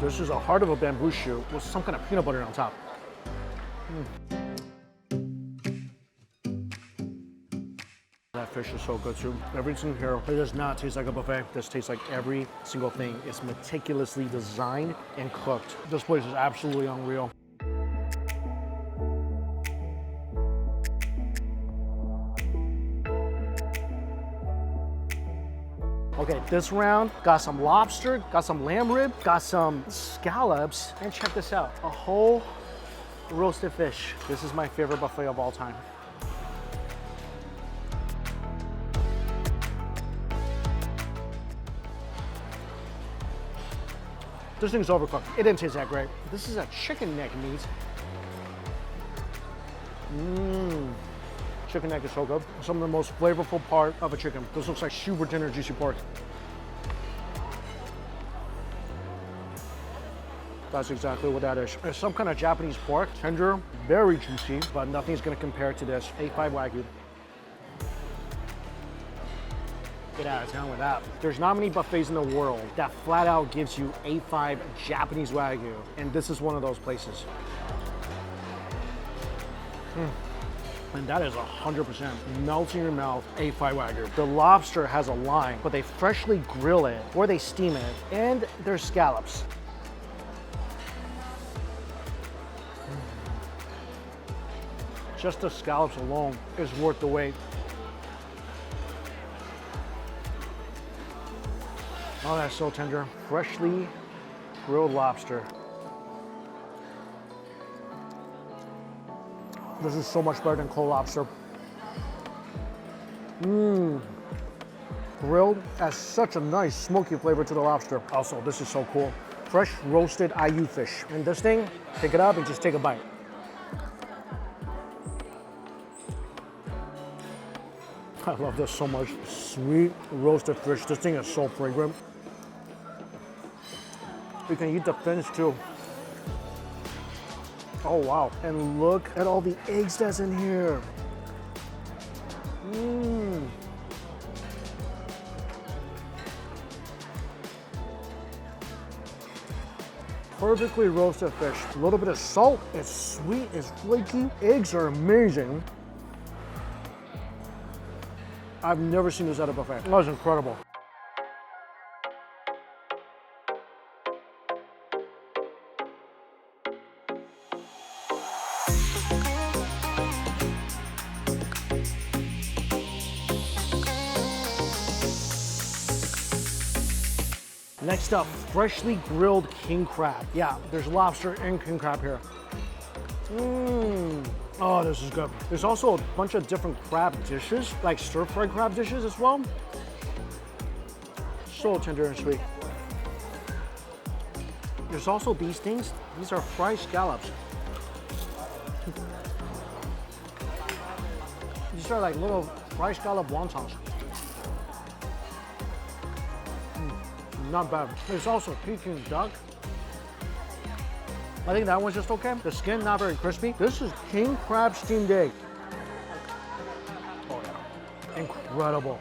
[SPEAKER 2] This is a heart of a bamboo shoot with some kind of peanut butter on top. That fish is so good too. Everything here, it does not taste like a buffet. This tastes like every single thing is meticulously designed and cooked. This place is absolutely unreal. Okay, this round, got some lobster, got some lamb rib, got some scallops, and check this out, a whole roasted fish. This is my favorite buffet of all time. This thing's overcooked. It didn't taste that great. This is a chicken neck meat. Chicken neck is so good. Some of the most flavorful part of a chicken. This looks like super tender, juicy pork. That's exactly what that is. It's some kind of Japanese pork, tender, very juicy, but nothing's gonna compare to this A5 Wagyu. Get out of town with that. There's not many buffets in the world that flat out gives you A5 Japanese Wagyu, and this is one of those places. And that is 100% melts in your mouth A5 Wagyu. The lobster has a line, but they freshly grill it or they steam it, and there's scallops. Just the scallops alone is worth the wait. Oh, that's so tender. Freshly grilled lobster. This is so much better than cold lobster. Grilled has such a nice smoky flavor to the lobster. Also, this is so cool. Fresh roasted ayu fish. And this thing, pick it up and just take a bite. I love this so much. Sweet roasted fish. This thing is so fragrant. You can eat the fins too. Oh wow, and look at all the eggs that's in here. Perfectly roasted fish. A little bit of salt, it's sweet, it's flaky. Eggs are amazing. I've never seen this at a buffet. That was incredible. Next up, freshly grilled king crab. Yeah, there's lobster and king crab here. Oh, this is good. There's also a bunch of different crab dishes, like stir-fried crab dishes as well. So tender and sweet. There's also these things. These are fried scallops. These are like little fried scallop wontons. Not bad. There's also Peking duck. I think that one's just okay. The skin not very crispy. This is king crab steamed egg. Oh yeah, incredible.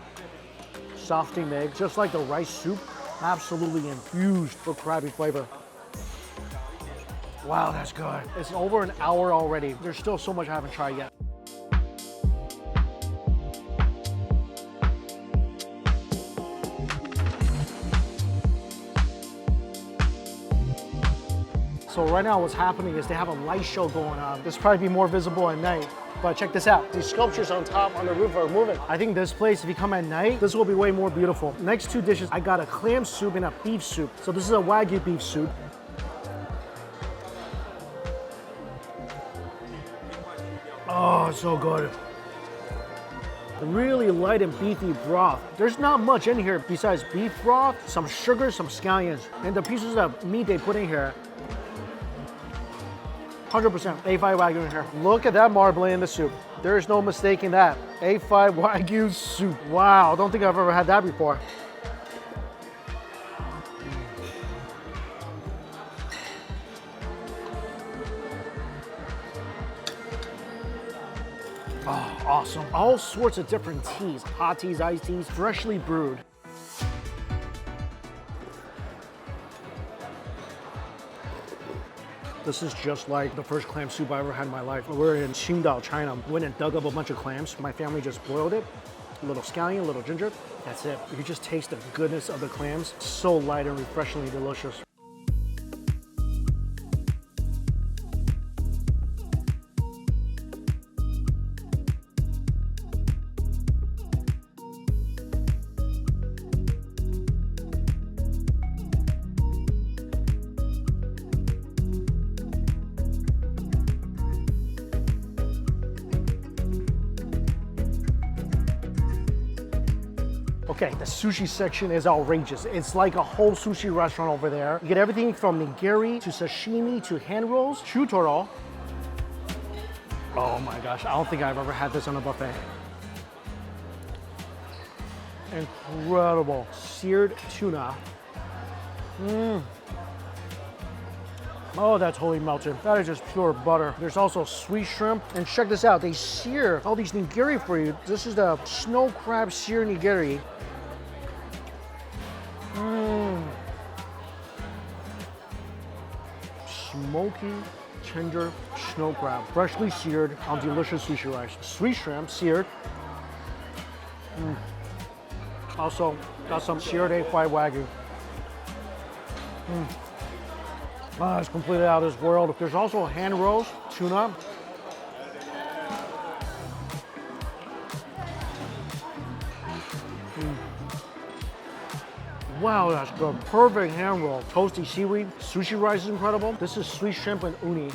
[SPEAKER 2] Soft steamed egg, just like the rice soup, absolutely infused with crabby flavor. Wow, that's good. It's over an hour already. There's still so much I haven't tried yet. So right now what's happening is they have a light show going on. This will probably be more visible at night, but check this out. These sculptures on top on the roof are moving. I think this place, if you come at night, this will be way more beautiful. Next two dishes, I got a clam soup and a beef soup. So this is a Wagyu beef soup. Oh, it's so good. Really light and beefy broth. There's not much in here besides beef broth, some sugar, some scallions, and the pieces of meat they put in here. 100% A5 Wagyu in here. Look at that marbling in the soup. There is no mistaking that. A5 Wagyu soup. Wow, I don't think I've ever had that before. Oh, awesome. All sorts of different teas. Hot teas, iced teas, freshly brewed. This is just like the first clam soup I ever had in my life. We're in Qingdao, China. Went and dug up a bunch of clams. My family just boiled it. A little scallion, a little ginger. That's it. You can just taste the goodness of the clams. So light and refreshingly delicious. Okay, the sushi section is outrageous. It's like a whole sushi restaurant over there. You get everything from nigiri to sashimi to hand rolls, chutoro. Oh my gosh, I don't think I've ever had this on a buffet. Incredible. Seared tuna. Oh, that's totally melted. That is just pure butter. There's also sweet shrimp. And check this out. They sear all these nigiri for you. This is the snow crab sear nigiri. Smoky, tender snow crab. Freshly seared on delicious sushi rice. Sweet shrimp seared. Also, got some seared A5 Wagyu. Ah, it's completely out of this world. There's also hand roast, tuna. Wow, that's good. Perfect hand roll. Toasty seaweed. Sushi rice is incredible. This is sweet shrimp and uni.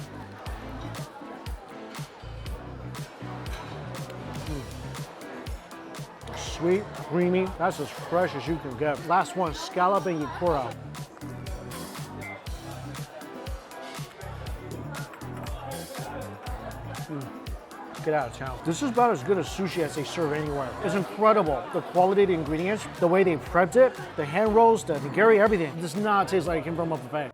[SPEAKER 2] Sweet, creamy. That's as fresh as you can get. Last one, scallop and yakura. Get out of town. This is about as good as sushi as they serve anywhere. It's incredible. The quality of the ingredients, the way they prepped it, the hand rolls, the nigiri, everything. It does not taste like it came from a buffet.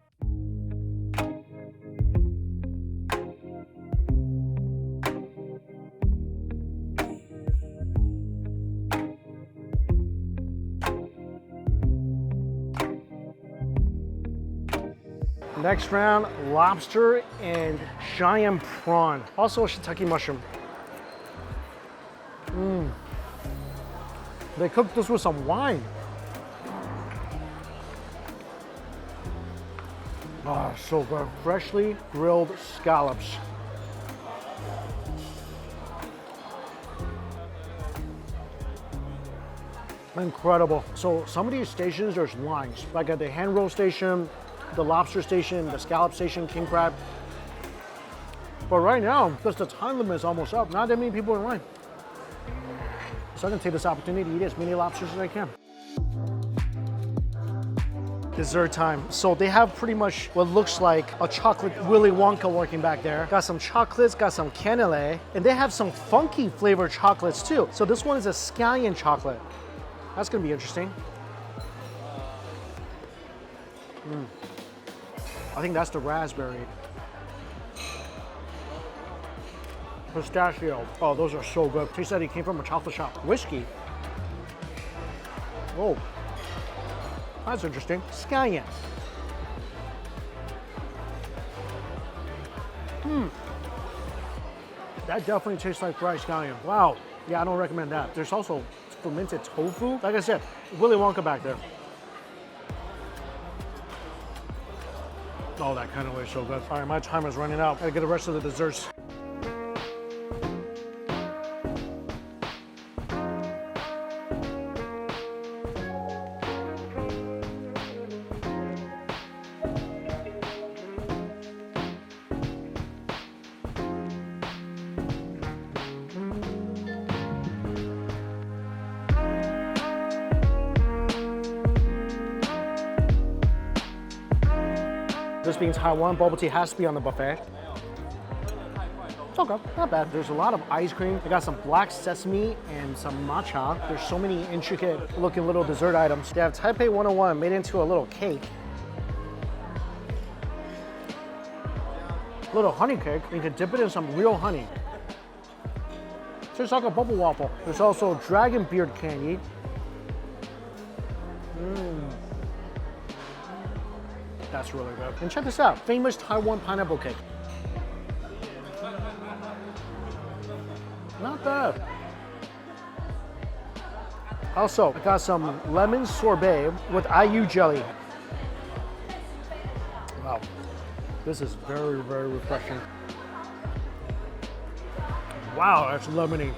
[SPEAKER 2] Next round, lobster and giant prawn. Also shiitake mushroom. They cooked this with some wine. Ah, so good. Freshly grilled scallops. Incredible. So some of these stations, there's lines. Like at the hand roll station, the lobster station, the scallop station, king crab. But right now, because the time limit is almost up, not that many people are in line. So I'm gonna take this opportunity to eat as many lobsters as I can. Dessert time. So they have pretty much what looks like a chocolate Willy Wonka working back there. Got some chocolates, got some cannelé, and they have some funky flavored chocolates too. So this one is a scallion chocolate. That's gonna be interesting. I think that's the raspberry. Pistachio. Oh, those are so good. Tastes like it came from a chocolate shop. Whiskey. Oh, that's interesting. Scallion. That definitely tastes like fried scallion. Wow. Yeah, I don't recommend that. There's also fermented tofu. Like I said, Willy Wonka back there. Oh, that kind of way is so good. All right, my time is running out. Gotta get the rest of the desserts. This being Taiwan, bubble tea has to be on the buffet. It's okay, not bad. There's a lot of ice cream. They got some black sesame and some matcha. There's so many intricate looking little dessert items. They have Taipei 101 made into a little cake. Little honey cake. You can dip it in some real honey. Tastes like a bubble waffle. There's also dragon beard candy. That's really good. And check this out, famous Taiwan pineapple cake. Not bad. Also, I got some lemon sorbet with IU jelly. Wow, this is very, very refreshing. Wow, that's lemony.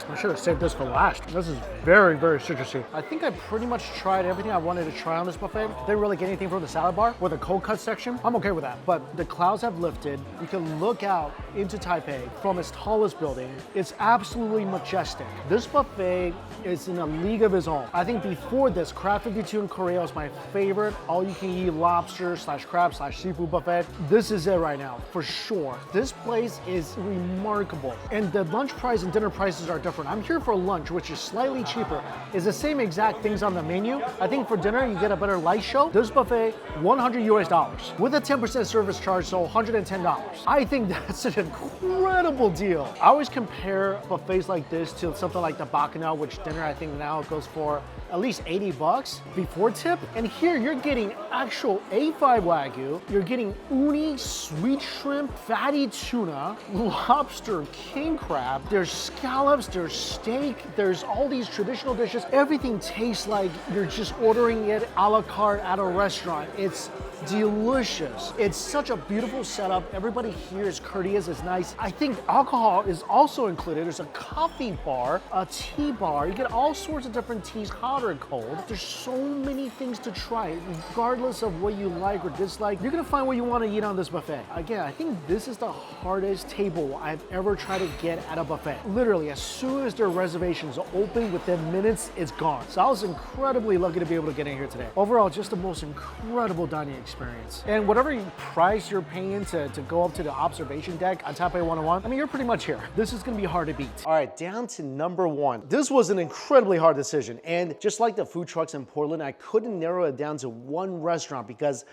[SPEAKER 2] I should have saved this for last. This is very, very citrusy. I think I pretty much tried everything I wanted to try on this buffet. Didn't really get anything from the salad bar or the cold cut section. I'm okay with that. But the clouds have lifted. You can look out into Taipei from its tallest building. It's absolutely majestic. This buffet is in a league of its own. I think before this, Crab 52 in Korea was my favorite all-you-can-eat lobster / crab / seafood buffet. This is it right now, for sure. This place is remarkable. And the lunch price and dinner prices are different. different. I'm here for lunch, which is slightly cheaper. It's the same exact things on the menu. I think for dinner, you get a better light show. This buffet, $100 with a 10% service charge, so $110. I think that's an incredible deal. I always compare buffets like this to something like the Bacchanal, which dinner I think now goes for at least 80 bucks before tip. And here you're getting actual A5 Wagyu, you're getting uni, sweet shrimp, fatty tuna, lobster, king crab, there's scallops, there's steak, there's all these traditional dishes. Everything tastes like you're just ordering it a la carte at a restaurant. It's delicious. It's such a beautiful setup. Everybody here is courteous, is nice. I think alcohol is also included. There's a coffee bar, a tea bar. You get all sorts of different teas, hot or cold. There's so many things to try. Regardless of what you like or dislike, you're gonna find what you want to eat on this buffet. Again, I think this is the hardest table I've ever tried to get at a buffet. Literally, as soon as their reservations open, within minutes, it's gone. So I was incredibly lucky to be able to get in here today. Overall, just the most incredible dining experience. And whatever price you're paying to go up to the observation deck on Taipei 101, I mean, you're pretty much here. This is gonna be hard to beat.
[SPEAKER 1] All right, down to number one. This was an incredibly hard decision. And just like the food trucks in Portland, I couldn't narrow it down to one restaurant because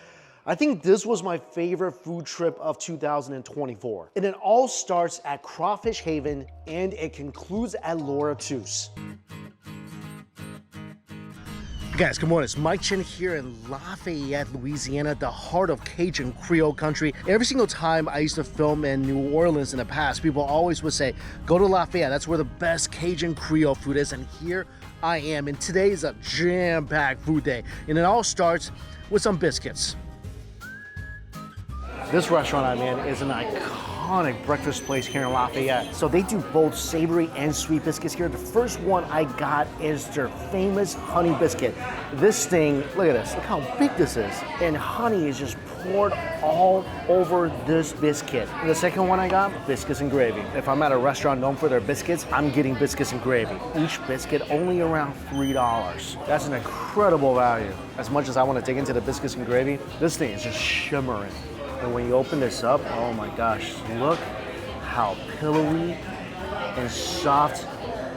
[SPEAKER 1] I think this was my favorite food trip of 2024. And it all starts at Crawfish Haven and it concludes at Laura Too's. Guys, good morning. It's Mike Chen here in Lafayette, Louisiana, the heart of Cajun Creole country. Every single time I used to film in New Orleans in the past, people always would say, go to Lafayette, that's where the best Cajun Creole food is, and here I am. And today is a jam-packed food day, and it all starts with some biscuits.
[SPEAKER 2] This restaurant I'm in is an iconic breakfast place here in Lafayette. So they do both savory and sweet biscuits here. The first one I got is their famous honey biscuit. This thing, look at this, look how big this is. And honey is just poured all over this biscuit. And the second one I got, biscuits and gravy. If I'm at a restaurant known for their biscuits, I'm getting biscuits and gravy. Each biscuit only around $3. That's an incredible value. As much as I want to dig into the biscuits and gravy, this thing is just shimmering. And when you open this up, oh my gosh, look how pillowy and soft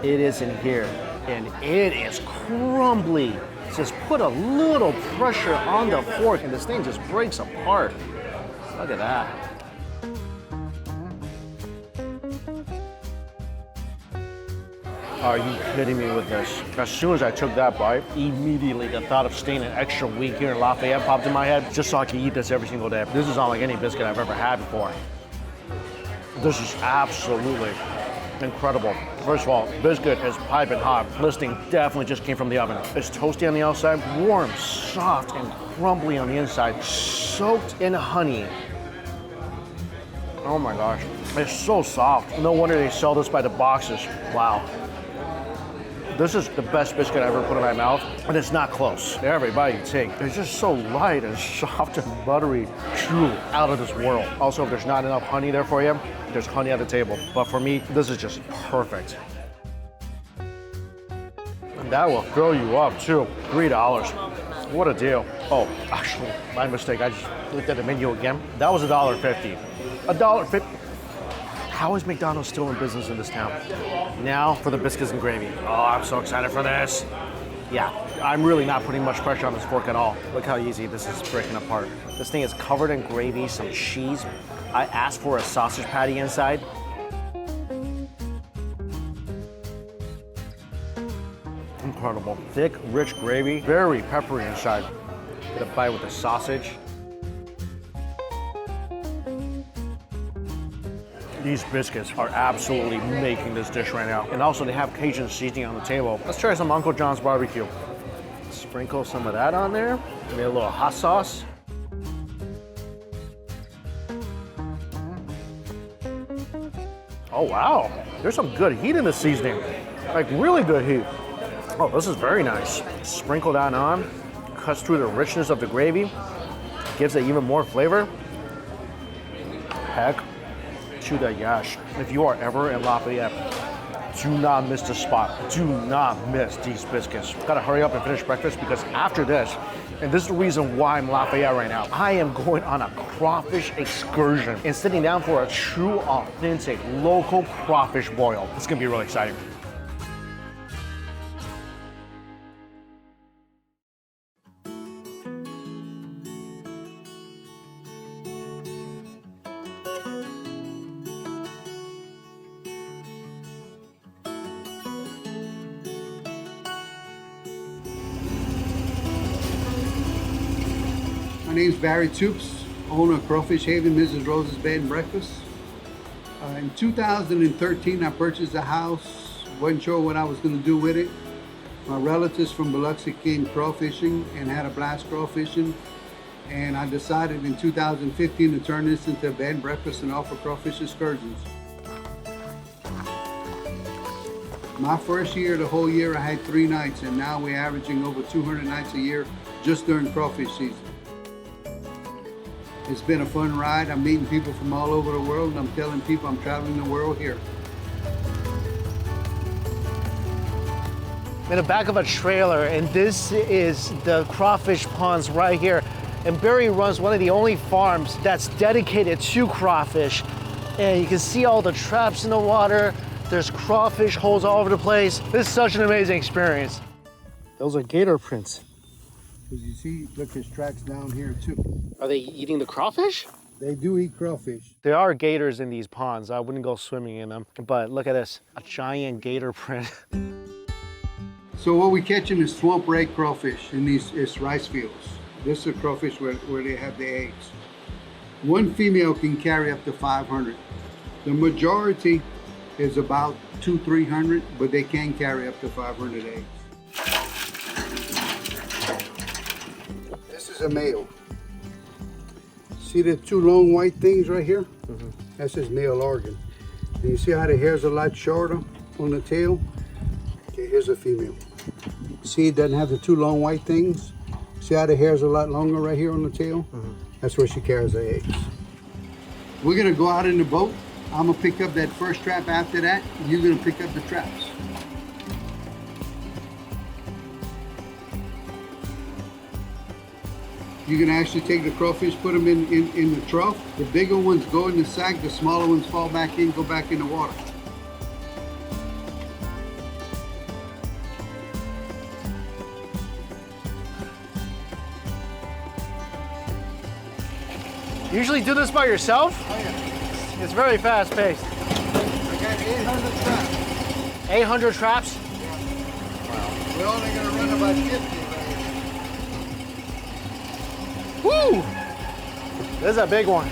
[SPEAKER 2] it is in here. And it is crumbly. Just put a little pressure on the fork and this thing just breaks apart. Look at that. Are you kidding me with this? As soon as I took that bite, immediately the thought of staying an extra week here in Lafayette popped in my head just so I could eat this every single day. This is not like any biscuit I've ever had before. This is absolutely incredible. First of all, biscuit is piping hot. This thing definitely just came from the oven. It's toasty on the outside, warm, soft, and crumbly on the inside, soaked in honey. Oh my gosh, it's so soft. No wonder they sell this by the boxes. Wow. This is the best biscuit I ever put in my mouth, and it's not close. Every bite you take, it's just so light and soft and buttery. Truly out of this world. Also, if there's not enough honey there for you, there's honey at the table. But for me, this is just perfect. And that will fill you up too. $3. What a deal. Oh, actually, my mistake. I just looked at the menu again. That was $1.50. $1.50. How is McDonald's still in business in this town? Now for the biscuits and gravy. Oh, I'm so excited for this. Yeah, I'm really not putting much pressure on this fork at all. Look how easy this is breaking apart. This thing is covered in gravy, some cheese. I asked for a sausage patty inside. Incredible. Thick, rich gravy, very peppery inside. Get a bite with the sausage. These biscuits are absolutely making this dish right now. And also they have Cajun seasoning on the table. Let's try some Uncle John's barbecue. Sprinkle some of that on there. Give me a little hot sauce. Oh wow, there's some good heat in the seasoning. Like really good heat. Oh, this is very nice. Sprinkle that on, cuts through the richness of the gravy, gives it even more flavor. Heck to the yash. If you are ever in Lafayette, do not miss the spot. Do not miss these biscuits. Gotta hurry up and finish breakfast because after this, and this is the reason why I'm in Lafayette right now, I am going on a crawfish excursion and sitting down for a true, authentic, local crawfish boil. It's gonna be really exciting.
[SPEAKER 9] name's Barry Toops, owner of Crawfish Haven, Mrs. Rose's Bed and Breakfast. In 2013, I purchased a house. Wasn't sure what I was going to do with it. My relatives from Biloxi came crawfishing and had a blast crawfishing. And I decided in 2015 to turn this into a bed and breakfast and offer crawfish excursions. My first year, the whole year, I had 3 nights, and now we're averaging over 200 nights a year just during crawfish season. It's been a fun ride. I'm meeting people from all over the world, and I'm telling people I'm traveling the world here.
[SPEAKER 1] In the back of a trailer, and this is the crawfish ponds right here. And Barry runs one of the only farms that's dedicated to crawfish. And you can see all the traps in the water. There's crawfish holes all over the place. This is such an amazing experience. Those are gator prints.
[SPEAKER 9] As you see, look, there's tracks down here too.
[SPEAKER 1] Are they eating the crawfish?
[SPEAKER 9] They do eat crawfish.
[SPEAKER 1] There are gators in these ponds. I wouldn't go swimming in them. But look at this, a giant gator print.
[SPEAKER 9] So what we're catching is swamp ray crawfish in these rice fields. This is a crawfish where they have the eggs. One female can carry up to 500. The majority is about 200-300, but they can carry up to 500 eggs. This is a male. See the 2 long white things right here? Mm-hmm. That's his male organ. And you see how the hair's a lot shorter on the tail? Okay, here's a female. See, it doesn't have the 2 long white things? See how the hair's a lot longer right here on the tail? Mm-hmm. That's where she carries her eggs. We're gonna go out in the boat. I'm gonna pick up that first trap after that. You're gonna pick up the traps. You can actually take the crawfish, put them in the trough. The bigger ones go in the sack, the smaller ones fall back in, go back in the water.
[SPEAKER 1] You usually do this by yourself?
[SPEAKER 9] Oh yeah.
[SPEAKER 1] It's very fast paced.
[SPEAKER 9] I got 800 traps.
[SPEAKER 1] 800 traps?
[SPEAKER 9] Yeah. Wow. We're only gonna run about 50 right here.
[SPEAKER 1] Woo! This is a big one.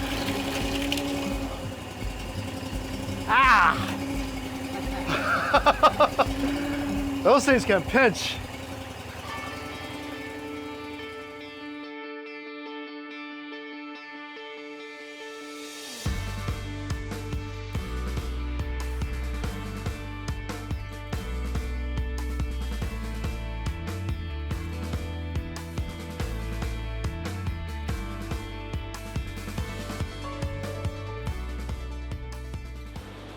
[SPEAKER 1] Ah! Those things can pinch.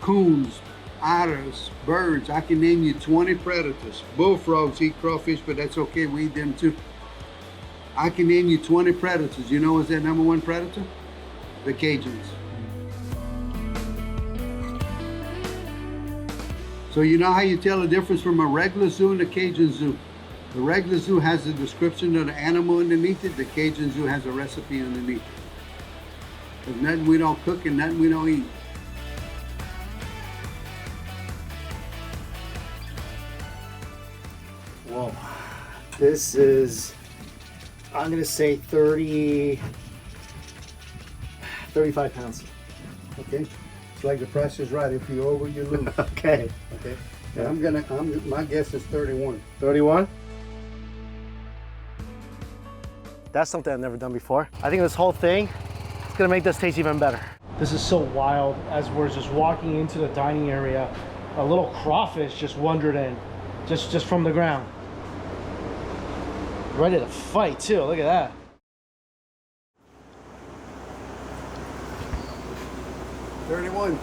[SPEAKER 9] Coons, otters, birds. I can name you 20 predators. Bullfrogs eat crawfish, but that's okay, we eat them too. I can name you 20 predators. You know what's their #1 predator? The Cajuns. So you know how you tell the difference from a regular zoo and a Cajun zoo? The regular zoo has a description of the animal underneath it. The Cajun zoo has a recipe underneath it. There's nothing we don't cook and nothing we don't eat.
[SPEAKER 1] Whoa. This is, I'm gonna say 35 pounds.
[SPEAKER 9] Okay? It's like the price is right. If you're over, you lose.
[SPEAKER 1] Okay.
[SPEAKER 9] Okay? Yeah. My guess is 31.
[SPEAKER 1] 31? That's something I've never done before. I think this whole thing is gonna make this taste even better. This is so wild. As we're just walking into the dining area, a little crawfish just wandered in, just from the ground. Ready to fight too, look at that.
[SPEAKER 9] $31.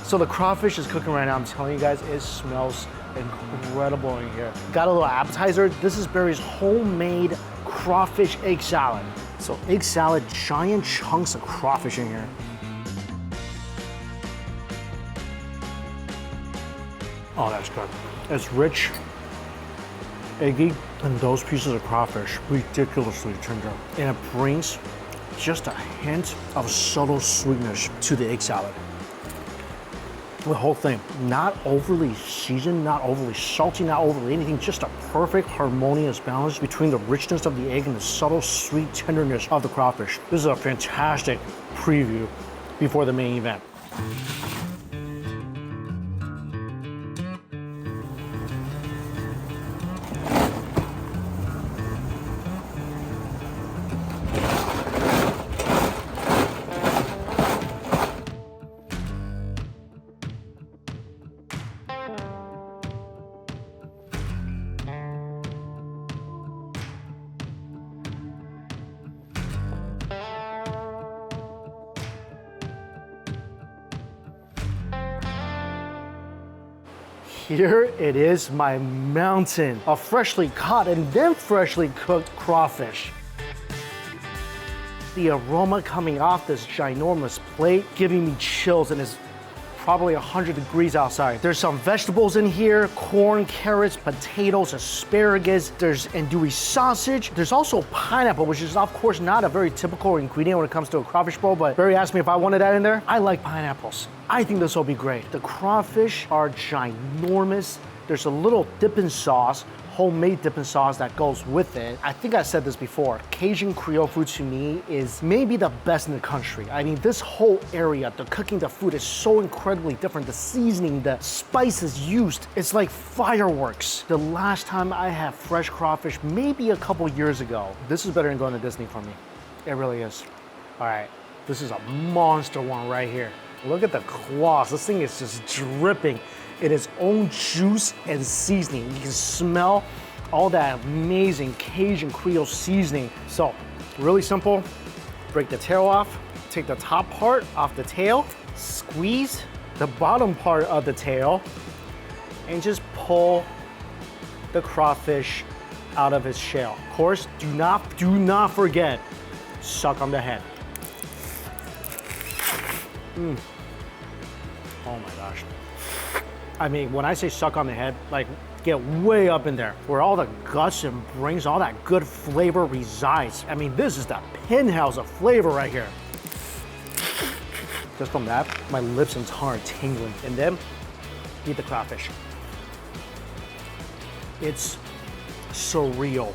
[SPEAKER 1] So the crawfish is cooking right now. I'm telling you guys, it smells incredible in here. Got a little appetizer. This is Barry's homemade crawfish egg salad. So egg salad, giant chunks of crawfish in here.
[SPEAKER 2] Oh, that's good. It's rich, eggy, and those pieces of crawfish, ridiculously tender. And it brings just a hint of subtle sweetness to the egg salad. The whole thing, not overly seasoned, not overly salty, not overly anything, just a perfect harmonious balance between the richness of the egg and the subtle sweet tenderness of the crawfish. This is a fantastic preview before the main event. Here it is, my mountain of freshly caught and then freshly cooked crawfish. The aroma coming off this ginormous plate giving me chills, and it's probably 100 degrees outside. There's some vegetables in here, corn, carrots, potatoes, asparagus, there's andouille sausage. There's also pineapple, which is of course not a very typical ingredient when it comes to a crawfish bowl, but Barry asked me if I wanted that in there. I like pineapples. I think this will be great. The crawfish are ginormous. There's a little dipping sauce, homemade dipping sauce that goes with it. I think I said this before, Cajun Creole food to me is maybe the best in the country. I mean, this whole area, the cooking, the food is so incredibly different. The seasoning, the spices used, it's like fireworks. The last time I had fresh crawfish, maybe a couple years ago. This is better than going to Disney for me. It really is. All right, this is a monster one right here. Look at the claws. This thing is just dripping in its own juice and seasoning. You can smell all that amazing Cajun Creole seasoning. So, really simple. Break the tail off, take the top part off the tail, squeeze the bottom part of the tail, and just pull the crawfish out of its shell. Of course, do not forget, suck on the head. Oh my gosh. I mean, when I say suck on the head, like get way up in there where all the guts and brains, all that good flavor resides. I mean, this is the penthouse of flavor right here. Just from that, my lips and tongue are tingling. And then, eat the crawfish. It's surreal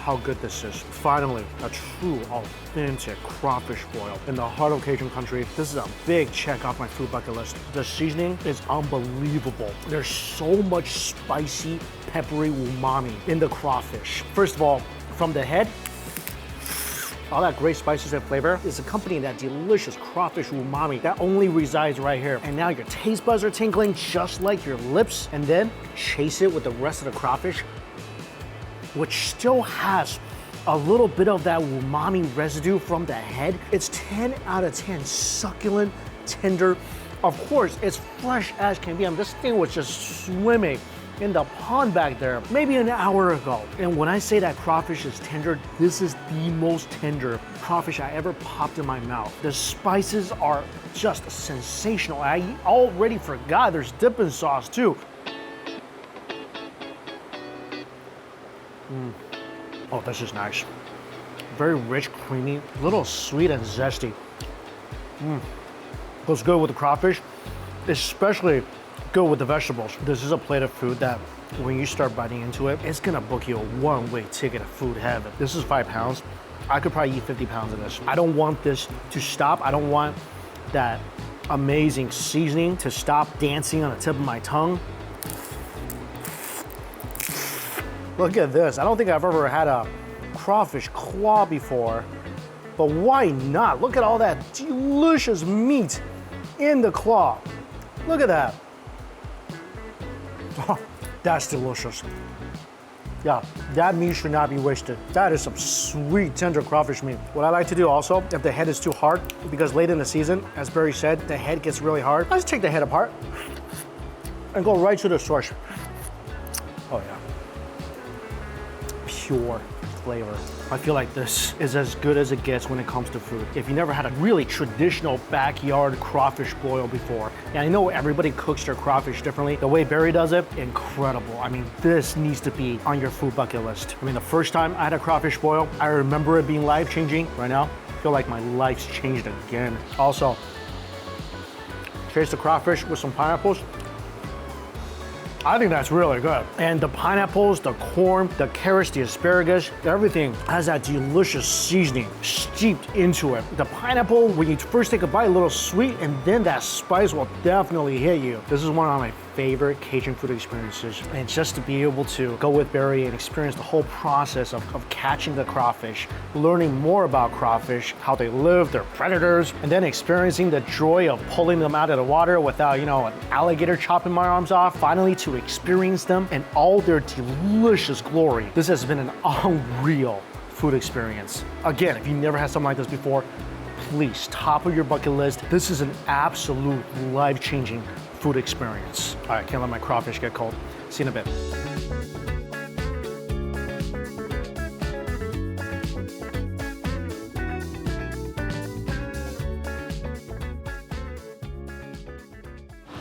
[SPEAKER 2] how good this is. Finally, a true, authentic crawfish boil in the heart of Cajun country. This is a big check off my food bucket list. The seasoning is unbelievable. There's so much spicy, peppery umami in the crawfish. First of all, from the head, all that great spices and flavor is accompanying that delicious crawfish umami that only resides right here. And now your taste buds are tingling just like your lips. And then chase it with the rest of the crawfish, which still has a little bit of that umami residue from the head. It's 10 out of 10, succulent, tender. Of course, it's fresh as can be. I mean, this thing was just swimming in the pond back there maybe an hour ago. And when I say that crawfish is tender, this is the most tender crawfish I ever popped in my mouth. The spices are just sensational. I already forgot there's dipping sauce too. Oh, this is nice. Very rich, creamy, a little sweet and zesty. Goes good with the crawfish, especially good with the vegetables. This is a plate of food that when you start biting into it, it's gonna book you a one-way ticket to food heaven. This is 5 pounds. I could probably eat 50 pounds of this. I don't want this to stop. I don't want that amazing seasoning to stop dancing on the tip of my tongue. Look at this. I don't think I've ever had a crawfish claw before, but why not? Look at all that delicious meat in the claw. Look at that. Oh, that's delicious. Yeah, that meat should not be wasted. That is some sweet, tender crawfish meat. What I like to do also, if the head is too hard, because late in the season, as Barry said, the head gets really hard, I just take the head apart and go right to the source. Oh yeah. Pure flavor. I feel like this is as good as it gets when it comes to food. If you never had a really traditional backyard crawfish boil before, and I know everybody cooks their crawfish differently, the way Barry does it, incredible. I mean, this needs to be on your food bucket list. I mean, the first time I had a crawfish boil, I remember it being life-changing. Right now, I feel like my life's changed again. Also, taste the crawfish with some pineapples. I think that's really good. And the pineapples, the corn, the carrots, the asparagus, everything has that delicious seasoning steeped into it. The pineapple, when you first take a bite, a little sweet, and then that spice will definitely hit you. This is one of my favorite Cajun food experiences. And just to be able to go with Barry and experience the whole process of catching the crawfish, learning more about crawfish, how they live, their predators, and then experiencing the joy of pulling them out of the water without, you know, an alligator chopping my arms off, finally to experience them in all their delicious glory. This has been an unreal food experience. Again, if you never had something like this before, please, top of your bucket list. This is an absolute life-changing food experience. All right, can't let my crawfish get cold. See you in a bit.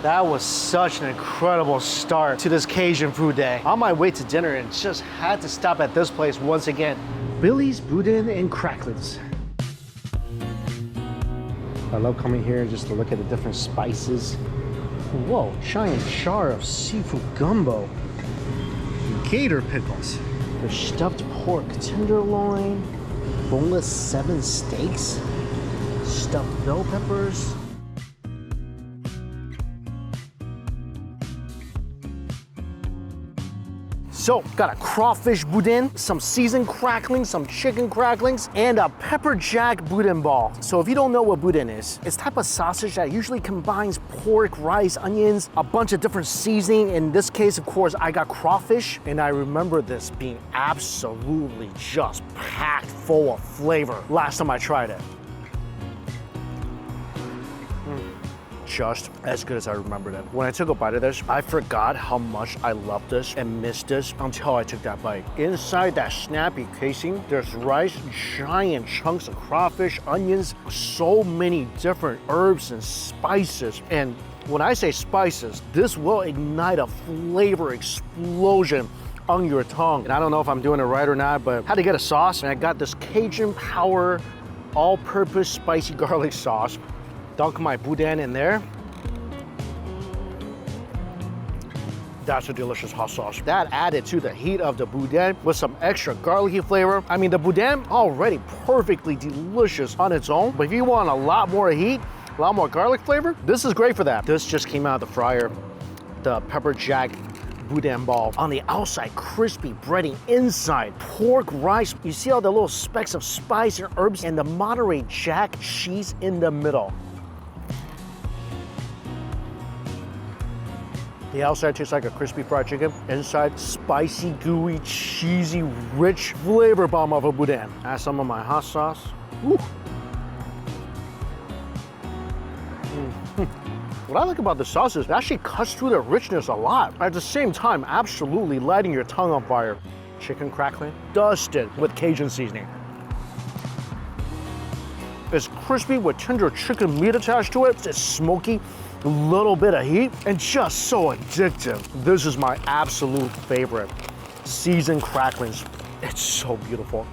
[SPEAKER 2] That was such an incredible start to this Cajun food day. On my way to dinner and just had to stop at this place once again. Billy's Boudin and Cracklins. I love coming here just to look at the different spices. Whoa, giant jar of seafood gumbo. Gator pickles. There's stuffed pork tenderloin, boneless 7 steaks, stuffed bell peppers. So, got a crawfish boudin, some seasoned cracklings, some chicken cracklings, and a pepper jack boudin ball. So if you don't know what boudin is, it's a type of sausage that usually combines pork, rice, onions, a bunch of different seasoning. In this case, of course, I got crawfish, and I remember this being absolutely just packed full of flavor last time I tried it. Just as good as I remembered it. When I took a bite of this, I forgot how much I loved this and missed this until I took that bite. Inside that snappy casing, there's rice, giant chunks of crawfish, onions, so many different herbs and spices. And when I say spices, this will ignite a flavor explosion on your tongue. And I don't know if I'm doing it right or not, but I had to get a sauce, and I got this Cajun Power all-purpose spicy garlic sauce. Dunk my boudin in there. That's a delicious hot sauce. That added to the heat of the boudin with some extra garlicky flavor. I mean, the boudin already perfectly delicious on its own, but if you want a lot more heat, a lot more garlic flavor, this is great for that. This just came out of the fryer. The pepper jack boudin ball. On the outside, crispy breading inside, pork rice. You see all the little specks of spice and herbs, and the Monterey Jack cheese in the middle. The outside tastes like a crispy fried chicken. Inside, spicy, gooey, cheesy, rich flavor bomb of a boudin. Add some of my hot sauce. Woo. What I like about the sauce is it actually cuts through the richness a lot. At the same time, absolutely lighting your tongue on fire. Chicken crackling, dusted with Cajun seasoning. It's crispy with tender chicken meat attached to it. It's smoky, a little bit of heat, and just so addictive. This is my absolute favorite. Seasoned cracklings. It's so beautiful.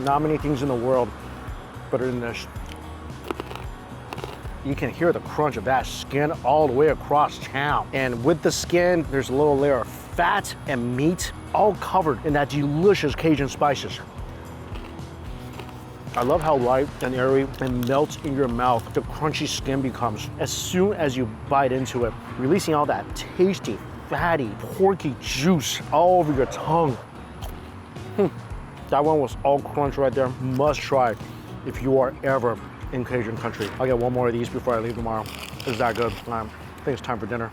[SPEAKER 2] Not many things in the world better than this. You can hear the crunch of that skin all the way across town. And with the skin, there's a little layer of fat and meat, all covered in that delicious Cajun spices. I love how light and airy and melts in your mouth the crunchy skin becomes as soon as you bite into it, releasing all that tasty, fatty, porky juice all over your tongue. That one was all crunch right there. Must try if you are ever in Cajun country. I'll get one more of these before I leave tomorrow. It's that good. I think it's time for dinner.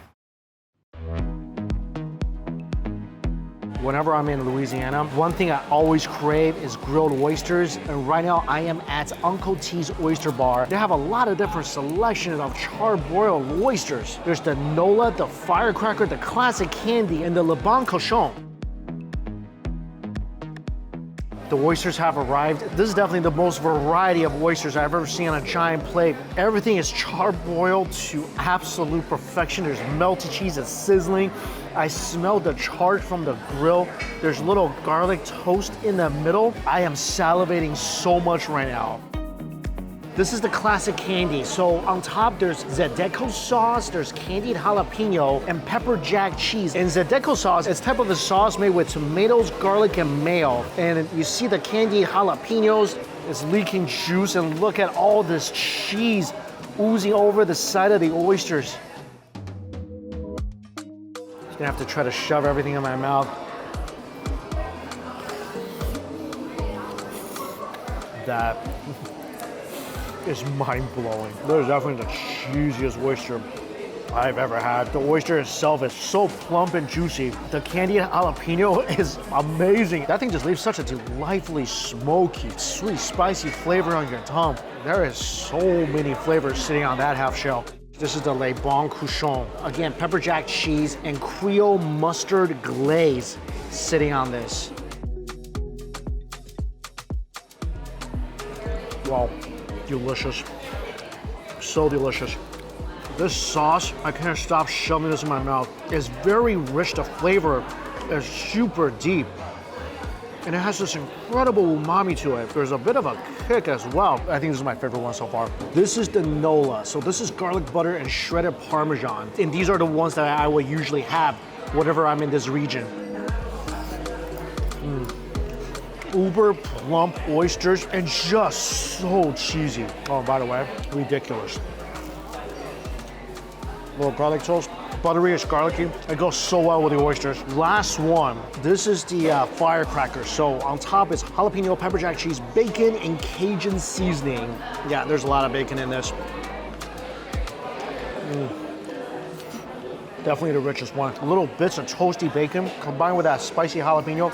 [SPEAKER 2] Whenever I'm in Louisiana, one thing I always crave is grilled oysters. And right now I am at Uncle T's Oyster Bar. They have a lot of different selections of charbroiled oysters. There's the Nola, the Firecracker, the Classic Candy, and the Le Bon Cochon. The oysters have arrived. This is definitely the most variety of oysters I've ever seen on a giant plate. Everything is charbroiled to absolute perfection. There's melted cheese, it's sizzling. I smell the char from the grill. There's little garlic toast in the middle. I am salivating so much right now. This is the classic candy. So on top, there's Zydeco sauce, there's candied jalapeno, and pepper jack cheese. And Zydeco sauce is type of a sauce made with tomatoes, garlic, and mayo. And you see the candied jalapenos, it's leaking juice, and look at all this cheese oozing over the side of the oysters. Just gonna have to try to shove everything in my mouth. That is mind-blowing. That is definitely the cheesiest oyster I've ever had. The oyster itself is so plump and juicy. The candied jalapeno is amazing. That thing just leaves such a delightfully smoky, sweet, spicy flavor on your tongue. There is so many flavors sitting on that half shell. This is the Le Bon Cochon. Again, pepper jack cheese and Creole mustard glaze sitting on this. Wow. Delicious, so delicious. This sauce, I can't stop shoving this in my mouth. It's very rich, the flavor is super deep. And it has this incredible umami to it. There's a bit of a kick as well. I think this is my favorite one so far. This is the Nola. So this is garlic butter and shredded Parmesan. And these are the ones that I will usually have whenever I'm in this region. Uber plump oysters and just so cheesy. Oh, by the way, ridiculous. Little garlic toast, buttery, it's garlicky. It goes so well with the oysters. Last one, this is the firecracker. So on top is jalapeno, pepper jack cheese, bacon, and Cajun seasoning. Yeah, there's a lot of bacon in this. Definitely the richest one. Little bits of toasty bacon combined with that spicy jalapeno.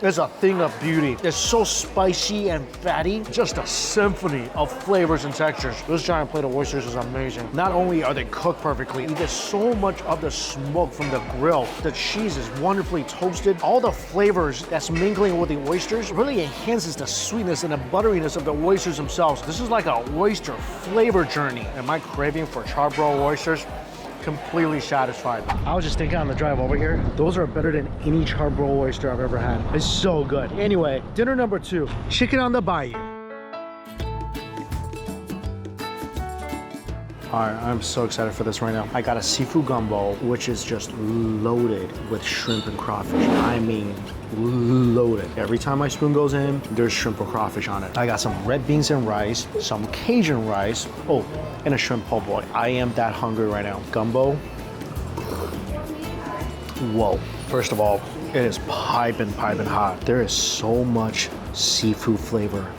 [SPEAKER 2] It's a thing of beauty. It's so spicy and fatty, just a symphony of flavors and textures. This giant plate of oysters is amazing. Not only are they cooked perfectly, you get so much of the smoke from the grill. The cheese is wonderfully toasted. All the flavors that's mingling with the oysters really enhances the sweetness and the butteriness of the oysters themselves. This is like an oyster flavor journey. And my craving for charbroiled oysters, completely satisfied. I was just thinking on the drive over here, those are better than any charbroiled oyster I've ever had. It's so good. Anyway, dinner number 2, chicken on the bayou. All right, I'm so excited for this right now. I got a seafood gumbo, which is just loaded with shrimp and crawfish. I mean, loaded. Every time my spoon goes in, there's shrimp or crawfish on it. I got some red beans and rice, some Cajun rice, oh, and a shrimp po' boy. I am that hungry right now. Gumbo. Whoa. First of all, it is piping hot. There is so much seafood flavor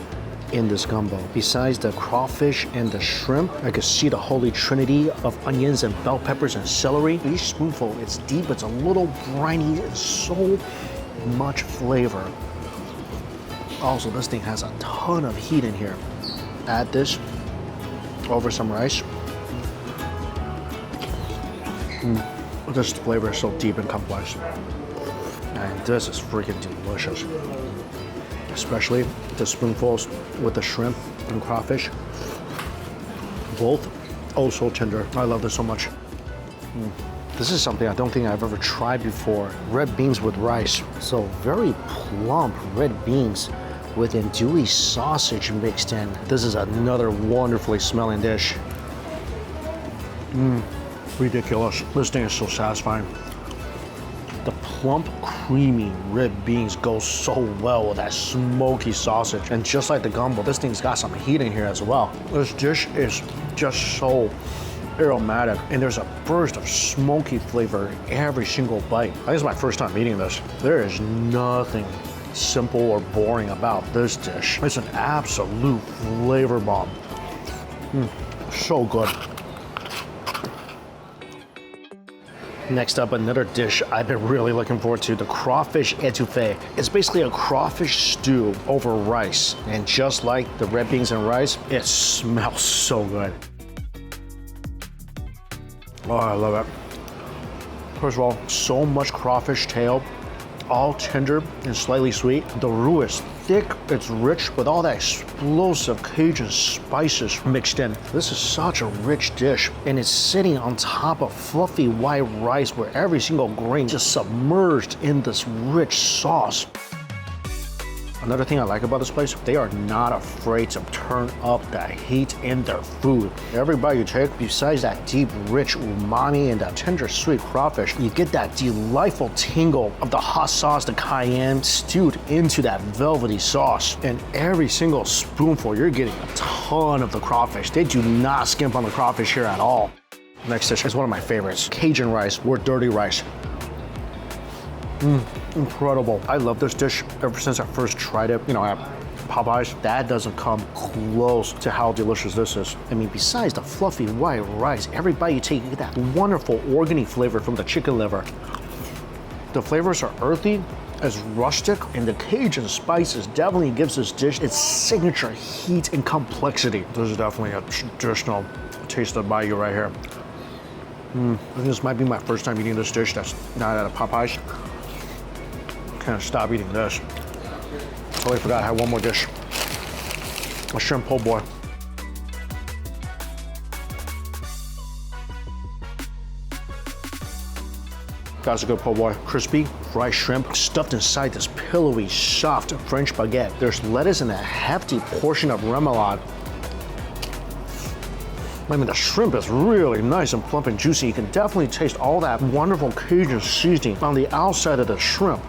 [SPEAKER 2] in this gumbo. Besides the crawfish and the shrimp, I could see the holy trinity of onions and bell peppers and celery. Each spoonful, it's deep, it's a little briny, it's so much flavor. Also, this thing has a ton of heat in here. Add this over some rice. This flavor is so deep and complex. And this is freaking delicious. Especially the spoonfuls with the shrimp and crawfish. Both oh so tender. I love this so much. This is something I don't think I've ever tried before. Red beans with rice. So very plump red beans with andouille sausage mixed in. This is another wonderfully smelling dish. Ridiculous. This thing is so satisfying. The plump, creamy red beans go so well with that smoky sausage. And just like the gumbo, this thing's got some heat in here as well. This dish is just so aromatic, and there's a burst of smoky flavor in every single bite. I think it's my first time eating this. There is nothing simple or boring about this dish. It's an absolute flavor bomb. So good. Next up, another dish I've been really looking forward to, the crawfish etouffee. It's basically a crawfish stew over rice. And just like the red beans and rice, it smells so good. Oh, I love it. First of all, so much crawfish tail all tender and slightly sweet. The roux is thick, it's rich with all that explosive Cajun spices mixed in. This is such a rich dish, and it's sitting on top of fluffy white rice where every single grain just submerged in this rich sauce. Another thing I like about this place, they are not afraid to turn up the heat in their food. Every bite you take, besides that deep, rich umami and that tender, sweet crawfish, you get that delightful tingle of the hot sauce, the cayenne, stewed into that velvety sauce. And every single spoonful, you're getting a ton of the crawfish. They do not skimp on the crawfish here at all. Next dish is one of my favorites, Cajun rice or dirty rice. Incredible. I love this dish ever since I first tried it, at Popeyes. That doesn't come close to how delicious this is. I mean, besides the fluffy white rice, every bite you take, you get that wonderful organy flavor from the chicken liver. The flavors are earthy, it's rustic, and the Cajun spices definitely gives this dish its signature heat and complexity. This is definitely a traditional taste of bayou right here. I think this might be my first time eating this dish that's not at a Popeyes. Can't stop eating this. Totally forgot I had one more dish. A shrimp po' boy. That's a good po' boy. Crispy, fried shrimp, stuffed inside this pillowy, soft French baguette. There's lettuce and a hefty portion of remoulade. I mean, the shrimp is really nice and plump and juicy. You can definitely taste all that wonderful Cajun seasoning on the outside of the shrimp.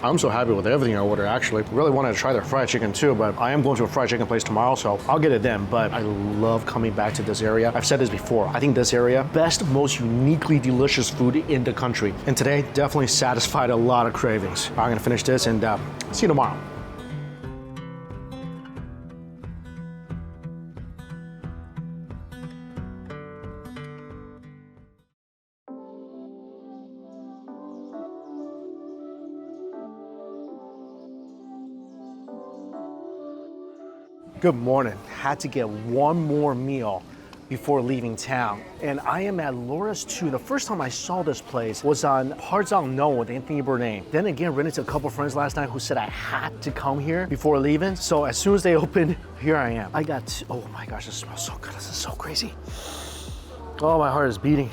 [SPEAKER 2] I'm so happy with everything I ordered, actually. Really wanted to try their fried chicken too, but I am going to a fried chicken place tomorrow, so I'll get it then. But I love coming back to this area. I've said this before. I think this area, best, most uniquely delicious food in the country. And today, definitely satisfied a lot of cravings. I'm gonna finish this and see you tomorrow. Good morning. Had to get one more meal before leaving town. And I am at Laura's 2. The first time I saw this place was on Parts Unknown with Anthony Bourdain. Then again, ran into a couple friends last night who said I had to come here before leaving. So as soon as they opened, here I am. I got, oh my gosh, this smells so good. This is so crazy. Oh, my heart is beating.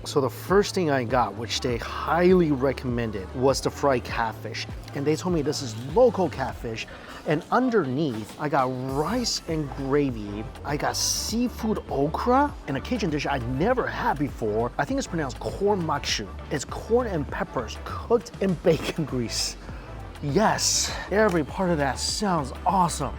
[SPEAKER 2] So the first thing I got, which they highly recommended, was the fried catfish. And they told me this is local catfish. And underneath, I got rice and gravy. I got seafood okra and a Cajun dish I'd never had before. I think it's pronounced corn makshu. It's corn and peppers cooked in bacon grease. Yes, every part of that sounds awesome.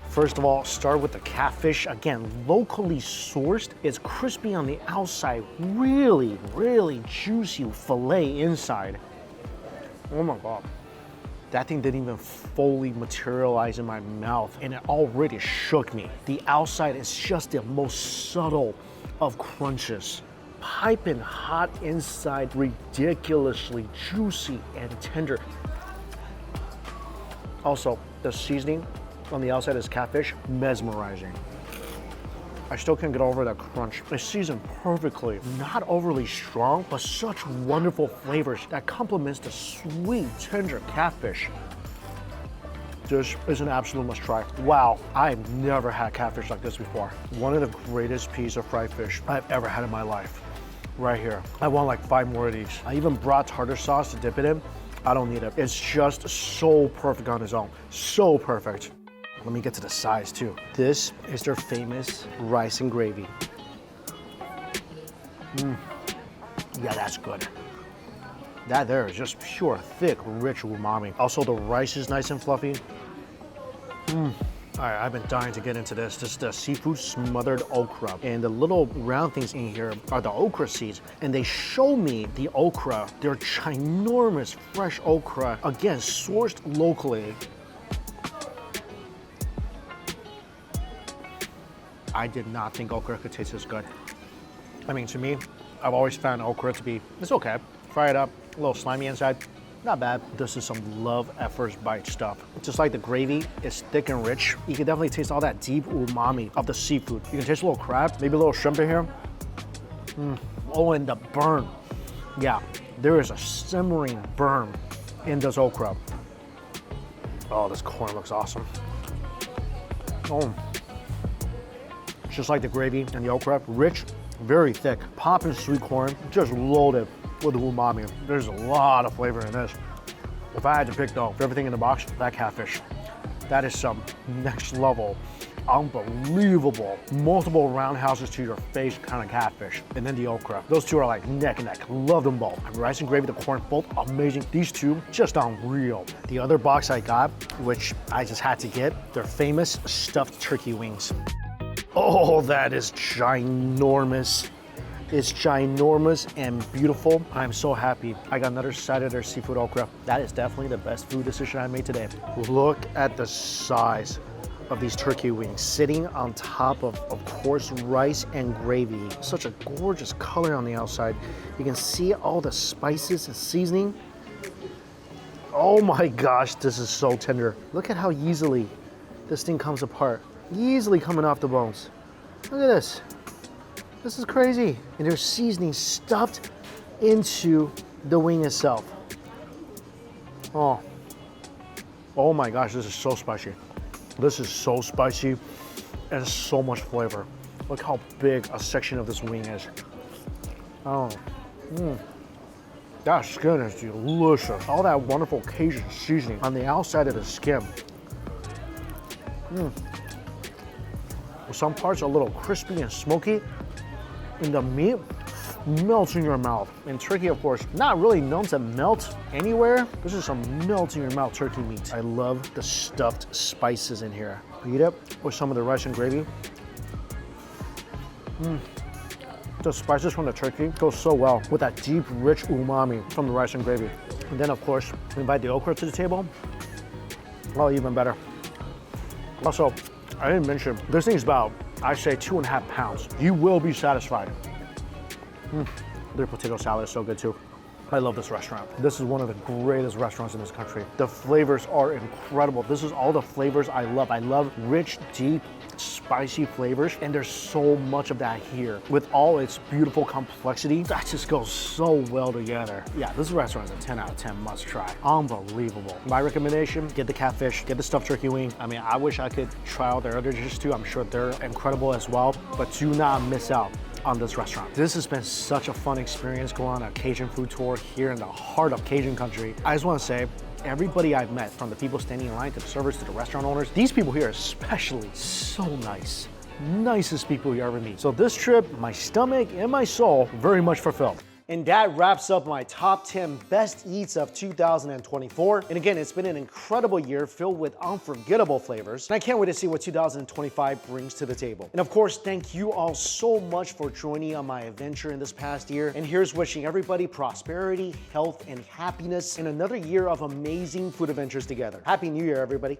[SPEAKER 2] First of all, start with the catfish. Again, locally sourced. It's crispy on the outside, really, really juicy fillet inside. Oh my God. That thing didn't even fully materialize in my mouth and it already shook me. The outside is just the most subtle of crunches. Piping hot inside, ridiculously juicy and tender. Also, the seasoning on the outside is catfish, mesmerizing. I still can't get over that crunch. It's seasoned perfectly, not overly strong, but such wonderful flavors that complements the sweet, tender catfish. This is an absolute must try. Wow, I've never had catfish like this before. One of the greatest pieces of fried fish I've ever had in my life. Right here. I want like 5 more of these. I even brought tartar sauce to dip it in. I don't need it. It's just so perfect on its own. So perfect. Let me get to the size too. This is their famous rice and gravy. Yeah, that's good. That there is just pure, thick, rich umami. Also, the rice is nice and fluffy. All right, I've been dying to get into this. This is the seafood smothered okra. And the little round things in here are the okra seeds. And they show me the okra. They're ginormous fresh okra. Again, sourced locally. I did not think okra could taste this good. I mean, to me, I've always found okra to be, it's okay. Fry it up, a little slimy inside, not bad. This is some love at first bite stuff. Just like the gravy, it's thick and rich. You can definitely taste all that deep umami of the seafood. You can taste a little crab, maybe a little shrimp in here. Oh, and the burn. Yeah, there is a simmering burn in this okra. Oh, this corn looks awesome. Oh, just like the gravy and the okra, rich, very thick, popping sweet corn, just loaded with umami. There's a lot of flavor in this. If I had to pick though, for everything in the box, that catfish, that is some next level, unbelievable, multiple roundhouses to your face kind of catfish. And then the okra. Those two are like neck and neck. Love them both. And rice and gravy, the corn, both amazing. These two, just unreal. The other box I got, which I just had to get, they're famous stuffed turkey wings. Oh, that is ginormous. It's ginormous and beautiful. I'm so happy. I got another side of their seafood okra. That is definitely the best food decision I made today. Look at the size of these turkey wings sitting on top of course, rice and gravy. Such a gorgeous color on the outside. You can see all the spices and seasoning. Oh my gosh, this is so tender. Look at how easily this thing comes apart. Easily coming off the bones. Look at this. This is crazy. And there's seasoning stuffed into the wing itself. Oh. Oh my gosh, this is so spicy. This is so spicy and so much flavor. Look how big a section of this wing is. Oh. That skin is delicious. All that wonderful Cajun seasoning on the outside of the skin. Some parts are a little crispy and smoky, and the meat melts in your mouth. And turkey, of course, not really known to melt anywhere. This is some melt in your mouth turkey meat. I love the stuffed spices in here. Eat it with some of the rice and gravy. The spices from the turkey go so well with that deep, rich umami from the rice and gravy. And then, of course, invite the okra to the table. Oh, even better. Also, I didn't mention, this thing's about, I say, 2.5 pounds. You will be satisfied. Their potato salad is so good too. I love this restaurant. This is one of the greatest restaurants in this country. The flavors are incredible. This is all the flavors I love. I love rich, deep, spicy flavors, and there's so much of that here. With all its beautiful complexity, that just goes so well together. Yeah, this restaurant is a 10 out of 10 must try. Unbelievable. My recommendation, get the catfish, get the stuffed turkey wing. I mean, I wish I could try all their other dishes too. I'm sure they're incredible as well, but do not miss out on this restaurant. This has been such a fun experience going on a Cajun food tour here in the heart of Cajun country. I just want to say, everybody I've met, from the people standing in line to the servers to the restaurant owners, these people here especially, so nice. Nicest people you ever meet. So this trip, my stomach and my soul, very much fulfilled. And that wraps up my top 10 best eats of 2024. And again, it's been an incredible year filled with unforgettable flavors. And I can't wait to see what 2025 brings to the table. And of course, thank you all so much for joining on my adventure in this past year. And here's wishing everybody prosperity, health, and happiness in another year of amazing food adventures together. Happy New Year, everybody.